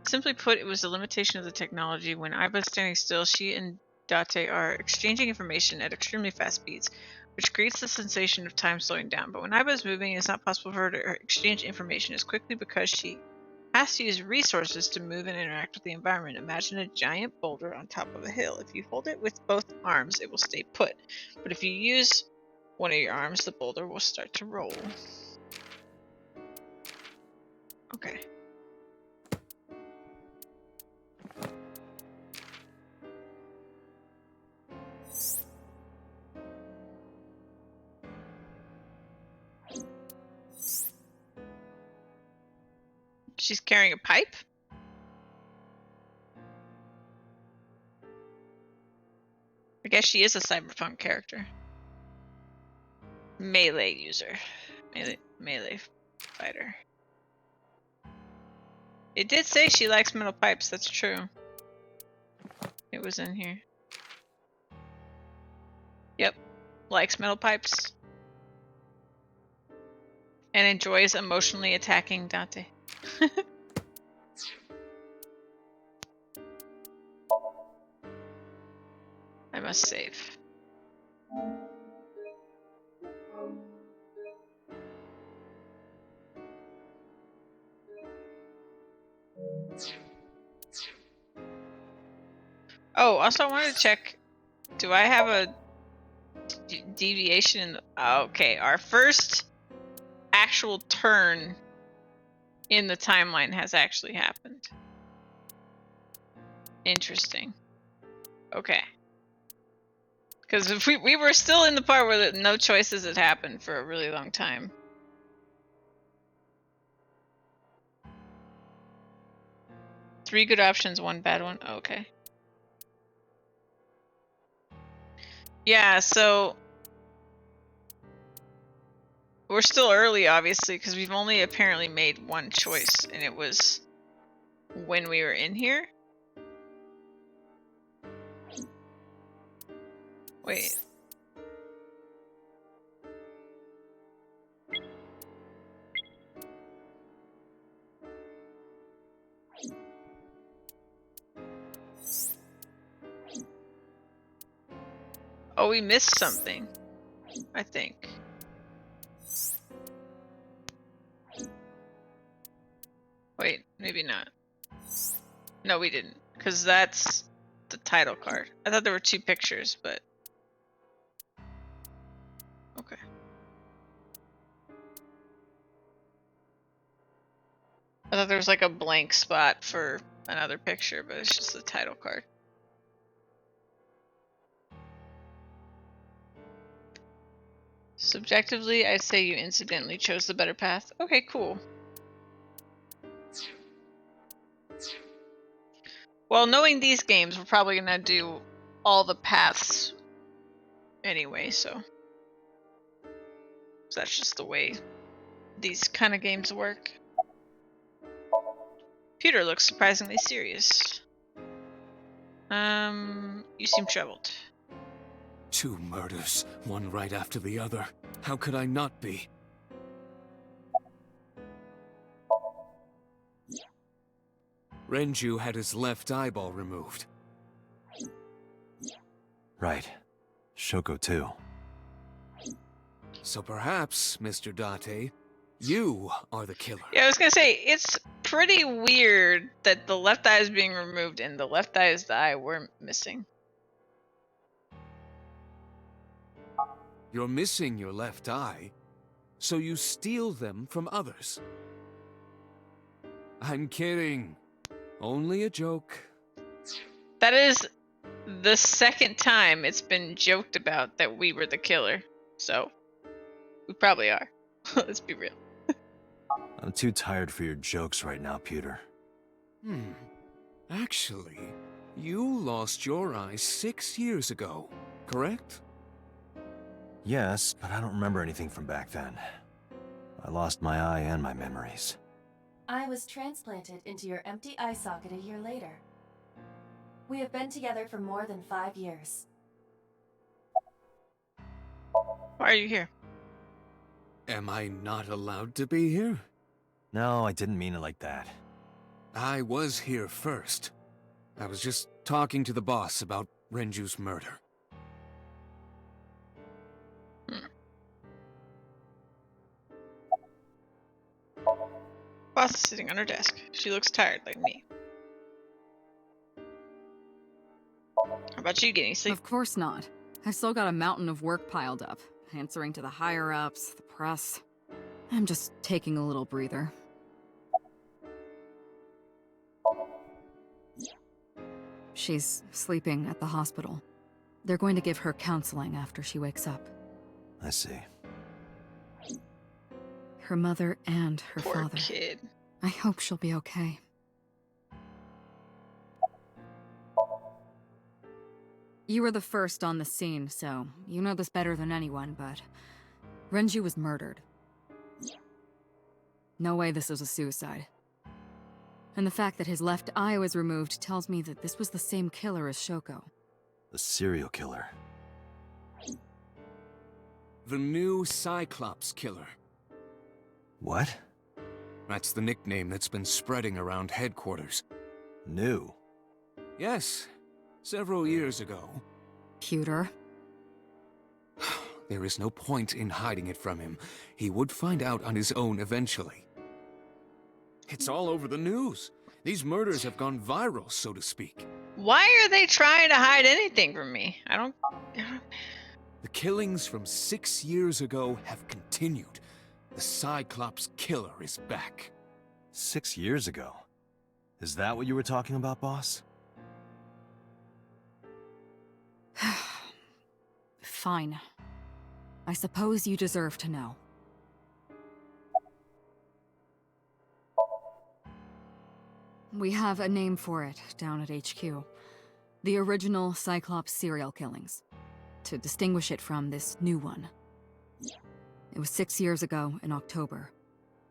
Simply put, it was a limitation of the technology. When Aiba is standing still, she and Date are exchanging information at extremely fast speeds, which creates the sensation of time slowing down. But when Aiba is moving, it's not possible for her to exchange information as quickly because she has to use resources to move and interact with the environment. Imagine a giant boulder on top of a hill. If you hold it with both arms, it will stay put. But if you use one of your arms, the boulder will start to roll. Okay. She's carrying a pipe? I guess she is a cyberpunk character. Melee user. Melee fighter. It did say she likes metal pipes, that's true. It was in here. Yep. Likes metal pipes. And enjoys emotionally attacking Date. I must save. Oh, also I wanted to check, do I have a deviation in the, okay, our first actual turn in the timeline has actually happened. Interesting. Okay. Because if we were still in the part where no choices had happened for a really long time. Three good options, one bad one. Oh, okay. Yeah, so we're still early, obviously, because we've only apparently made one choice, and it was when we were in here. Wait. Oh, we missed something, I think. Wait, maybe not. No, we didn't, because that's the title card. I thought there were two pictures, but... Okay. I thought there was like a blank spot for another picture, but it's just the title card. Subjectively, I'd say you incidentally chose the better path. Okay, cool. Well, knowing these games, we're probably gonna do all the paths anyway, so that's just the way these kind of games work. Peter looks surprisingly serious. You seem troubled. 2 murders, one right after the other. How could I not be? Renju had his left eyeball removed. Right. Shoko too. So perhaps, Mr. Date, you are the killer. Yeah, I was gonna say, it's pretty weird that the left eye is being removed and the left eye is the eye we're missing. You're missing your left eye, so you steal them from others. I'm kidding. Only a joke. That is the second time it's been joked about that we were the killer. So, we probably are. Let's be real. I'm too tired for your jokes right now, Peter. Actually, you lost your eye 6 years ago, correct? Yes, but I don't remember anything from back then. I lost my eye and my memories. I was transplanted into your empty eye socket a year later. We have been together for more than 5 years. Why are you here? Am I not allowed to be here? No, I didn't mean it like that. I was here first. I was just talking to the boss about Renju's murder. Boss is sitting on her desk. She looks tired like me. How about you, getting sleep? Of course not. I've still got a mountain of work piled up, answering to the higher-ups, the press. I'm just taking a little breather. She's sleeping at the hospital. They're going to give her counseling after she wakes up. I see. Her mother and her Poor father. kid. I hope she'll be okay. You were the first on the scene, so you know this better than anyone, but Renju was murdered. No way this was a suicide. And the fact that his left eye was removed tells me that this was the same killer as Shoko. The serial killer. The new Cyclops killer. What? That's the nickname that's been spreading around headquarters. New? Yes, several years ago. Pewter. There is no point in hiding it from him. He would find out on his own eventually. It's all over the news. These murders have gone viral, so to speak. Why are they trying to hide anything from me? I don't... The killings from 6 years ago have continued. The Cyclops killer is back. 6 years ago? Is that what you were talking about, boss? Fine. I suppose you deserve to know. We have a name for it down at HQ. The original Cyclops serial killings. To distinguish it from this new one. It was 6 years ago in October.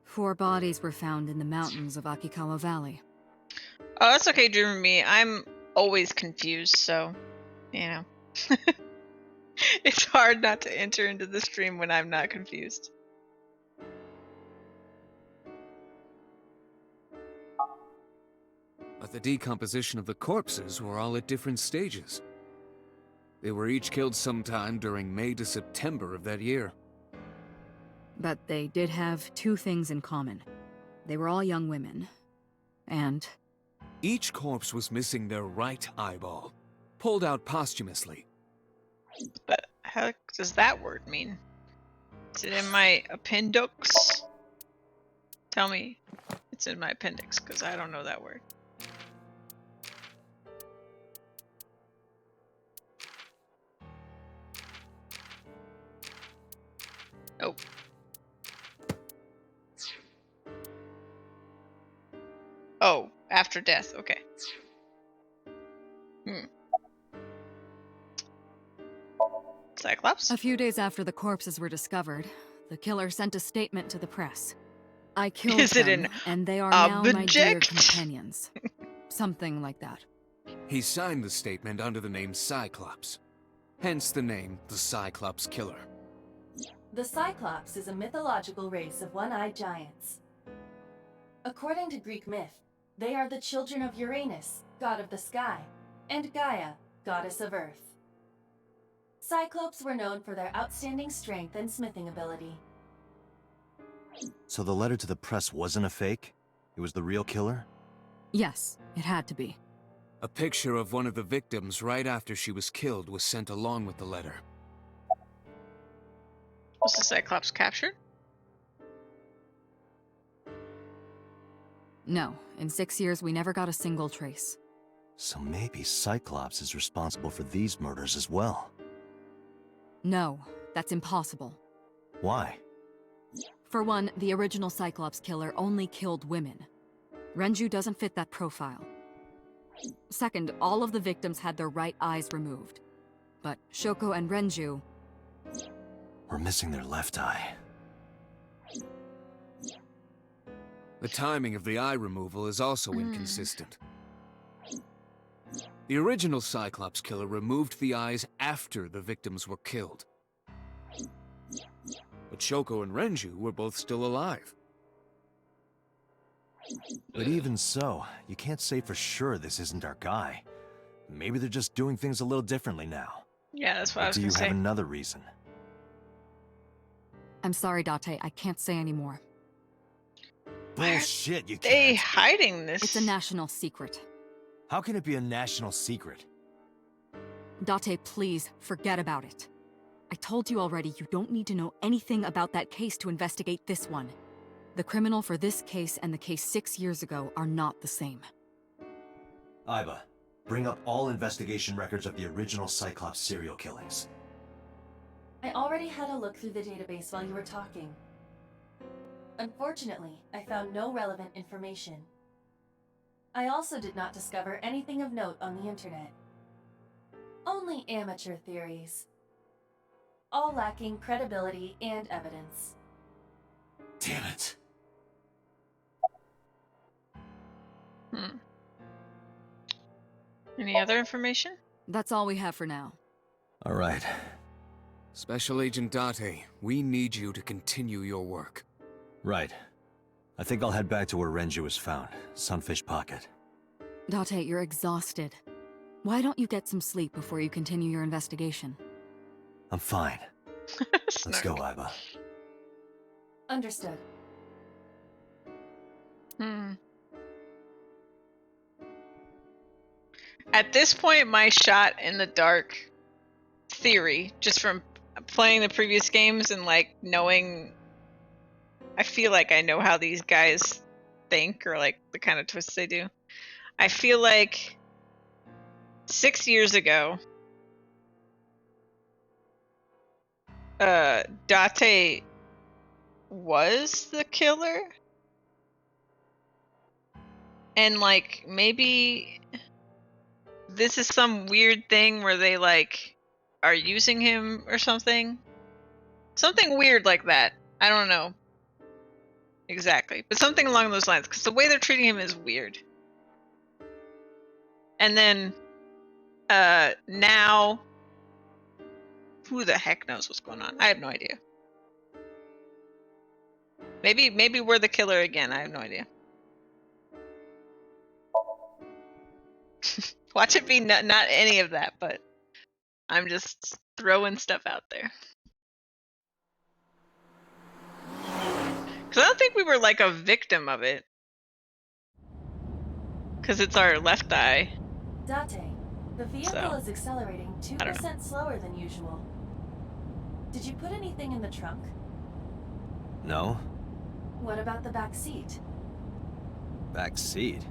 4 bodies were found in the mountains of Akikawa Valley. Oh, that's okay, Dream Me. I'm always confused, so, you know. It's hard not to enter into the stream when I'm not confused. But the decomposition of the corpses were all at different stages. They were each killed sometime during May to September of that year. But they did have 2 things in common. They were all young women. And Each corpse was missing their right eyeball, pulled out posthumously. But how does that word mean? Is it in my appendix? Tell me it's in my appendix, because I don't know that word. Oh. Oh, after death, okay. Cyclops? a few days after the corpses were discovered, the killer sent a statement to the press. I killed Is it them, an and they are now my dear object? companions. Something like that. He signed the statement under the name Cyclops. Hence the name the Cyclops Killer. The Cyclops is a mythological race of one-eyed giants. According to Greek myth, they are the children of Uranus, god of the sky, and Gaia, goddess of earth. Cyclopes were known for their outstanding strength and smithing ability. So the letter to the press wasn't a fake? It was the real killer? Yes, it had to be. A picture of one of the victims right after she was killed was sent along with the letter. Was the Cyclops captured? No, in 6 years we never got a single trace. So maybe Cyclops is responsible for these murders as well. No, that's impossible. Why? For one, the original Cyclops killer only killed women. Renju doesn't fit that profile. Second, all of the victims had their right eyes removed. But Shoko and Renju... We're missing their left eye. The timing of the eye removal is also inconsistent. The original Cyclops killer removed the eyes after the victims were killed. But Shoko and Renju were both still alive. But even so, you can't say for sure this isn't our guy. Maybe they're just doing things a little differently now. Yeah, that's what I Or was do gonna you say. have another reason? I'm sorry, Date. I can't say anymore. Bullshit, you They can't. hiding this? It's a national secret. How can it be a national secret? Date, please, forget about it. I told you already, you don't need to know anything about that case to investigate this one. The criminal for this case and the case 6 years ago are not the same. Iba, bring up all investigation records of the original Cyclops serial killings. I already had a look through the database while you were talking. Unfortunately, I found no relevant information. I also did not discover anything of note on the internet. Only amateur theories. All lacking credibility and evidence. Damn it. Any other information? That's all we have for now. All right. Special Agent Date, we need you to continue your work. Right. I think I'll head back to where Renju was found, Sunfish Pocket. Date, you're exhausted. Why don't you get some sleep before you continue your investigation? I'm fine. Let's go, Iba. Understood. At this point, my shot in the dark theory, just from playing the previous games and like knowing, I feel like I know how these guys think or like the kind of twists they do. I feel like 6 years ago, Date was the killer, and like maybe this is some weird thing where they like are using him or something weird like that. I don't know exactly, but something along those lines, because the way they're treating him is weird. And then now who the heck knows what's going on? I have no idea. Maybe we're the killer again. I have no idea. Watch it be not any of that, but I'm just throwing stuff out there. Because I don't think we were like a victim of it. Because it's our left eye. Date, the vehicle So, is accelerating 2% slower than usual. Did you put anything in the trunk? No? What about the back seat? Back seat?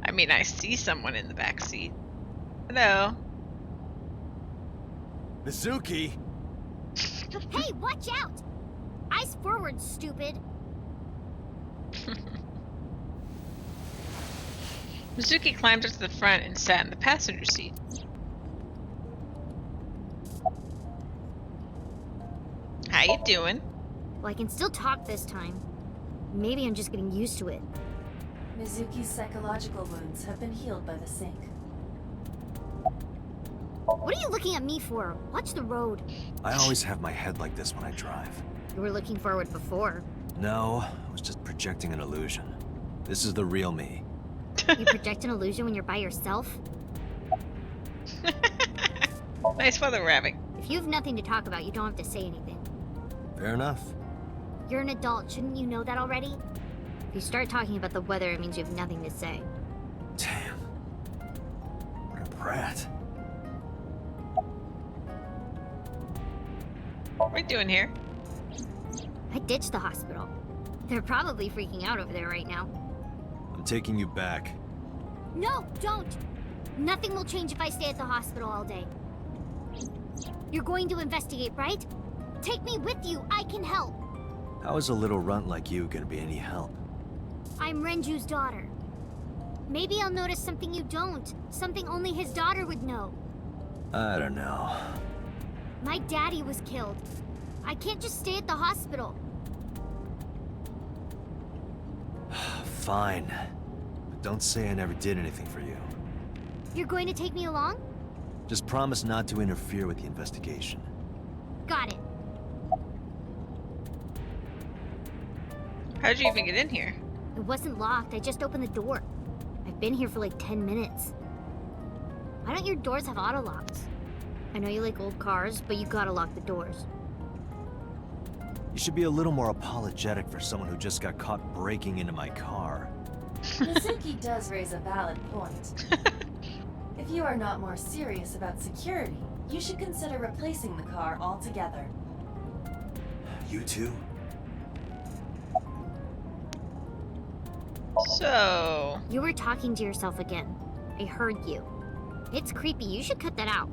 I mean, I see someone in the back seat. Hello. Mizuki! Hey, watch out! Eyes forward, stupid. Mizuki climbed up to the front and sat in the passenger seat. How you doing? Well, I can still talk this time. Maybe I'm just getting used to it. Mizuki's psychological wounds have been healed by the sink. What are you looking at me for? Watch the road. I always have my head like this when I drive. You were looking forward before. No, I was just projecting an illusion. This is the real me. You project an illusion when you're by yourself? Nice weather rabbit. If you have nothing to talk about, you don't have to say anything. Fair enough. You're an adult, shouldn't you know that already? If you start talking about the weather, it means you have nothing to say. Damn. What a brat. What are you doing here? I ditched the hospital. They're probably freaking out over there right now. I'm taking you back. No, don't! Nothing will change if I stay at the hospital all day. You're going to investigate, right? Take me with you, I can help. How is a little runt like you gonna be any help? I'm Renju's daughter. Maybe I'll notice something you don't. Something only his daughter would know. I don't know. My daddy was killed. I can't just stay at the hospital. Fine. But don't say I never did anything for you. You're going to take me along? Just promise not to interfere with the investigation. Got it. How'd you even get in here? It wasn't locked. I just opened the door. I've been here for like 10 minutes. Why don't your doors have auto locks? I know you like old cars, but you gotta lock the doors. You should be a little more apologetic for someone who just got caught breaking into my car. Mizuki does raise a valid point. If you are not more serious about security, you should consider replacing the car altogether. You too? So... You were talking to yourself again. I heard you. It's creepy. You should cut that out.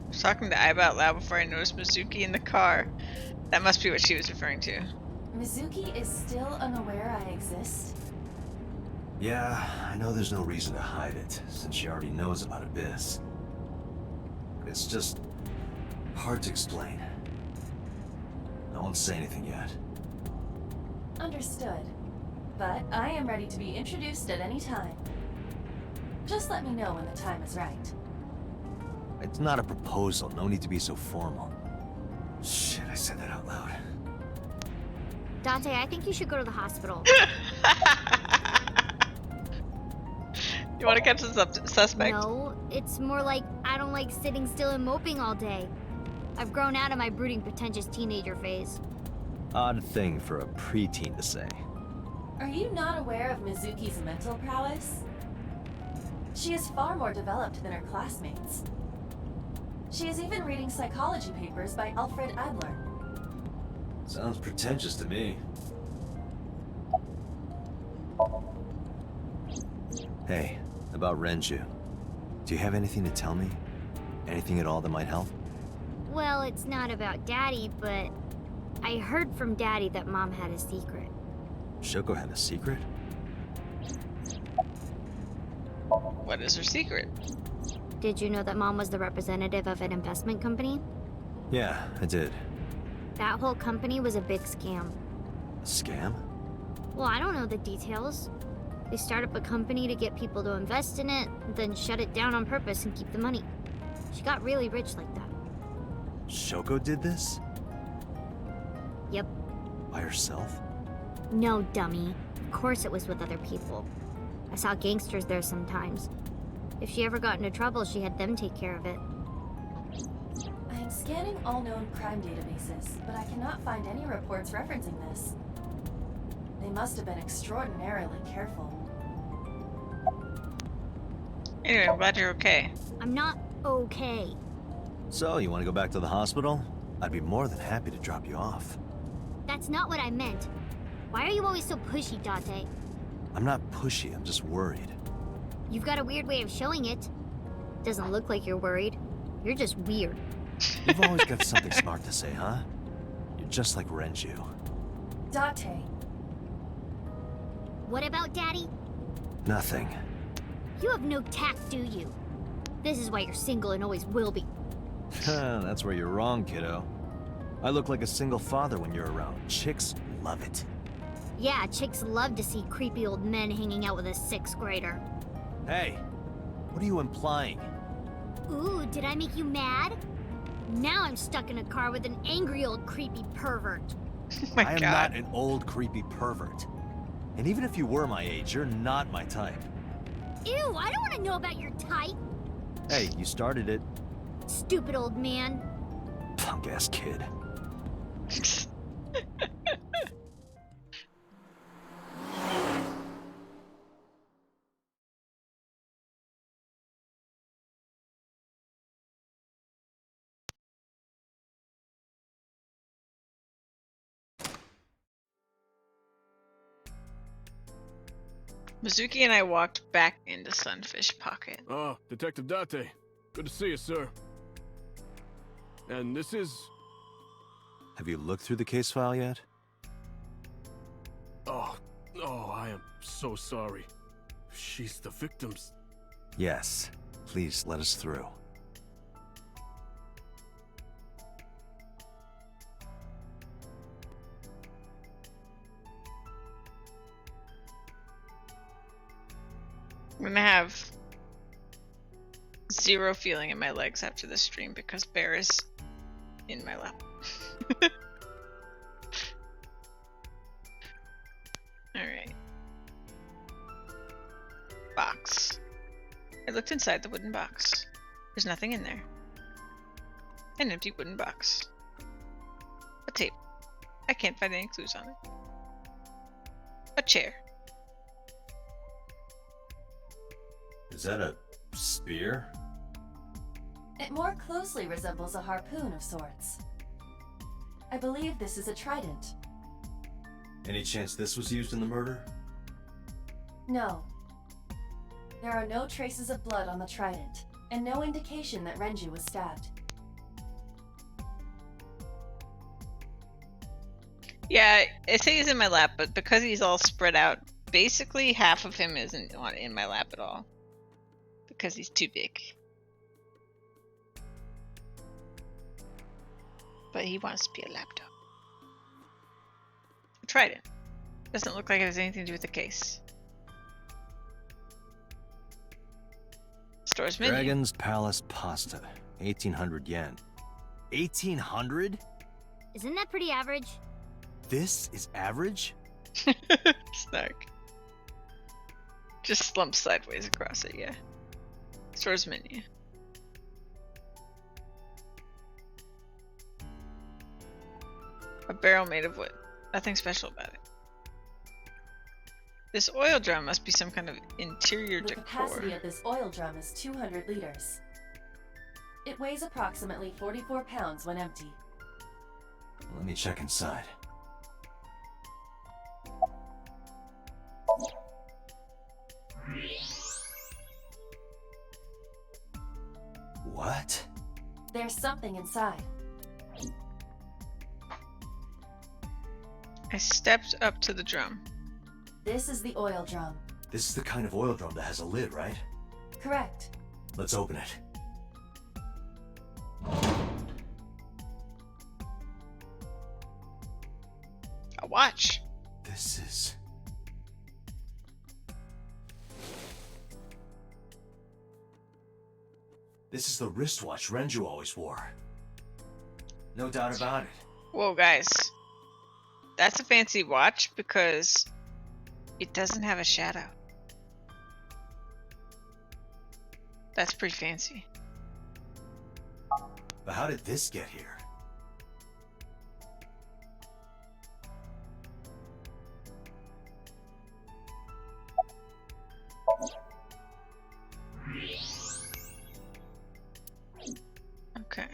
I was talking to Aiba out loud before I noticed Mizuki in the car. That must be what she was referring to. Mizuki is still unaware I exist? Yeah, I know there's no reason to hide it, since she already knows about Abyss. It's just... hard to explain. I won't say anything yet. Understood. But I am ready to be introduced at any time. Just let me know when the time is right. It's not a proposal, no need to be so formal. Shit, I said that out loud. Dante, I think you should go to the hospital. You want to catch the suspect? No, it's more like I don't like sitting still and moping all day. I've grown out of my brooding, pretentious teenager phase. Odd thing for a preteen to say. Are you not aware of Mizuki's mental prowess? She is far more developed than her classmates. She is even reading psychology papers by Alfred Adler. Sounds pretentious to me. Hey, about Renju. Do you have anything to tell me? Anything at all that might help? Well, it's not about Daddy, but I heard from Daddy that Mom had a secret. Shoko had a secret? What is her secret? Did you know that Mom was the representative of an investment company? Yeah, I did. That whole company was a big scam. A scam? Well, I don't know the details. They start up a company to get people to invest in it, then shut it down on purpose and keep the money. She got really rich like that. Shoko did this? Yep. By herself? No, dummy. Of course it was with other people. I saw gangsters there sometimes. If she ever got into trouble, she had them take care of it. I am scanning all known crime databases, but I cannot find any reports referencing this. They must have been extraordinarily careful. Anyway, I'm glad you're okay. I'm not okay. So, you want to go back to the hospital? I'd be more than happy to drop you off. That's not what I meant. Why are you always so pushy, Dante? I'm not pushy, I'm just worried. You've got a weird way of showing it. Doesn't look like you're worried. You're just weird. You've always got something smart to say, huh? You're just like Renju. Date. What about Daddy? Nothing. You have no tact, do you? This is why you're single and always will be. That's where you're wrong, kiddo. I look like a single father when you're around. Chicks love it. Yeah, chicks love to see creepy old men hanging out with a 6th grader. Hey, what are you implying? Ooh, did I make you mad? Now I'm stuck in a car with an angry old creepy pervert. Oh my I am god. not an old creepy pervert. And even if you were my age, you're not my type. Ew, I don't want to know about your type. Hey, you started it. Stupid old man. Punk-ass kid. Mizuki and I walked back into Sunfish Pocket. Ah, Detective Date. Good to see you, sir. And this is... Have you looked through the case file yet? Oh, I am so sorry. She's the victim's... Yes. Please let us through. I'm gonna have zero feeling in my legs after this stream because Bear is in my lap. Alright. Box. I looked inside the wooden box. There's nothing in there. An empty wooden box. A tape. I can't find any clues on it. A chair. Is that a spear? It more closely resembles a harpoon of sorts. I believe this is a trident. Any chance this was used in the murder? No. There are no traces of blood on the trident, and no indication that Renju was stabbed. Yeah, I say he's in my lap, but because he's all spread out, basically half of him isn't in my lap at all. Because he's too big. But he wants to be a laptop. I tried it. Doesn't look like it has anything to do with the case. Store's menu. Dragon's Palace pasta. 1800 yen. 1800? Isn't that pretty average? This is average? Snark. Just slump sideways across it, yeah. Store's menu. A barrel made of wood. Nothing special about it. This oil drum must be some kind of interior The decor. capacity of this oil drum is 200 liters. It weighs approximately 44 pounds when empty. Let me check inside. What? There's something inside. I stepped up to the drum. This is the oil drum. This is the kind of oil drum that has a lid, right? Correct. Let's open it. A watch. This is... This is the wristwatch Renju always wore. No doubt about it. Whoa, guys. That's a fancy watch because it doesn't have a shadow. That's pretty fancy. But how did this get here? Okay.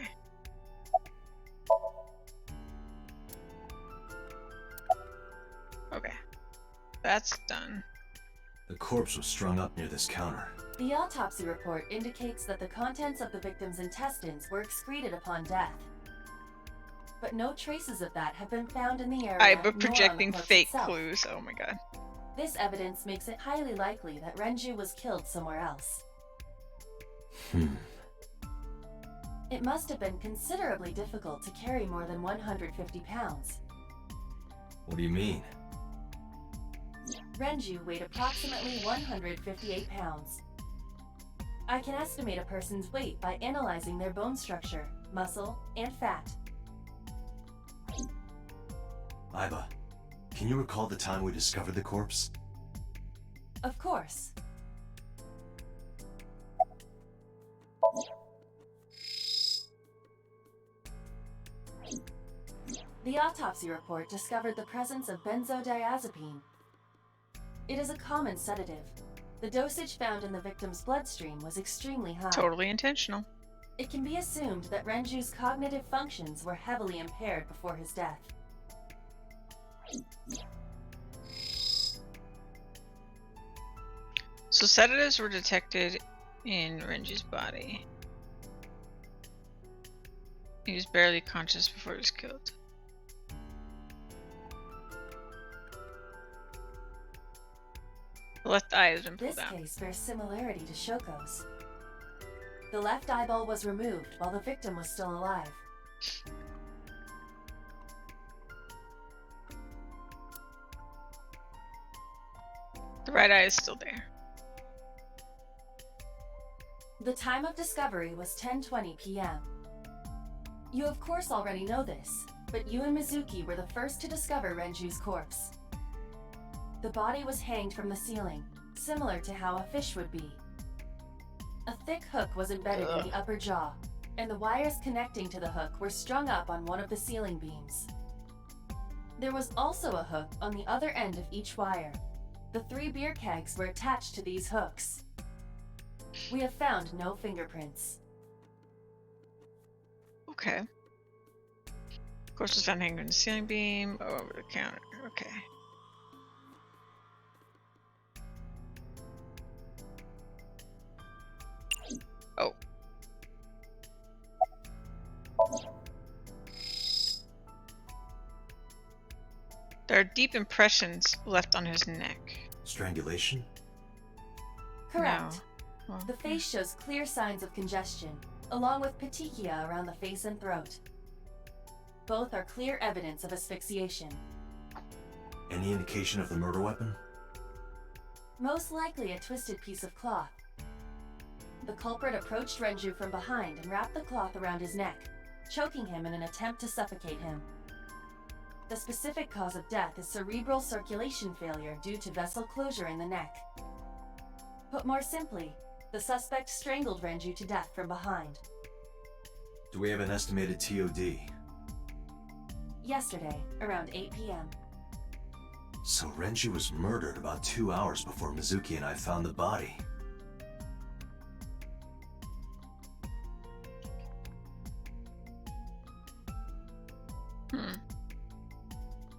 Okay. That's done. The corpse was strung up near this counter. The autopsy report indicates that the contents of the victim's intestines were excreted upon death. But no traces of that have been found in the area. I'm nor on the projecting corpse fake itself. clues. Oh my god. This evidence makes it highly likely that Renju was killed somewhere else. It must have been considerably difficult to carry more than 150 pounds. What do you mean? Renju weighed approximately 158 pounds. I can estimate a person's weight by analyzing their bone structure, muscle, and fat. Aiba, can you recall the time we discovered the corpse? Of course. The autopsy report discovered the presence of benzodiazepine. It is a common sedative. The dosage found in the victim's bloodstream was extremely high. Totally intentional. It can be assumed that Renju's cognitive functions were heavily impaired before his death. So sedatives were detected in Renju's body. He was barely conscious before he was killed. The left eye has been pulled This out. case bears similarity to Shoko's. The left eyeball was removed while the victim was still alive. The right eye is still there. The time of discovery was 10:20 p.m. You of course already know this, but you and Mizuki were the first to discover Renju's corpse. The body was hanged from the ceiling, similar to how a fish would be. A thick hook was embedded in the upper jaw, and the wires connecting to the hook were strung up on one of the ceiling beams. There was also a hook on the other end of each wire. The 3 beer kegs were attached to these hooks. We have found no fingerprints. Okay. Of course, it's found hanging on the ceiling beam, over the counter. Okay. Oh. There are deep impressions left on his neck. Strangulation? Correct. No. The face shows clear signs of congestion, along with petechia around the face and throat. Both are clear evidence of asphyxiation. Any indication of the murder weapon? Most likely a twisted piece of cloth. The culprit approached Renju from behind and wrapped the cloth around his neck, choking him in an attempt to suffocate him. The specific cause of death is cerebral circulation failure due to vessel closure in the neck. Put more simply, the suspect strangled Renju to death from behind. Do we have an estimated TOD? Yesterday, around 8 p.m. So Renju was murdered about 2 hours before Mizuki and I found the body.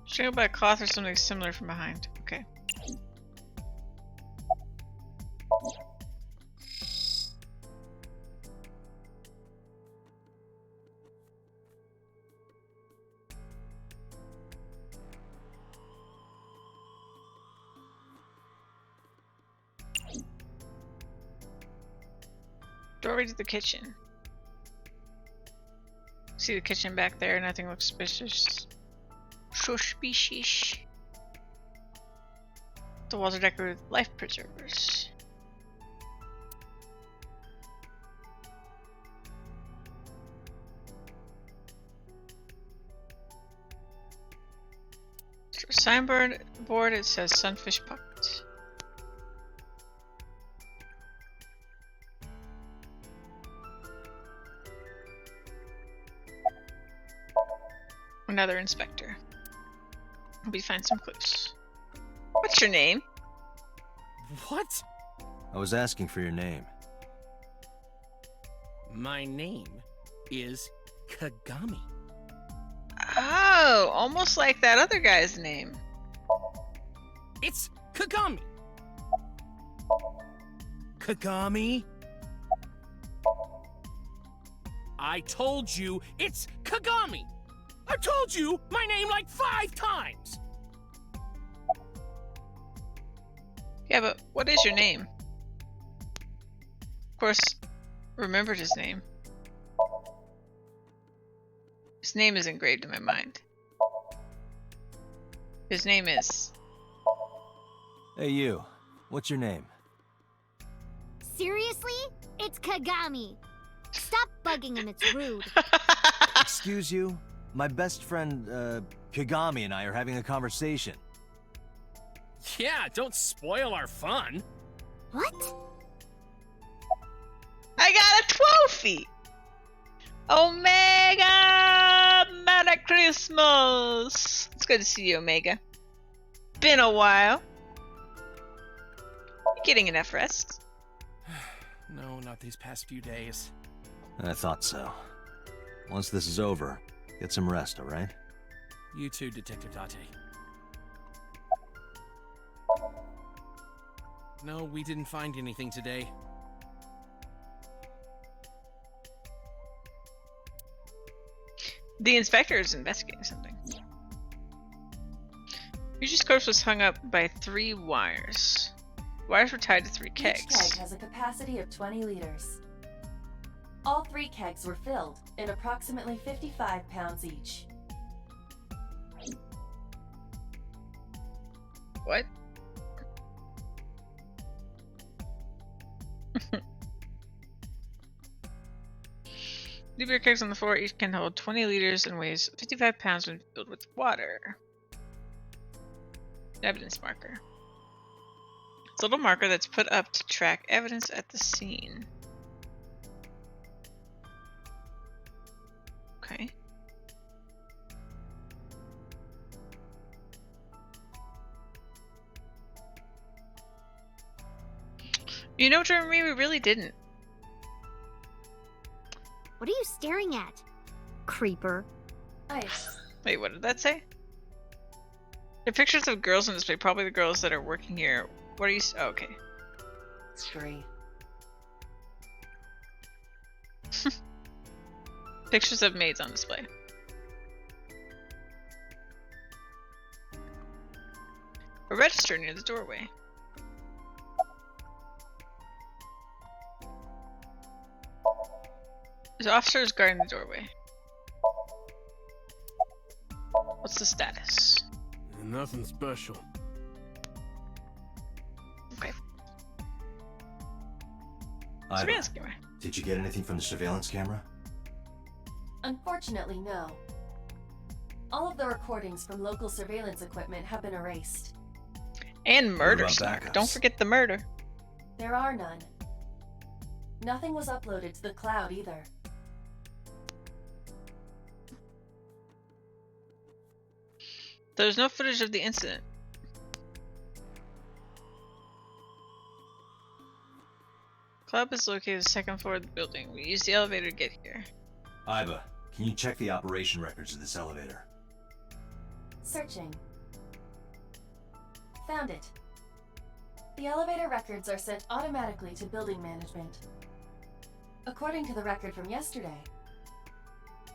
Strangled by a cloth or something similar from behind. Okay. Doorway to the kitchen. See the kitchen back there, nothing looks suspicious. Suspicious. The walls are decorated with life preservers. So signboard board, it says Sunfish Pocket. Another inspector. We find some clues. What's your name? What? I was asking for your name. My name is Kagami. Oh, almost like that other guy's name. It's Kagami. Kagami? I told you it's Kagami. I told you my name like 5 times! Yeah, but what is your name? Of course, remembered his name. His name is engraved in my mind. His name is... Hey you, what's your name? Seriously? It's Kagami. Stop bugging him, it's rude. Excuse you? My best friend, Kagami and I are having a conversation. Yeah, don't spoil our fun. What? I got a trophy! Omega! Merry Christmas! It's good to see you, Omega. Been a while. You getting enough rest? No, not these past few days. I thought so. Once this is over, get some rest, alright? You too, Detective Date. No, we didn't find anything today. The inspector is investigating something. Ryuji's corpse was hung up by 3 wires. Wires were tied to 3 kegs. Each keg has a capacity of 20 liters. All 3 kegs were filled, in approximately 55 pounds each. What? Leave your kegs on the floor. Each can hold 20 liters and weighs 55 pounds when filled with water. Evidence marker. It's a little marker that's put up to track evidence at the scene. Okay. You know, Jeremy, we really didn't. What are you staring at? Creeper. Ice. Wait, what did that say? There are pictures of girls on display, probably the girls that are working here. What are you? Oh, okay. Scree. Pictures of maids on display. A register near the doorway. There's officers guarding the doorway. What's the status? Nothing special. Okay. Iva, Surveillance camera. did you get anything from the surveillance camera? Unfortunately, no. All of the recordings from local surveillance equipment have been erased. And murder about snuck. backups? Don't forget the murder. There are none. Nothing was uploaded to the cloud either. There's no footage of the incident. Club is located on the second floor of the building. We use the elevator to get here. Iva, can you check the operation records of this elevator? Searching. Found it. The elevator records are sent automatically to building management. According to the record from yesterday,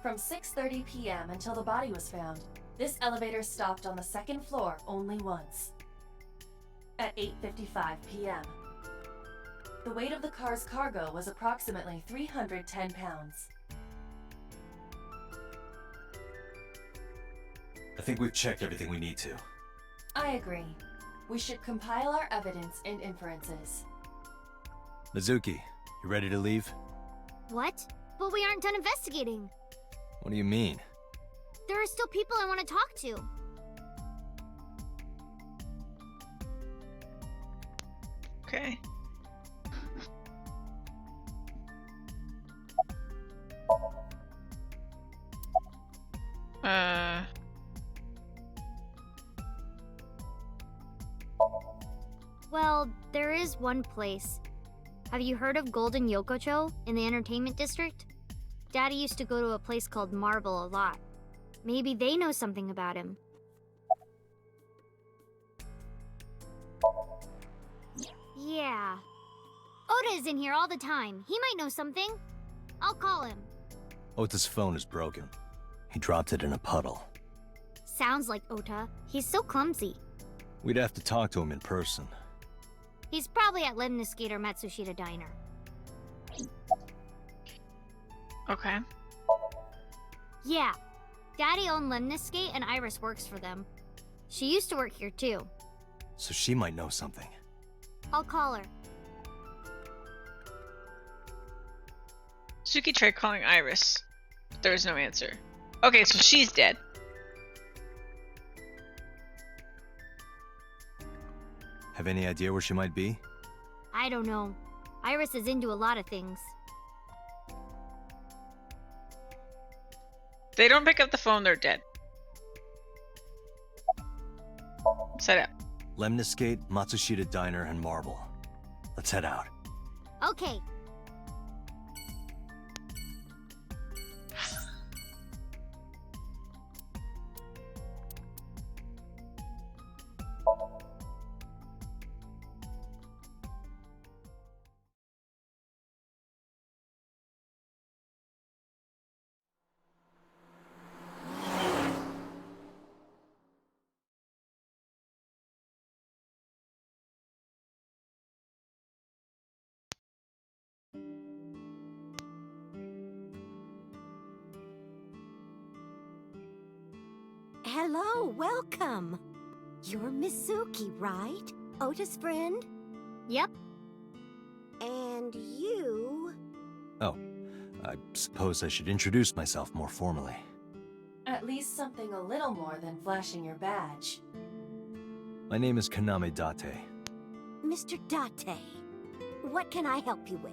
from 6:30 p.m. until the body was found, this elevator stopped on the second floor only once. At 8:55 p.m. The weight of the car's cargo was approximately 310 pounds. I think we've checked everything we need to. I agree. We should compile our evidence and inferences. Mizuki, you ready to leave? What? But we aren't done investigating. What do you mean? There are still people I want to talk to. Okay. Well, there is one place. Have you heard of Golden Yokocho in the entertainment district? Daddy used to go to a place called Marble a lot. Maybe they know something about him. Yeah. Oda is in here all the time. He might know something. I'll call him. Ota's phone is broken. He dropped it in a puddle. Sounds like Ota. He's so clumsy. We'd have to talk to him in person. He's probably at Lemniscate or Matsushita Diner. Okay. Yeah. Daddy owned Lemniscate and Iris works for them. She used to work here too. So she might know something. I'll call her. Suki tried calling Iris, but there was no answer. Okay, so she's dead. Have any idea where she might be? I don't know. Iris is into a lot of things. If they don't pick up the phone, they're dead. Set up. Lemniscate, Matsushita Diner, and Marble. Let's head out. Okay. Hello, welcome. You're Mizuki, right? Ota's friend? Yep. And you... Oh, I suppose I should introduce myself more formally. At least something a little more than flashing your badge. My name is Kaname Date. Mr. Date, what can I help you with?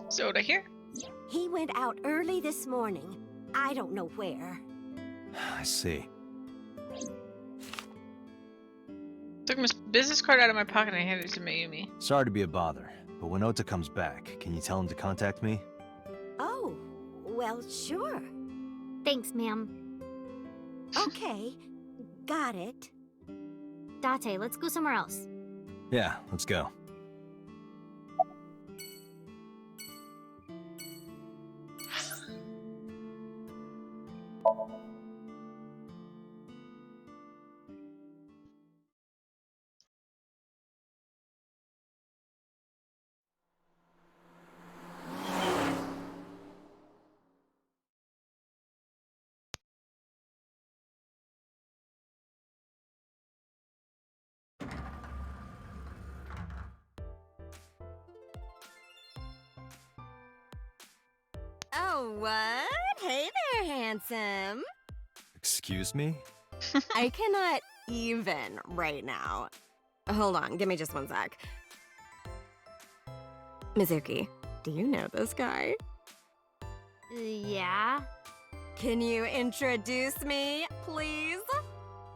Soda here. He went out early this morning. I don't know where. I see. Took my business card out of my pocket and I handed it to Mayumi. Sorry to be a bother, but when Ota comes back, can you tell him to contact me? Oh, well, sure. Thanks, ma'am. Okay, got it. Date, let's go somewhere else. Yeah, let's go. Oh, what? Hey there, handsome. Excuse me? I cannot even right now. Hold on, give me just one sec. Mizuki, do you know this guy? Yeah? Can you introduce me, please?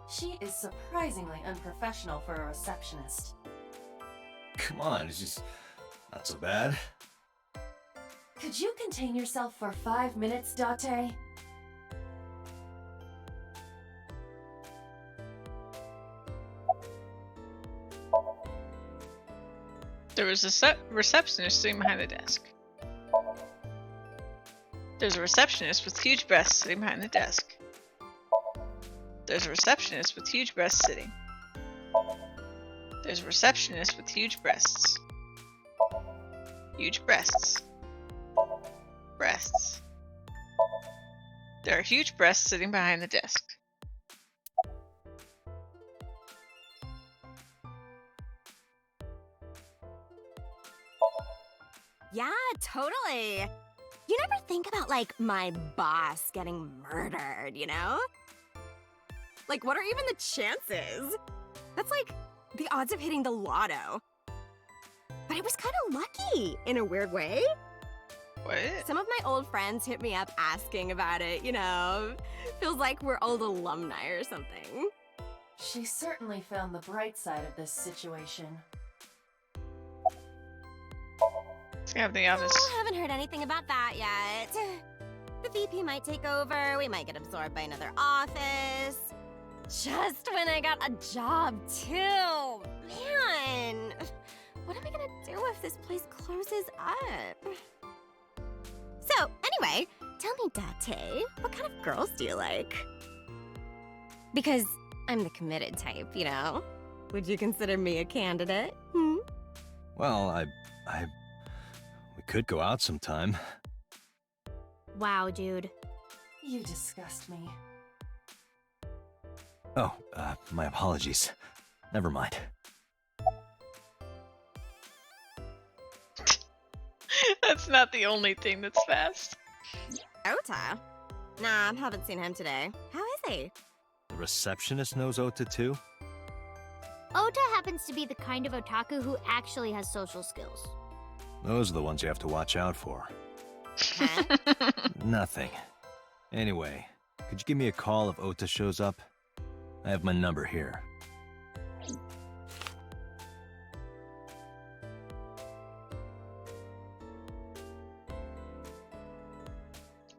She is surprisingly unprofessional for a receptionist. Come on, it's just not so bad. Could you contain yourself for 5 minutes, Date? There was a receptionist sitting behind the desk. There's a receptionist with huge breasts sitting behind the desk. There's a receptionist with huge breasts sitting. There's a receptionist with huge breasts. Huge breasts. Breasts. There are huge breasts sitting behind the desk. Yeah, totally. You never think about, like, my boss getting murdered, you know? Like, what are even the chances? That's like the odds of hitting the lotto. But I was kind of lucky, in a weird way. What? Some of my old friends hit me up asking about it, you know? Feels like we're old alumni or something. She certainly found the bright side of this situation. Let's have the office. Oh, haven't heard anything about that yet. The VP might take over, we might get absorbed by another office. Just when I got a job, too. Man, what am I gonna do if this place closes up? So, anyway, tell me, Date, what kind of girls do you like? Because I'm the committed type, you know? Would you consider me a candidate? Hmm? Well, we could go out sometime. Wow, dude. You disgust me. Oh, my apologies. Never mind. That's not the only thing that's fast. Ota? Nah, haven't seen him today. How is he? The receptionist knows Ota too? Ota happens to be the kind of otaku who actually has social skills. Those are the ones you have to watch out for. Huh? Nothing. Anyway, could you give me a call if Ota shows up? I have my number here.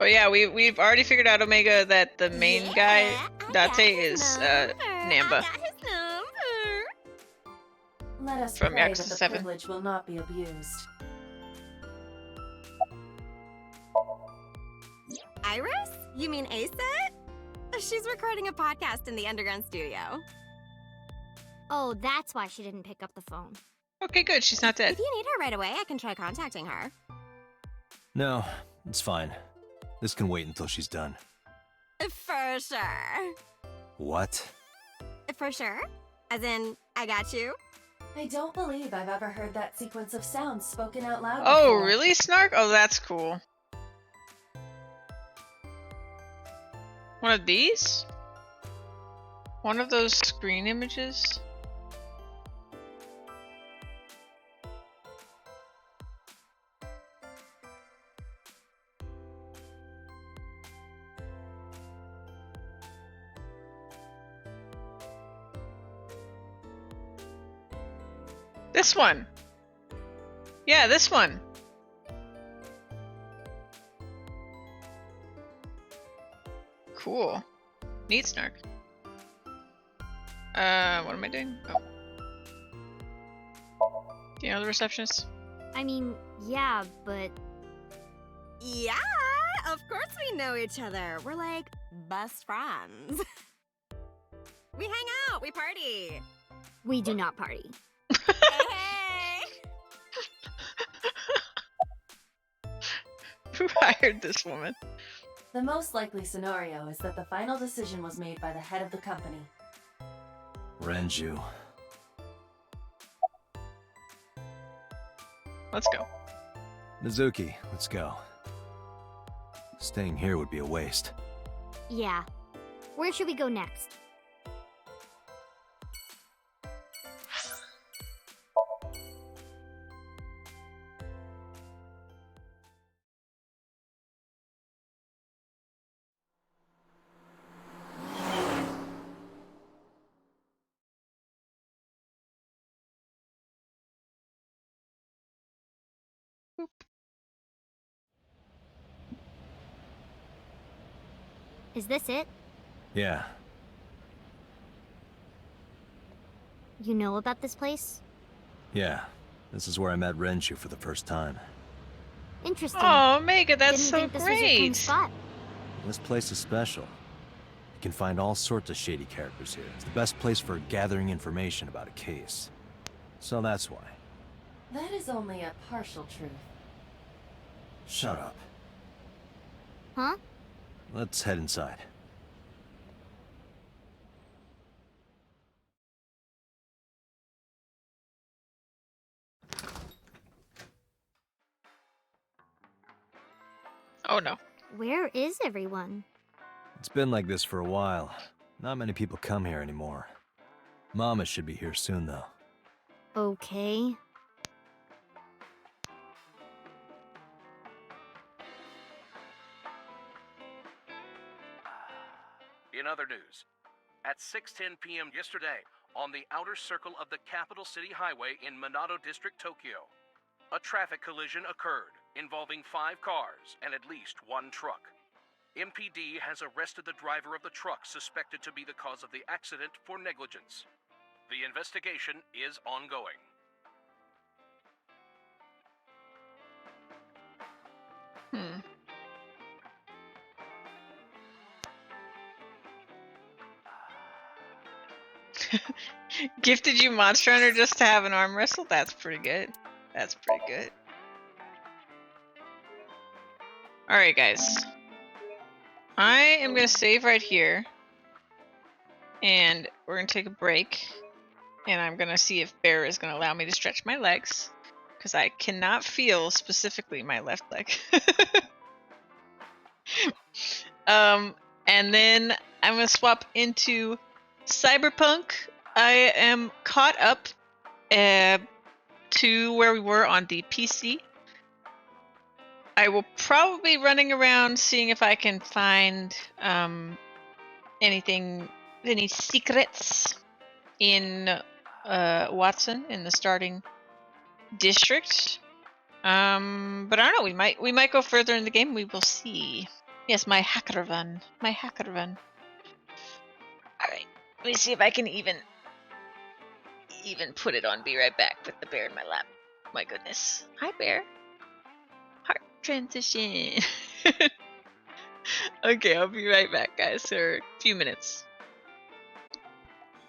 Oh yeah, we've already figured out, Omega, that the main guy, Date, is Namba. I got his number. Let us From pray that Yakuza the 7. privilege will not be abused. Iris? You mean Aset? She's recording a podcast in the underground studio. Oh, that's why she didn't pick up the phone. Okay, good. She's not dead. If you need her right away, I can try contacting her. No, it's fine. This can wait until she's done. For sure. What? For sure? As in, I got you? I don't believe I've ever heard that sequence of sounds spoken out loud Oh, before. really, Snark? Oh, that's cool. One of these? One of those screen images? This one! Yeah, this one! Cool. Neat, Snark. What am I doing? Oh. Do you know the receptionist? I mean, yeah, but Yeah, of course we know each other. We're like best friends. We hang out, we party. we do not party. Hey! Who hired this woman? The most likely scenario is that the final decision was made by the head of the company. Renju. Let's go. Mizuki, let's go. Staying here would be a waste. Yeah. Where should we go next? Is this it? Yeah. You know about this place? Yeah. This is where I met Renju for the first time. Interesting. Oh, Omega, that's Didn't so think this was your kind great! of spot. This place is special. You can find all sorts of shady characters here. It's the best place for gathering information about a case. So that's why. That is only a partial truth. Shut up. Huh? Let's head inside. Oh no. Where is everyone? It's been like this for a while. Not many people come here anymore. Mama should be here soon, though. Okay. In other news, at 6:10 p.m. yesterday, on the outer circle of the Capital City Highway in Minato District, Tokyo, a traffic collision occurred involving 5 cars and at least 1 truck. MPD has arrested the driver of the truck suspected to be the cause of the accident for negligence. The investigation is ongoing. Hmm. Gifted you Monster Hunter just to have an arm wrestle? That's pretty good. That's pretty good. Alright, guys. I am gonna save right here. And we're gonna take a break. And I'm gonna see if Bear is gonna allow me to stretch my legs. Because I cannot feel specifically my left leg. And then I'm gonna swap into Cyberpunk. I am caught up to where we were on the PC. I will probably be running around seeing if I can find any secrets in Watson in the starting district. But I don't know. We might go further in the game. We will see. Yes, my hacker run. My hacker run. All right. Let me see if I can even put it on. Be right back with the bear in my lap. My goodness. Hi, bear. Heart transition. Okay, I'll be right back, guys, for a few minutes.